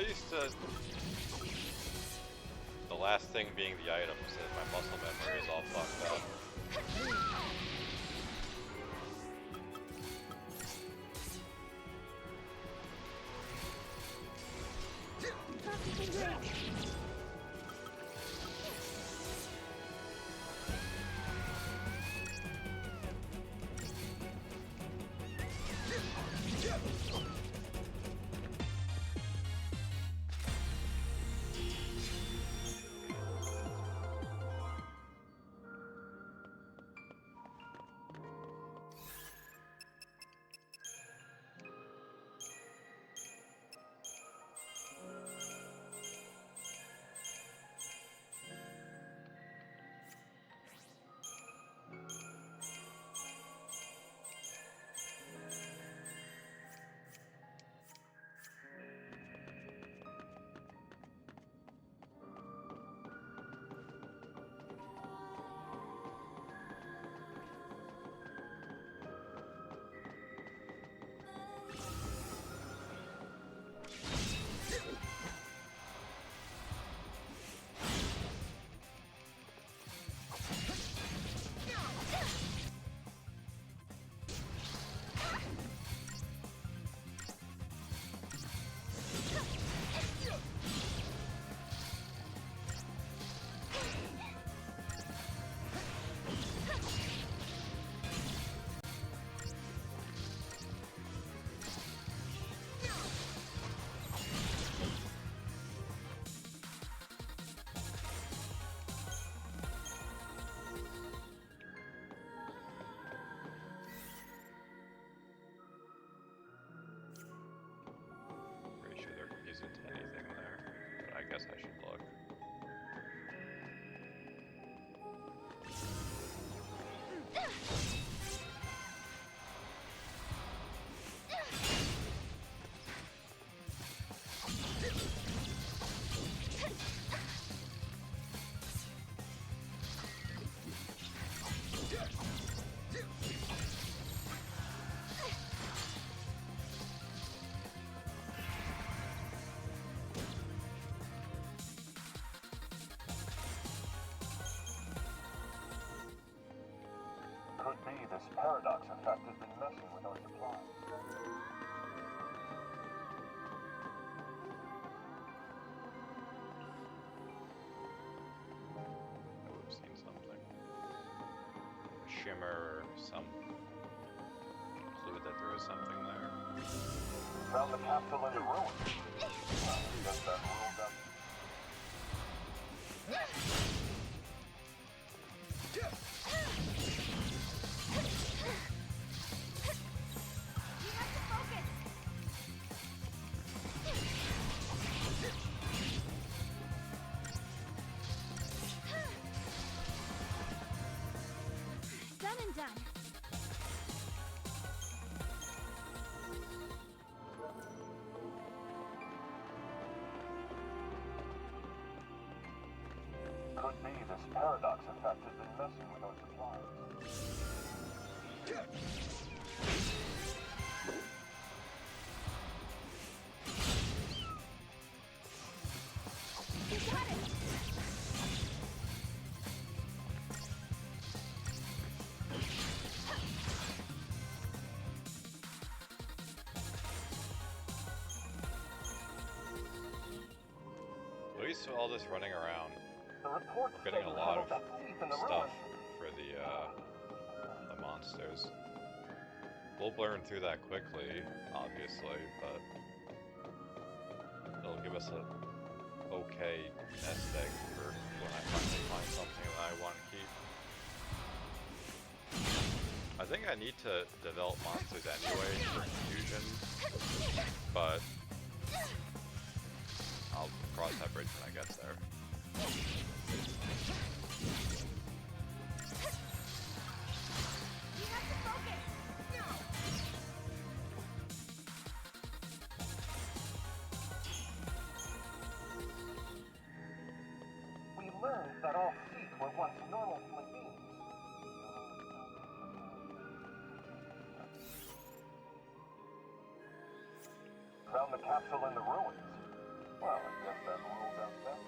used to... The last thing being the items, and my muscle memory is all fucked up. Guess I should look. Could be this paradox effect has been messing with our supplies. I would have seen something. A shimmer or some clue that there was something there. Found the capsule in the ruins. Guess that ruled out. Done and done. Could be this paradox effect has been messing with our supplies. You got it! At least all this running around. We're getting a lot of stuff for the monsters. We'll burn through that quickly, obviously, but it'll give us a okay nest egg for when I finally find something that I want to keep. I think I need to develop monsters anyway for fusion, but I'll cross that bridge when I get there. We learned that all Seek were once normal human beings. Found the capsule in the ruins. Well, I guess that ruled out that.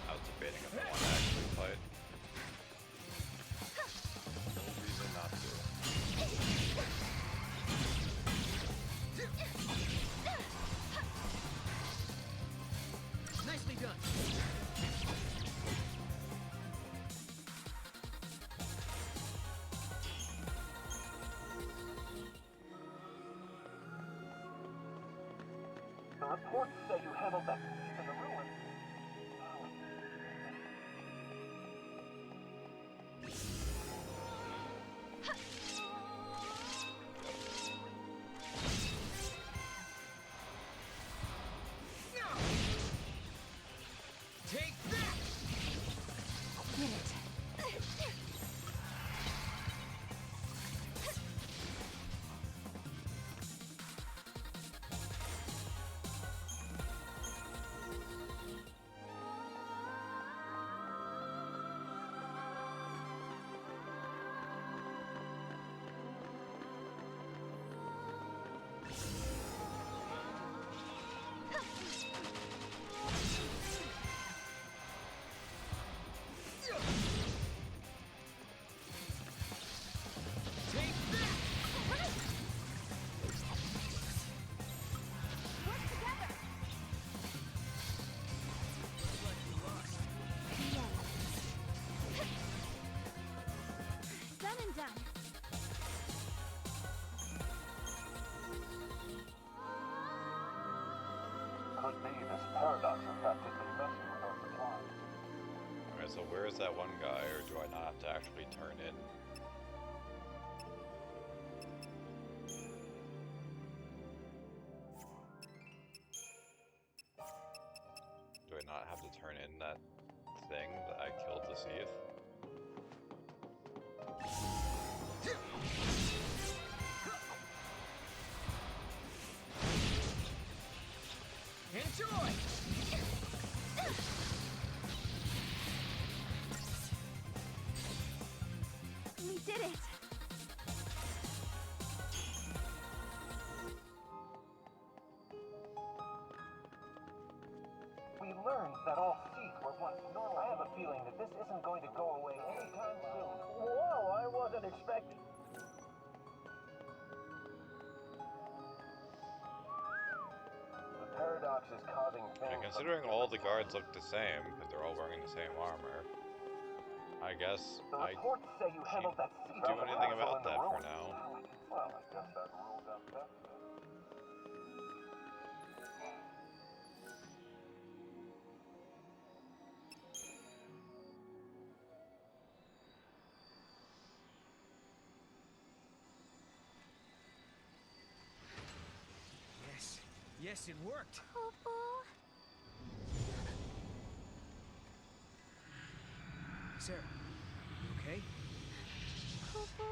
I was debating if I want to actually fight. No reason not to. Nicely done. The reports say you handled that thief in the ruins. Take that! Get it. Take that! Work together! Looks like you lost. Done and done. Could be this paradox effect has been messing with our supplies. Alright, so where is that one guy, or do I not have to actually turn in? Do I not have to turn in that thing that I killed the Seath? Enjoy! We did it! We learned that all Seath were once normal. I have a feeling that this isn't going to go away anytime soon. Whoa, I wasn't expecting. The paradox is causing And things. considering all the guards look the same, because they're all wearing the same armor, I guess The I reports say you handled that Seath can't do anything about in the that for ruins. now. Well, I guess that ruled out that. Yes. Yes, it worked. Popo? Sarah, you okay? Popo?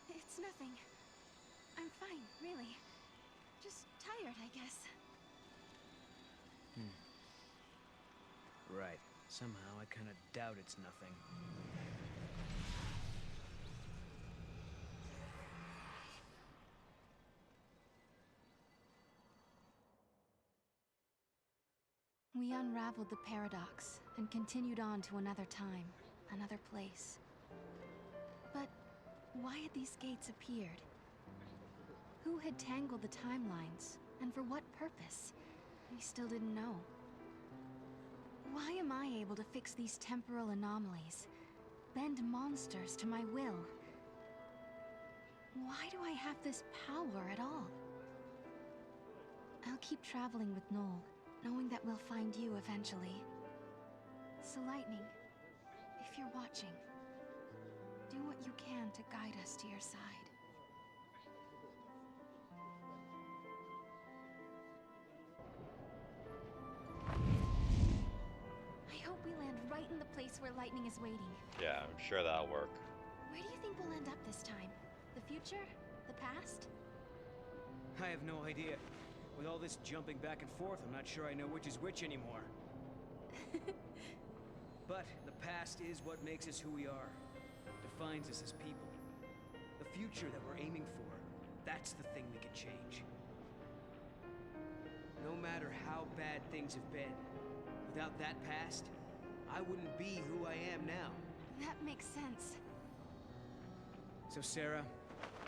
It's nothing. I'm fine, really. Just tired, I guess. Right. Somehow I kind of doubt it's nothing. We unraveled the paradox and continued on to another time, another place. But why had these gates appeared? Who had tangled the timelines, and for what purpose? We still didn't know. Why am I able to fix these temporal anomalies, bend monsters to my will? Why do I have this power at all? I'll keep traveling with Noel, knowing that we'll find you eventually. So Lightning, if you're watching, do what you can to guide us to your side. I hope we land right in the place where Lightning is waiting. Yeah, I'm sure that'll work. Where do you think we'll end up this time? The future? The past? I have no idea. With all this jumping back and forth, I'm not sure I know which is which anymore. But the past is what makes us who we are. Defines us as people. The future that we're aiming for, that's the thing we can change. No matter how bad things have been, without that past, I wouldn't be who I am now. That makes sense. So Sarah,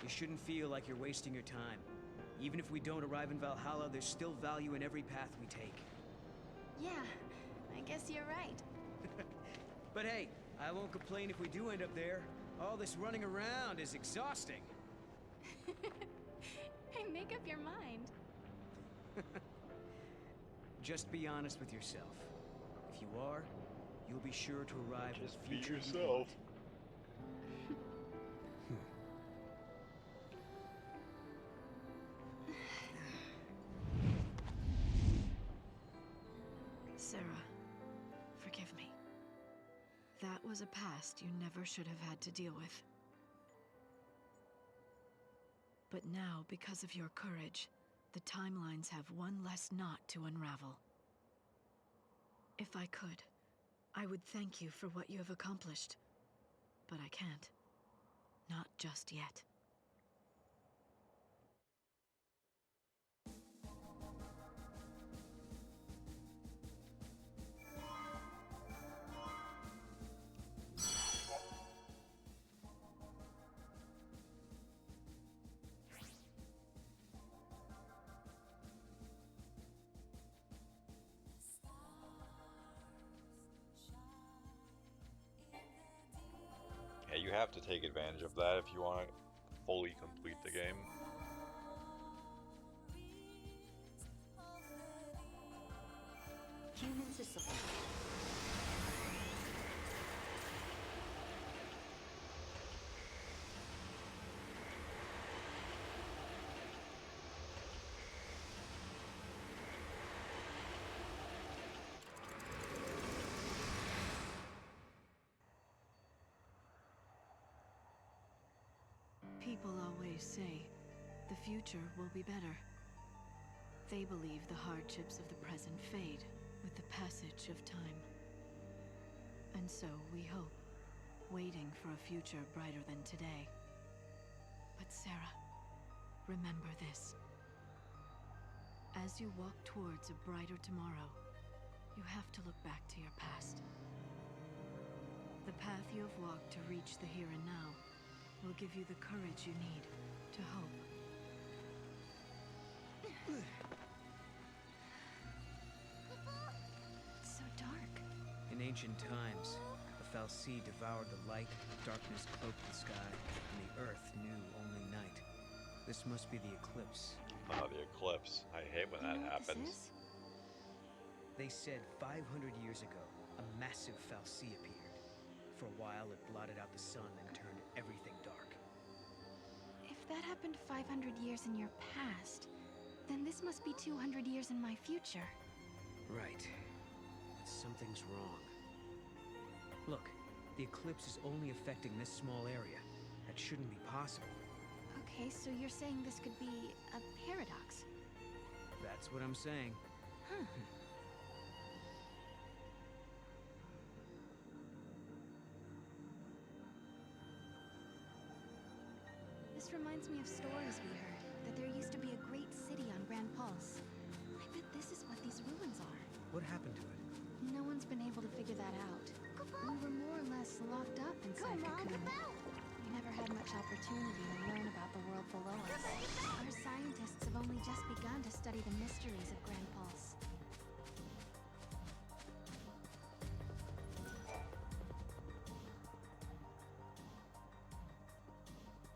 you shouldn't feel like you're wasting your time. Even if we don't arrive in Valhalla, there's still value in every path we take. Yeah, I guess you're right. But hey, I won't complain if we do end up there. All this running around is exhausting. Hey, make up your mind. Just be honest with yourself. If you are, you'll be sure to arrive Just at be the future you yourself. want. Sarah, forgive me. That was a past you never should have had to deal with. But now, because of your courage, the timelines have one less knot to unravel. If I could, I would thank you for what you have accomplished. But I can't. Not just yet. Yeah, you have to take advantage of that if you want to fully complete the game. Human society. People always say, the future will be better. They believe the hardships of the present fade with the passage of time. And so we hope, waiting for a future brighter than today. But Sarah, remember this. As you walk towards a brighter tomorrow, you have to look back to your past. The path you have walked to reach the here and now will give you the courage you need to hope. It's so dark. In ancient times, the Fal'Cie devoured the light, darkness cloaked the sky, and the earth knew only night. This must be the eclipse. Oh, the eclipse. I hate when that happens. They said 500 years ago, a massive Fal'Cie appeared. For a while, it blotted out the sun and turned everything dark. If that happened 500 years in your past, then this must be 200 years in my future. Right. But something's wrong. Look, the eclipse is only affecting this small area. That shouldn't be possible. Okay, so you're saying this could be a paradox? That's what I'm saying. Huh. This reminds me of stories we heard, that there used to be a great city on Grand Pulse. I bet this is what these ruins are. What happened to it? No one's been able to figure that out. We were more or less locked up inside Cocoon. We never had much opportunity to learn about the world below us. Our scientists have only just begun to study the mysteries of Grand Pulse.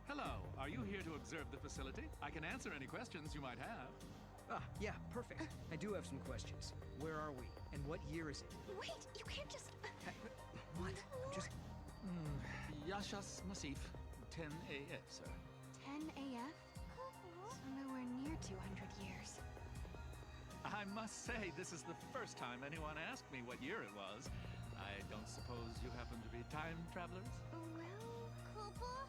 Hello, are you here to observe the facility? I can answer any questions you might have. Ah, yeah, perfect. I do have some questions. Where are we? And what year is it? Wait, you can't just... What? I'm just... Yashas Masif, 10 AF, sir. 10 AF? So nowhere near 200 years. I must say, this is the first time anyone asked me what year it was. I don't suppose you happen to be time travelers? Well, Koopa?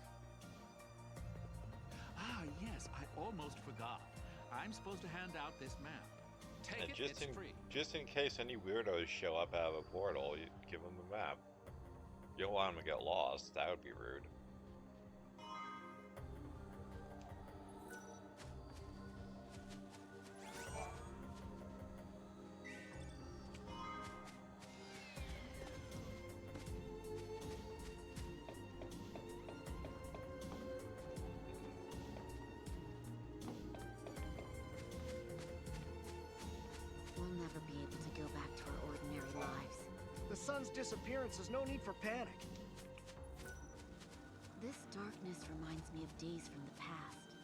Ah, yes, I almost forgot. I'm supposed to hand out this map. Take And it, just it's in free. just in case any weirdos show up out of a portal, you give them the map. You don't want them to get lost. That would be rude. We'll never be able to go back to our ordinary lives. The sun's disappearance is no need for panic. This darkness reminds me of days from the past.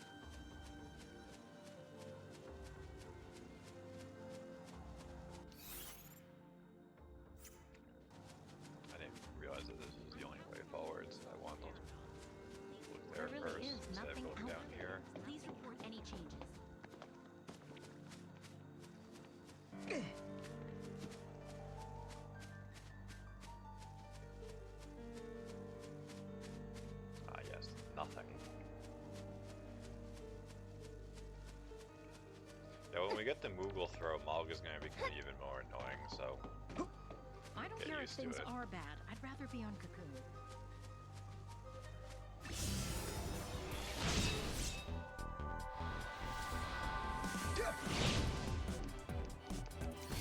I didn't realize that this was the only way forwards. I want to look there There first really is instead of nothing going down out here. there. Please report any changes. Ah, yes, nothing. Yeah, when we get the Moogle throw, Malg is going to become even more annoying, so I don't get care if used to things it. are bad. I'd rather be on Cocoon.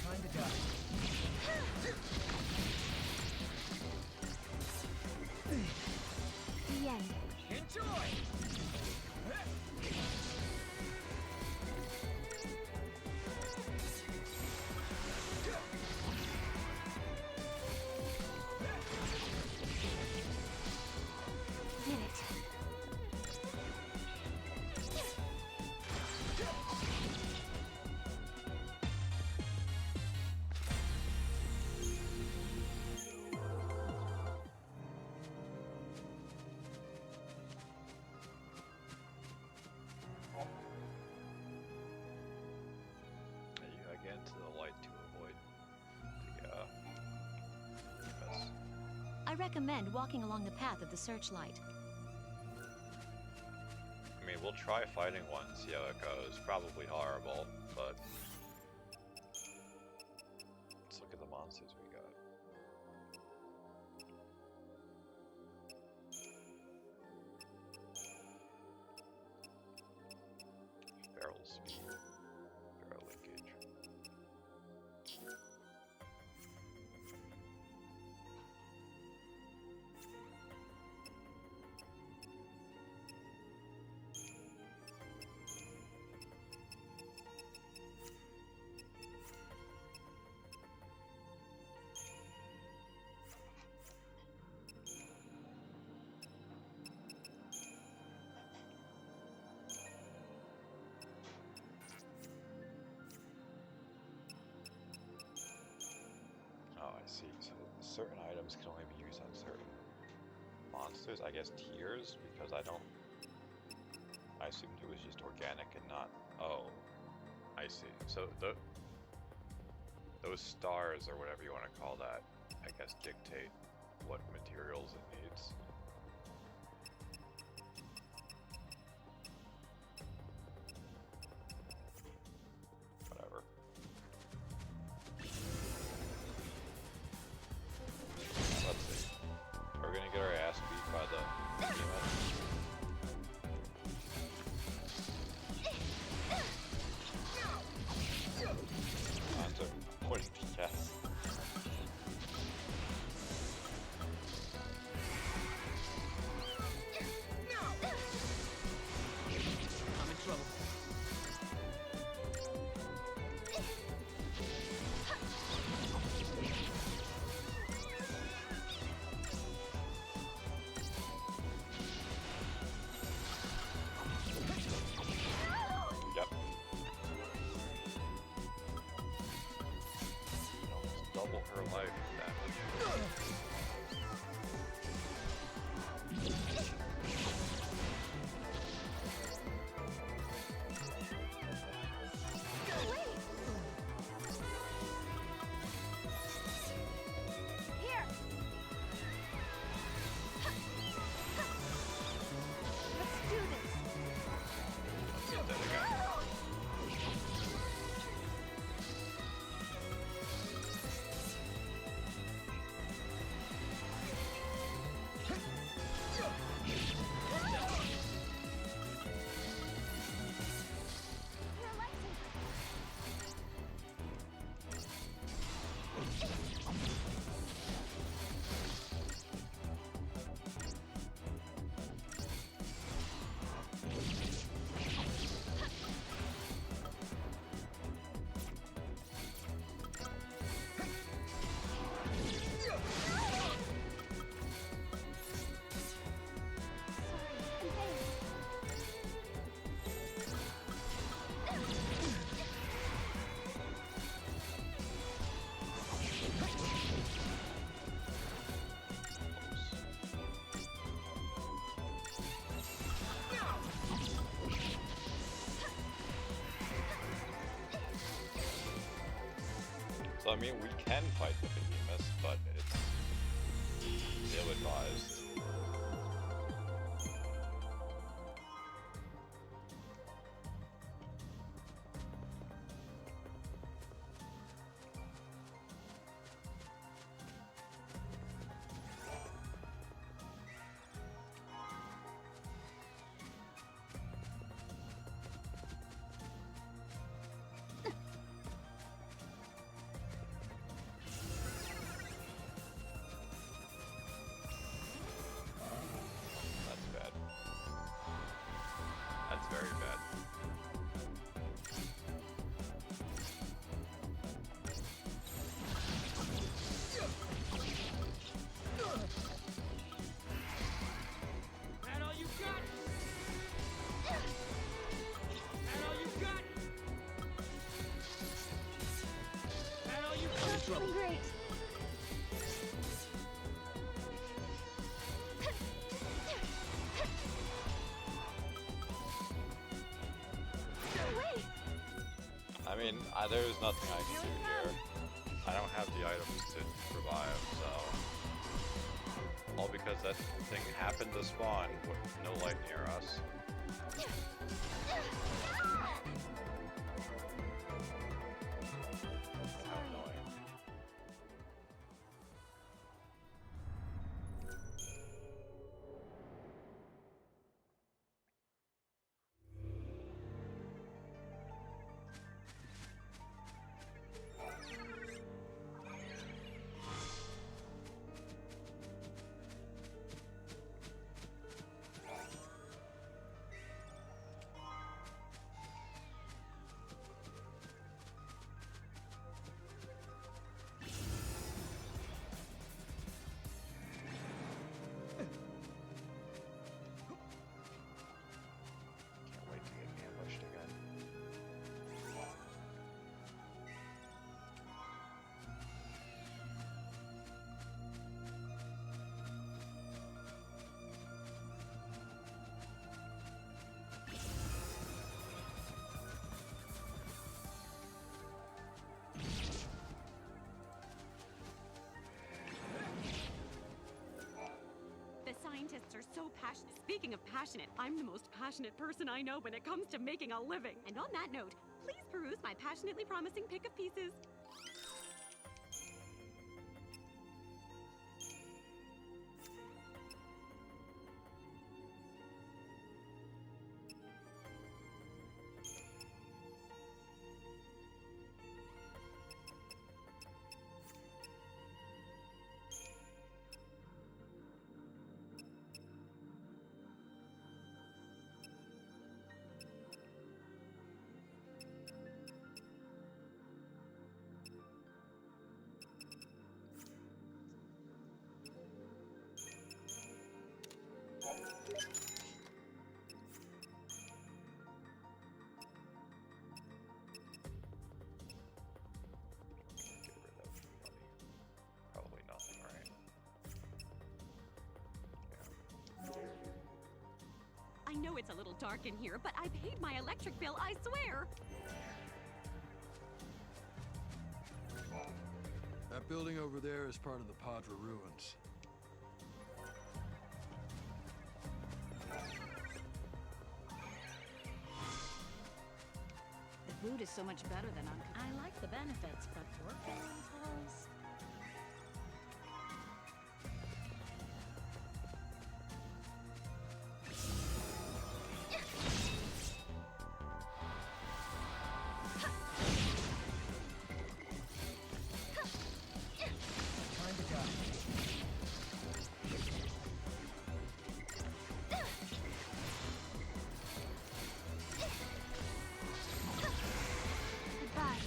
Time to die. The end. Enjoy! Did it. You gotta get into the light to avoid the mess. I recommend walking along the path of the searchlight. I mean, we'll try fighting one, see how it goes. Probably horrible, but let's look at the monsters we got. Barrel speed, barrel linkage. Oh, I see. So certain items can only be used on certain monsters. I guess tiers, because I assumed it was just organic and not. Oh, I see. So those stars or whatever you want to call that, I guess, dictate what materials it needs. Whatever. Let's see. Are we gonna get our ass beat by the behemoth? Answer would be yes. I mean, we can fight the behemoths, but it's ill-advised. Very bad. That all you got? That all you got? That all you got? That's doing great. I mean, there's nothing I can do here. I don't have the items to revive, so... All because that thing happened to spawn with no light near us. How annoying. Scientists are so passionate. Speaking of passionate, I'm the most passionate person I know when it comes to making a living. And on that note, please peruse my passionately promising pick of pieces. Probably nothing, right? I know it's a little dark in here, but I paid my electric bill, I swear! That building over there is part of the Padra ruins. The food is so much better than on. I like the benefits, but working calls. Time to die. Goodbye.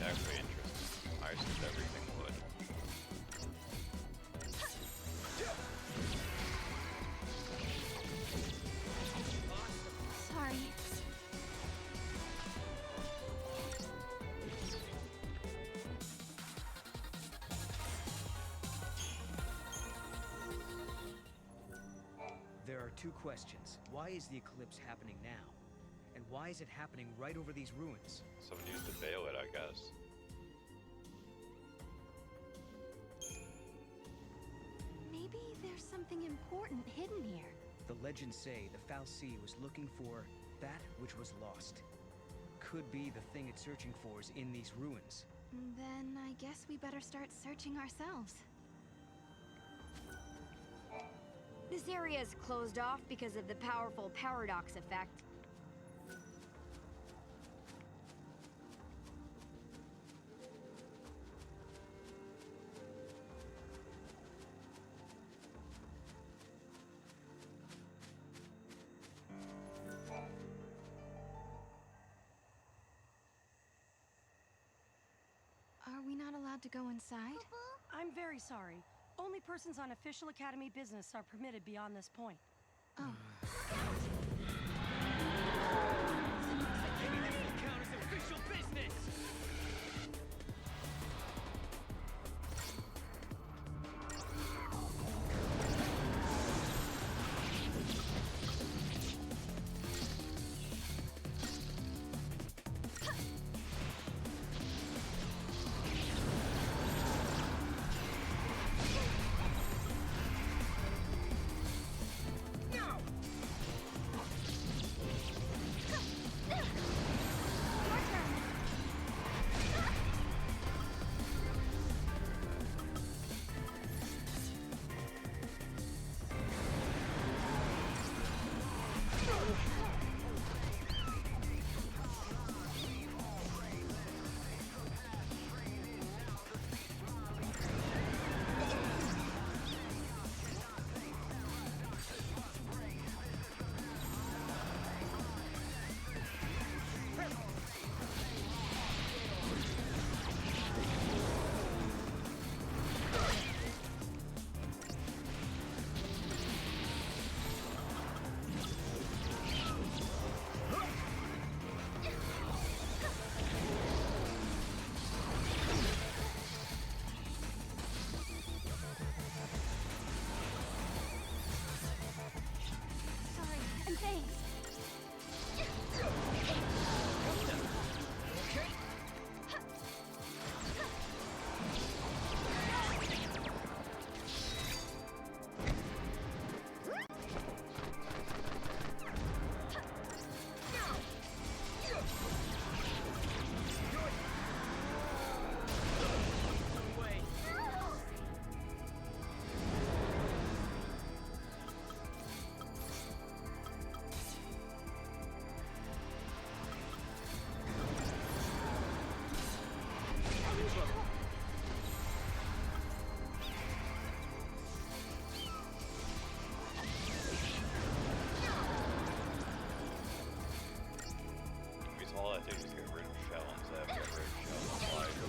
actually interesting. I assumed everything would. Sorry. There are two questions. Why is the eclipse happening now? And why is it happening right over these ruins? Someone used to bail it, I guess. Maybe there's something important hidden here. The legends say the Fal'Cie was looking for that which was lost. Could be the thing it's searching for is in these ruins. Then I guess we better start searching ourselves. This area is closed off because of the powerful paradox effect. Are we not allowed to go inside? I'm very sorry. Only persons on official Academy business are permitted beyond this point. Oh. Maybe this will count as official business! All I did was get rid of Shell and Zeb, get rid of Shell and Light.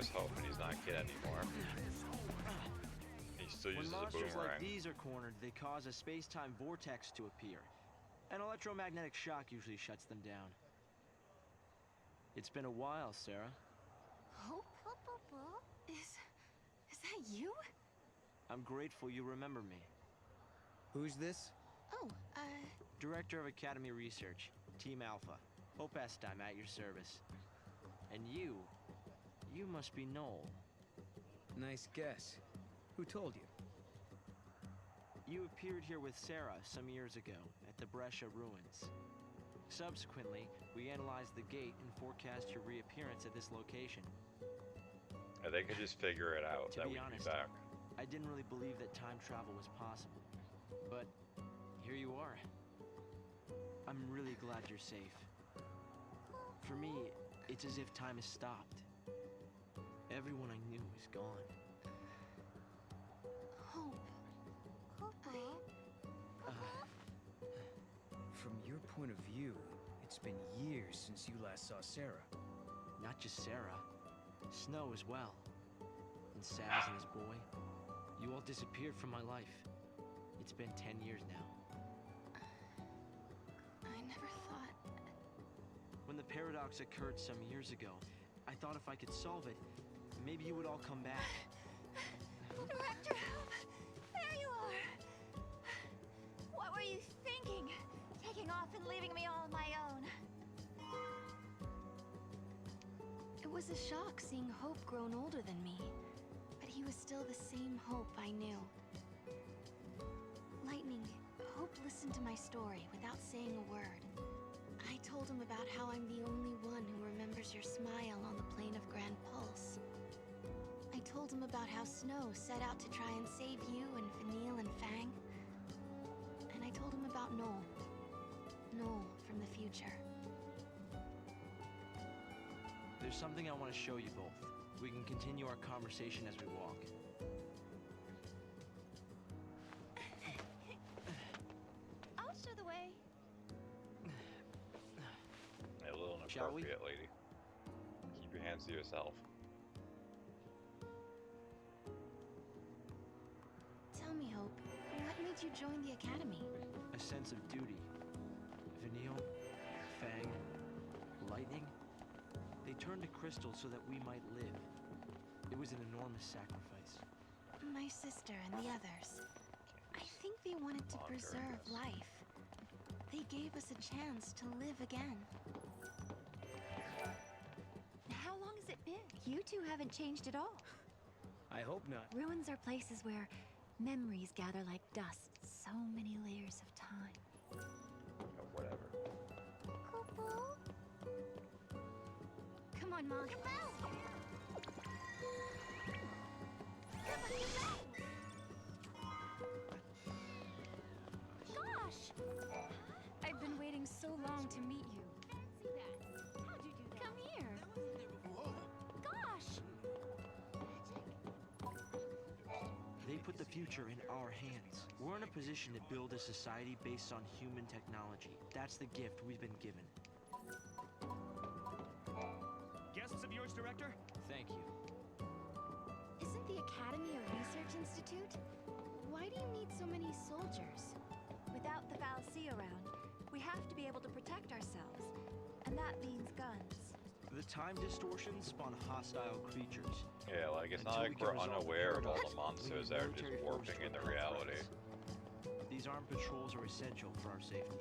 there's hope, and he's not a kid anymore. He still When uses a monsters like boomerang. these are cornered, they cause a space-time vortex to appear. An electromagnetic shock usually shuts them down. It's been a while, Sarah. Hope? Is that you? I'm grateful you remember me. Who's this? Oh, Director of Academy Research, Team Alpha. Hope Estheim at your service. And you must be Noel. Nice guess. Who told you? You appeared here with Sarah some years ago at the Brescia ruins. Subsequently, we analyzed the gate and forecast your reappearance at this location. Yeah, they could just figure it out that To be we'd honest, be back. I didn't really believe that time travel was possible. But here you are. I'm really glad you're safe. For me, it's as if time has stopped. Everyone I knew is gone. Hope. From your point of view, it's been years since you last saw Sarah. Not just Sarah. Snow as well. And Saz and his boy. You all disappeared from my life. It's been 10 years now. I never thought... When the paradox occurred some years ago, I thought if I could solve it, maybe you would all come back. Director Hope! There you are! What were you thinking? Taking off and leaving me all on my own? It was a shock seeing Hope grown older than me, but he was still the same Hope I knew. Lightning, Hope listened to my story without saying a word. I told him about how I'm the only one who remembers your smile on the plane of Grand Pulse. I told him about how Snow set out to try and save you and Vanille and Fang. And I told him about Noel. Noel from the future. There's something I want to show you both. We can continue our conversation as we walk. I'll show the way. A little inappropriate, lady. Keep your hands to yourself. Tell me, Hope, what made you join the Academy? A sense of duty. Vanille, Fang, Lightning, they turned to Crystal so that we might live. It was an enormous sacrifice. My sister and the others. I think they wanted to preserve life. They gave us a chance to live again. How long has it been? You two haven't changed at all. I hope not. Ruins are places where memories gather like dust. So many layers of time. Or whatever. Come on, Mog. Gosh! I've been waiting so long to meet you. Come here. Gosh! They put the future in our hands. We're in a position to build a society based on human technology. That's the gift we've been given. Guests of yours, Director? Thank you. Isn't the Academy a research institute? Why do you need so many soldiers? Without the fallacy around, we have to be able to protect ourselves. And that means guns. The time distortions spawn hostile creatures. Yeah, like it's not Until like we we're can resolve the unaware of all paradox, the we monsters need that are just military warping force to into repel reality. threats. These armed patrols are essential for our safety.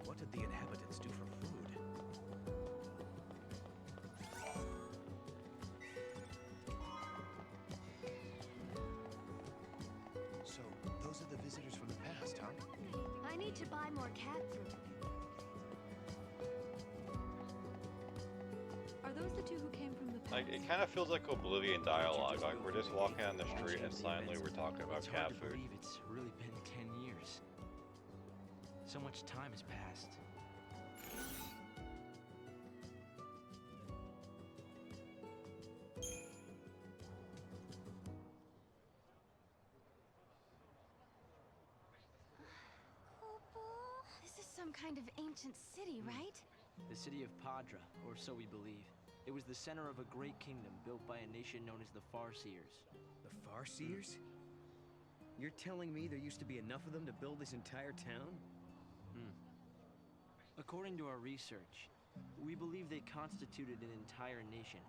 What did the inhabitants do for food? So, those are the visitors from the past, huh? I need to buy more cat food. Are those the two who came from the Like, it kind of feels like Oblivion dialogue. Like, we're just walking on the street and silently we're talking about It's cat hard to food. believe it's really been 10 years. So much time has passed. This is some kind of ancient city, right? The city of Padra, or so we believe. It was the center of a great kingdom built by a nation known as the Farseers. The Farseers? You're telling me there used to be enough of them to build this entire town? According to our research, we believe they constituted an entire nation.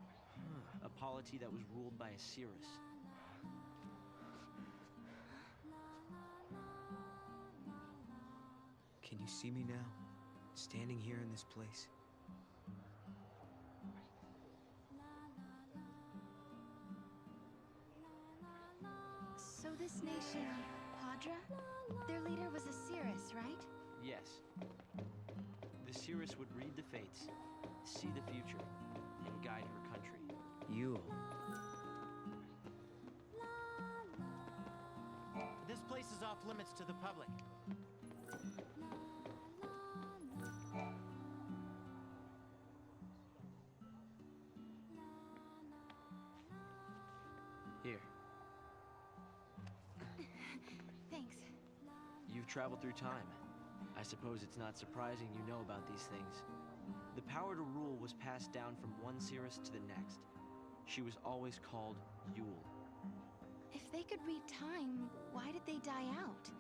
A polity that was ruled by a Cirrus. Can you see me now? Standing here in this place? So this nation, Padra? Their leader was a Cirrus, right? Yes. The Cirrus would read the fates, see the future, and guide her country. Yule. This place is off limits to the public. Here. Thanks. You've traveled through time. I suppose it's not surprising you know about these things. The power to rule was passed down from one Cirrus to the next. She was always called Yule. If they could read time, why did they die out?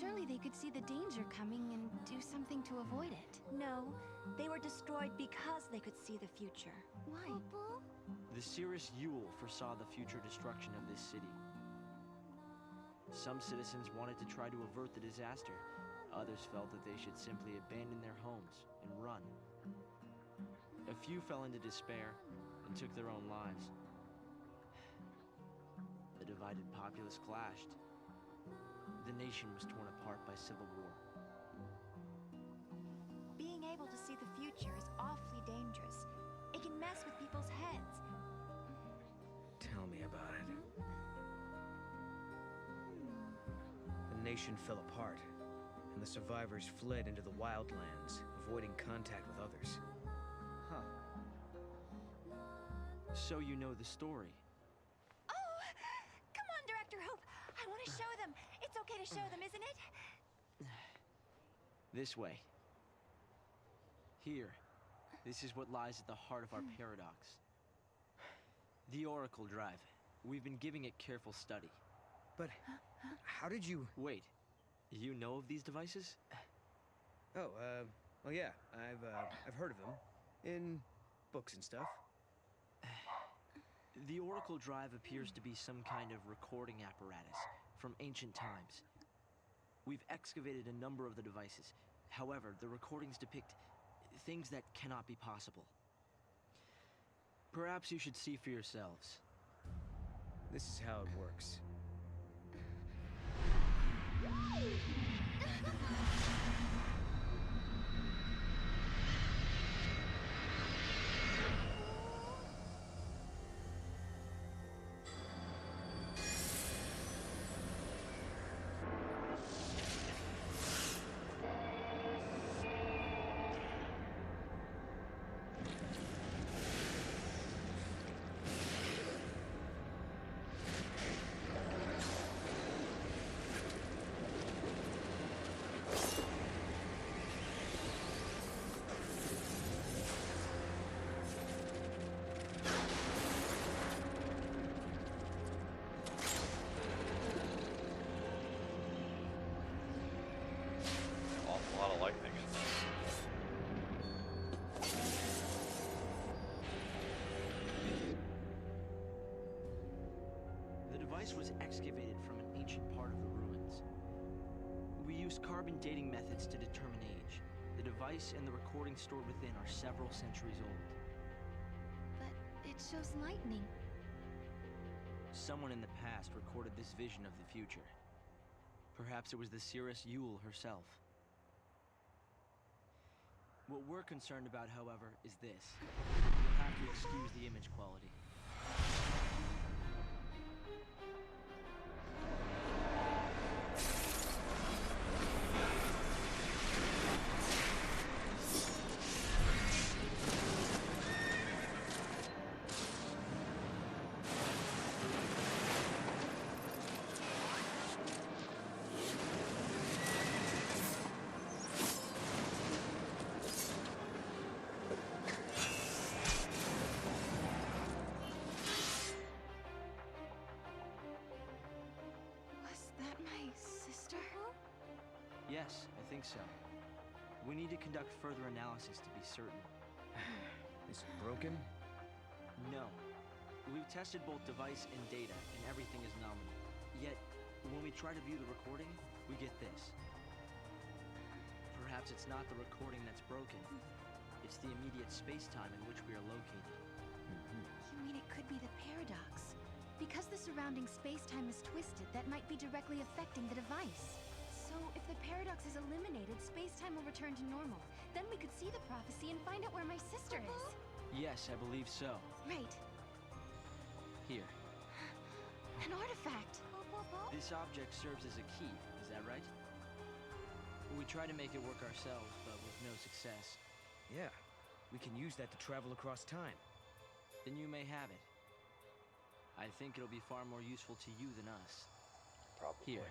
Surely they could see the danger coming and do something to avoid it. No, they were destroyed because they could see the future. Why? The Cirrus Yule foresaw the future destruction of this city. Some citizens wanted to try to avert the disaster. Others felt that they should simply abandon their homes and run. A few fell into despair and took their own lives. The divided populace clashed. The nation was torn apart by civil war. Being able to see the future is awfully dangerous. It can mess with people's heads. Tell me about it. The nation fell apart, and the survivors fled into the wildlands, avoiding contact with others. Huh. So you know the story. Oh! Come on, Director Hope! I want to show them! It's okay to show them, isn't it? This way. Here. This is what lies at the heart of our paradox. The Oracle Drive. We've been giving it careful study. But how did you... Wait. You know of these devices? Oh, well, yeah. I've heard of them. In books and stuff. The Oracle Drive appears to be some kind of recording apparatus from ancient times. We've excavated a number of the devices. However, the recordings depict things that cannot be possible. Perhaps you should see for yourselves. This is how it works. Awful lot of lightning in there. The device was excavated from an ancient part of the ruins. We used carbon dating methods to determine age. The device and the recordings stored within are several centuries old. But it shows lightning. Someone in the past recorded this vision of the future. Perhaps it was the Cirrus Yule herself. What we're concerned about, however, is this. You'll have to excuse the image quality. think so. We need to conduct further analysis to be certain. Is it broken? No. We've tested both device and data, and everything is nominal. Yet, when we try to view the recording, we get this. Perhaps it's not the recording that's broken. It's the immediate space-time in which we are located. You mean it could be the paradox? Because the surrounding space-time is twisted, that might be directly affecting the device. So, if the paradox is eliminated, space-time will return to normal. Then we could see the prophecy and find out where my sister is. Yes, I believe so. Right. Here. An artifact. This object serves as a key, is that right? We tried to make it work ourselves, but with no success. Yeah. We can use that to travel across time. Then you may have it. I think it'll be far more useful to you than us. Probably. Here.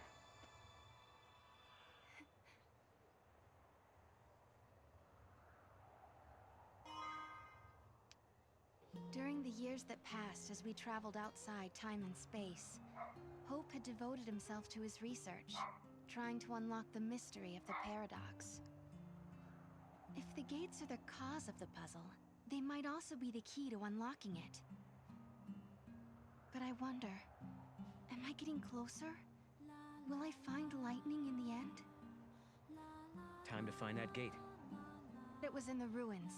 During the years that passed as we traveled outside time and space, Hope had devoted himself to his research, trying to unlock the mystery of the paradox. If the gates are the cause of the puzzle, they might also be the key to unlocking it. But I wonder, am I getting closer? Will I find lightning in the end? Time to find that gate. It was in the ruins.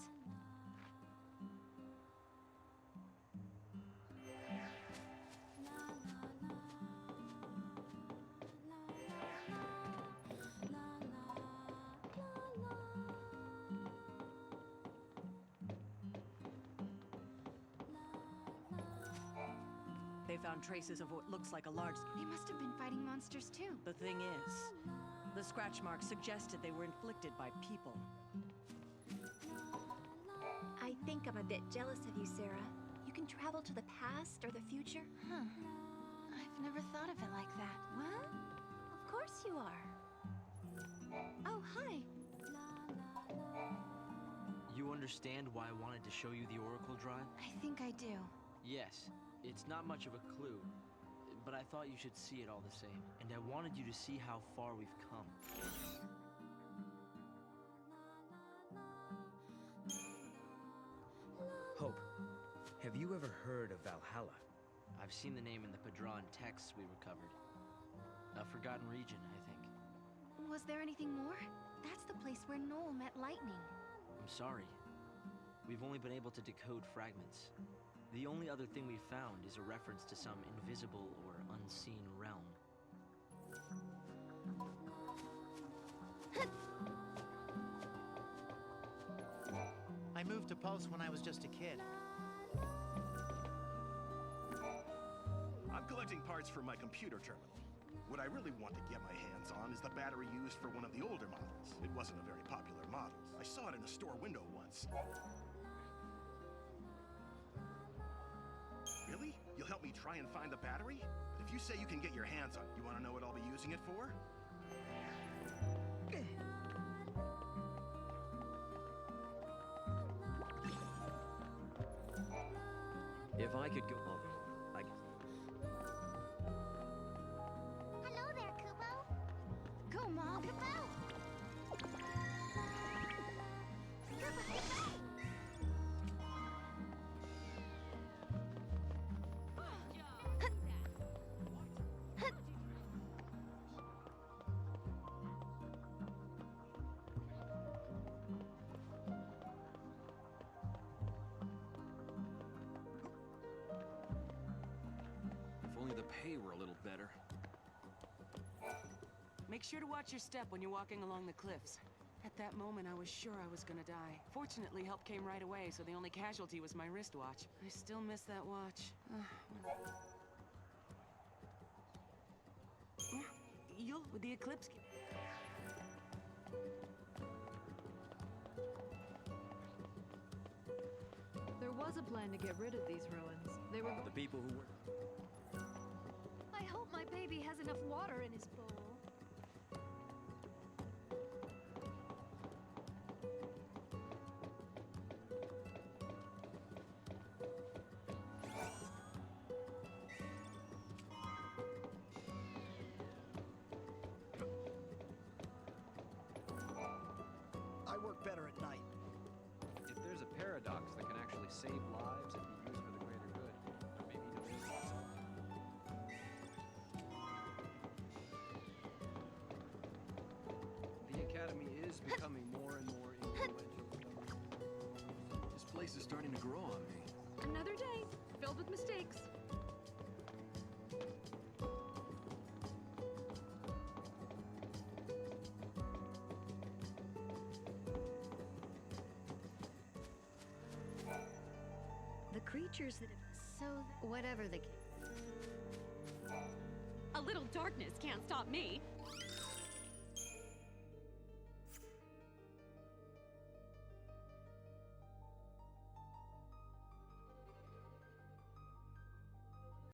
They found traces of what looks like a large... They must have been fighting monsters too. The thing is, the scratch marks suggested they were inflicted by people. I think I'm a bit jealous of you, Sarah. You can travel to the past or the future. Huh. I've never thought of it like that. What? Of course you are. Oh, hi. You understand why I wanted to show you the Oracle Drive? I think I do. Yes. It's not much of a clue, but I thought you should see it all the same. And I wanted you to see how far we've come. Hope, have you ever heard of Valhalla? I've seen the name in the Padron texts we recovered. A forgotten region, I think. Was there anything more? That's the place where Noel met Lightning. I'm sorry. We've only been able to decode fragments. The only other thing we found is a reference to some invisible or unseen realm. I moved to Pulse when I was just a kid. I'm collecting parts for my computer terminal. What I really want to get my hands on is the battery used for one of the older models. It wasn't a very popular model. I saw it in a store window once. Really? You'll help me try and find the battery? But if you say you can get your hands on it, you want to know what I'll be using it for? If I could go... Hello there, Kubo. Go, Mom. Kubo! If only the pay were a little better. Make sure to watch your step when you're walking along the cliffs. At that moment, I was sure I was gonna die. Fortunately, help came right away, so the only casualty was my wristwatch. I still miss that watch. You'll... the eclipse... There was a plan to get rid of these ruins. They were... The people who were... I hope my baby has enough water in his bowl. save lives and be used for the greater good. Or maybe to make lots of them. The Academy is becoming more and more influential. This place is starting to grow on me. Another day, filled with mistakes. The creatures that have... So, whatever the... A little darkness can't stop me.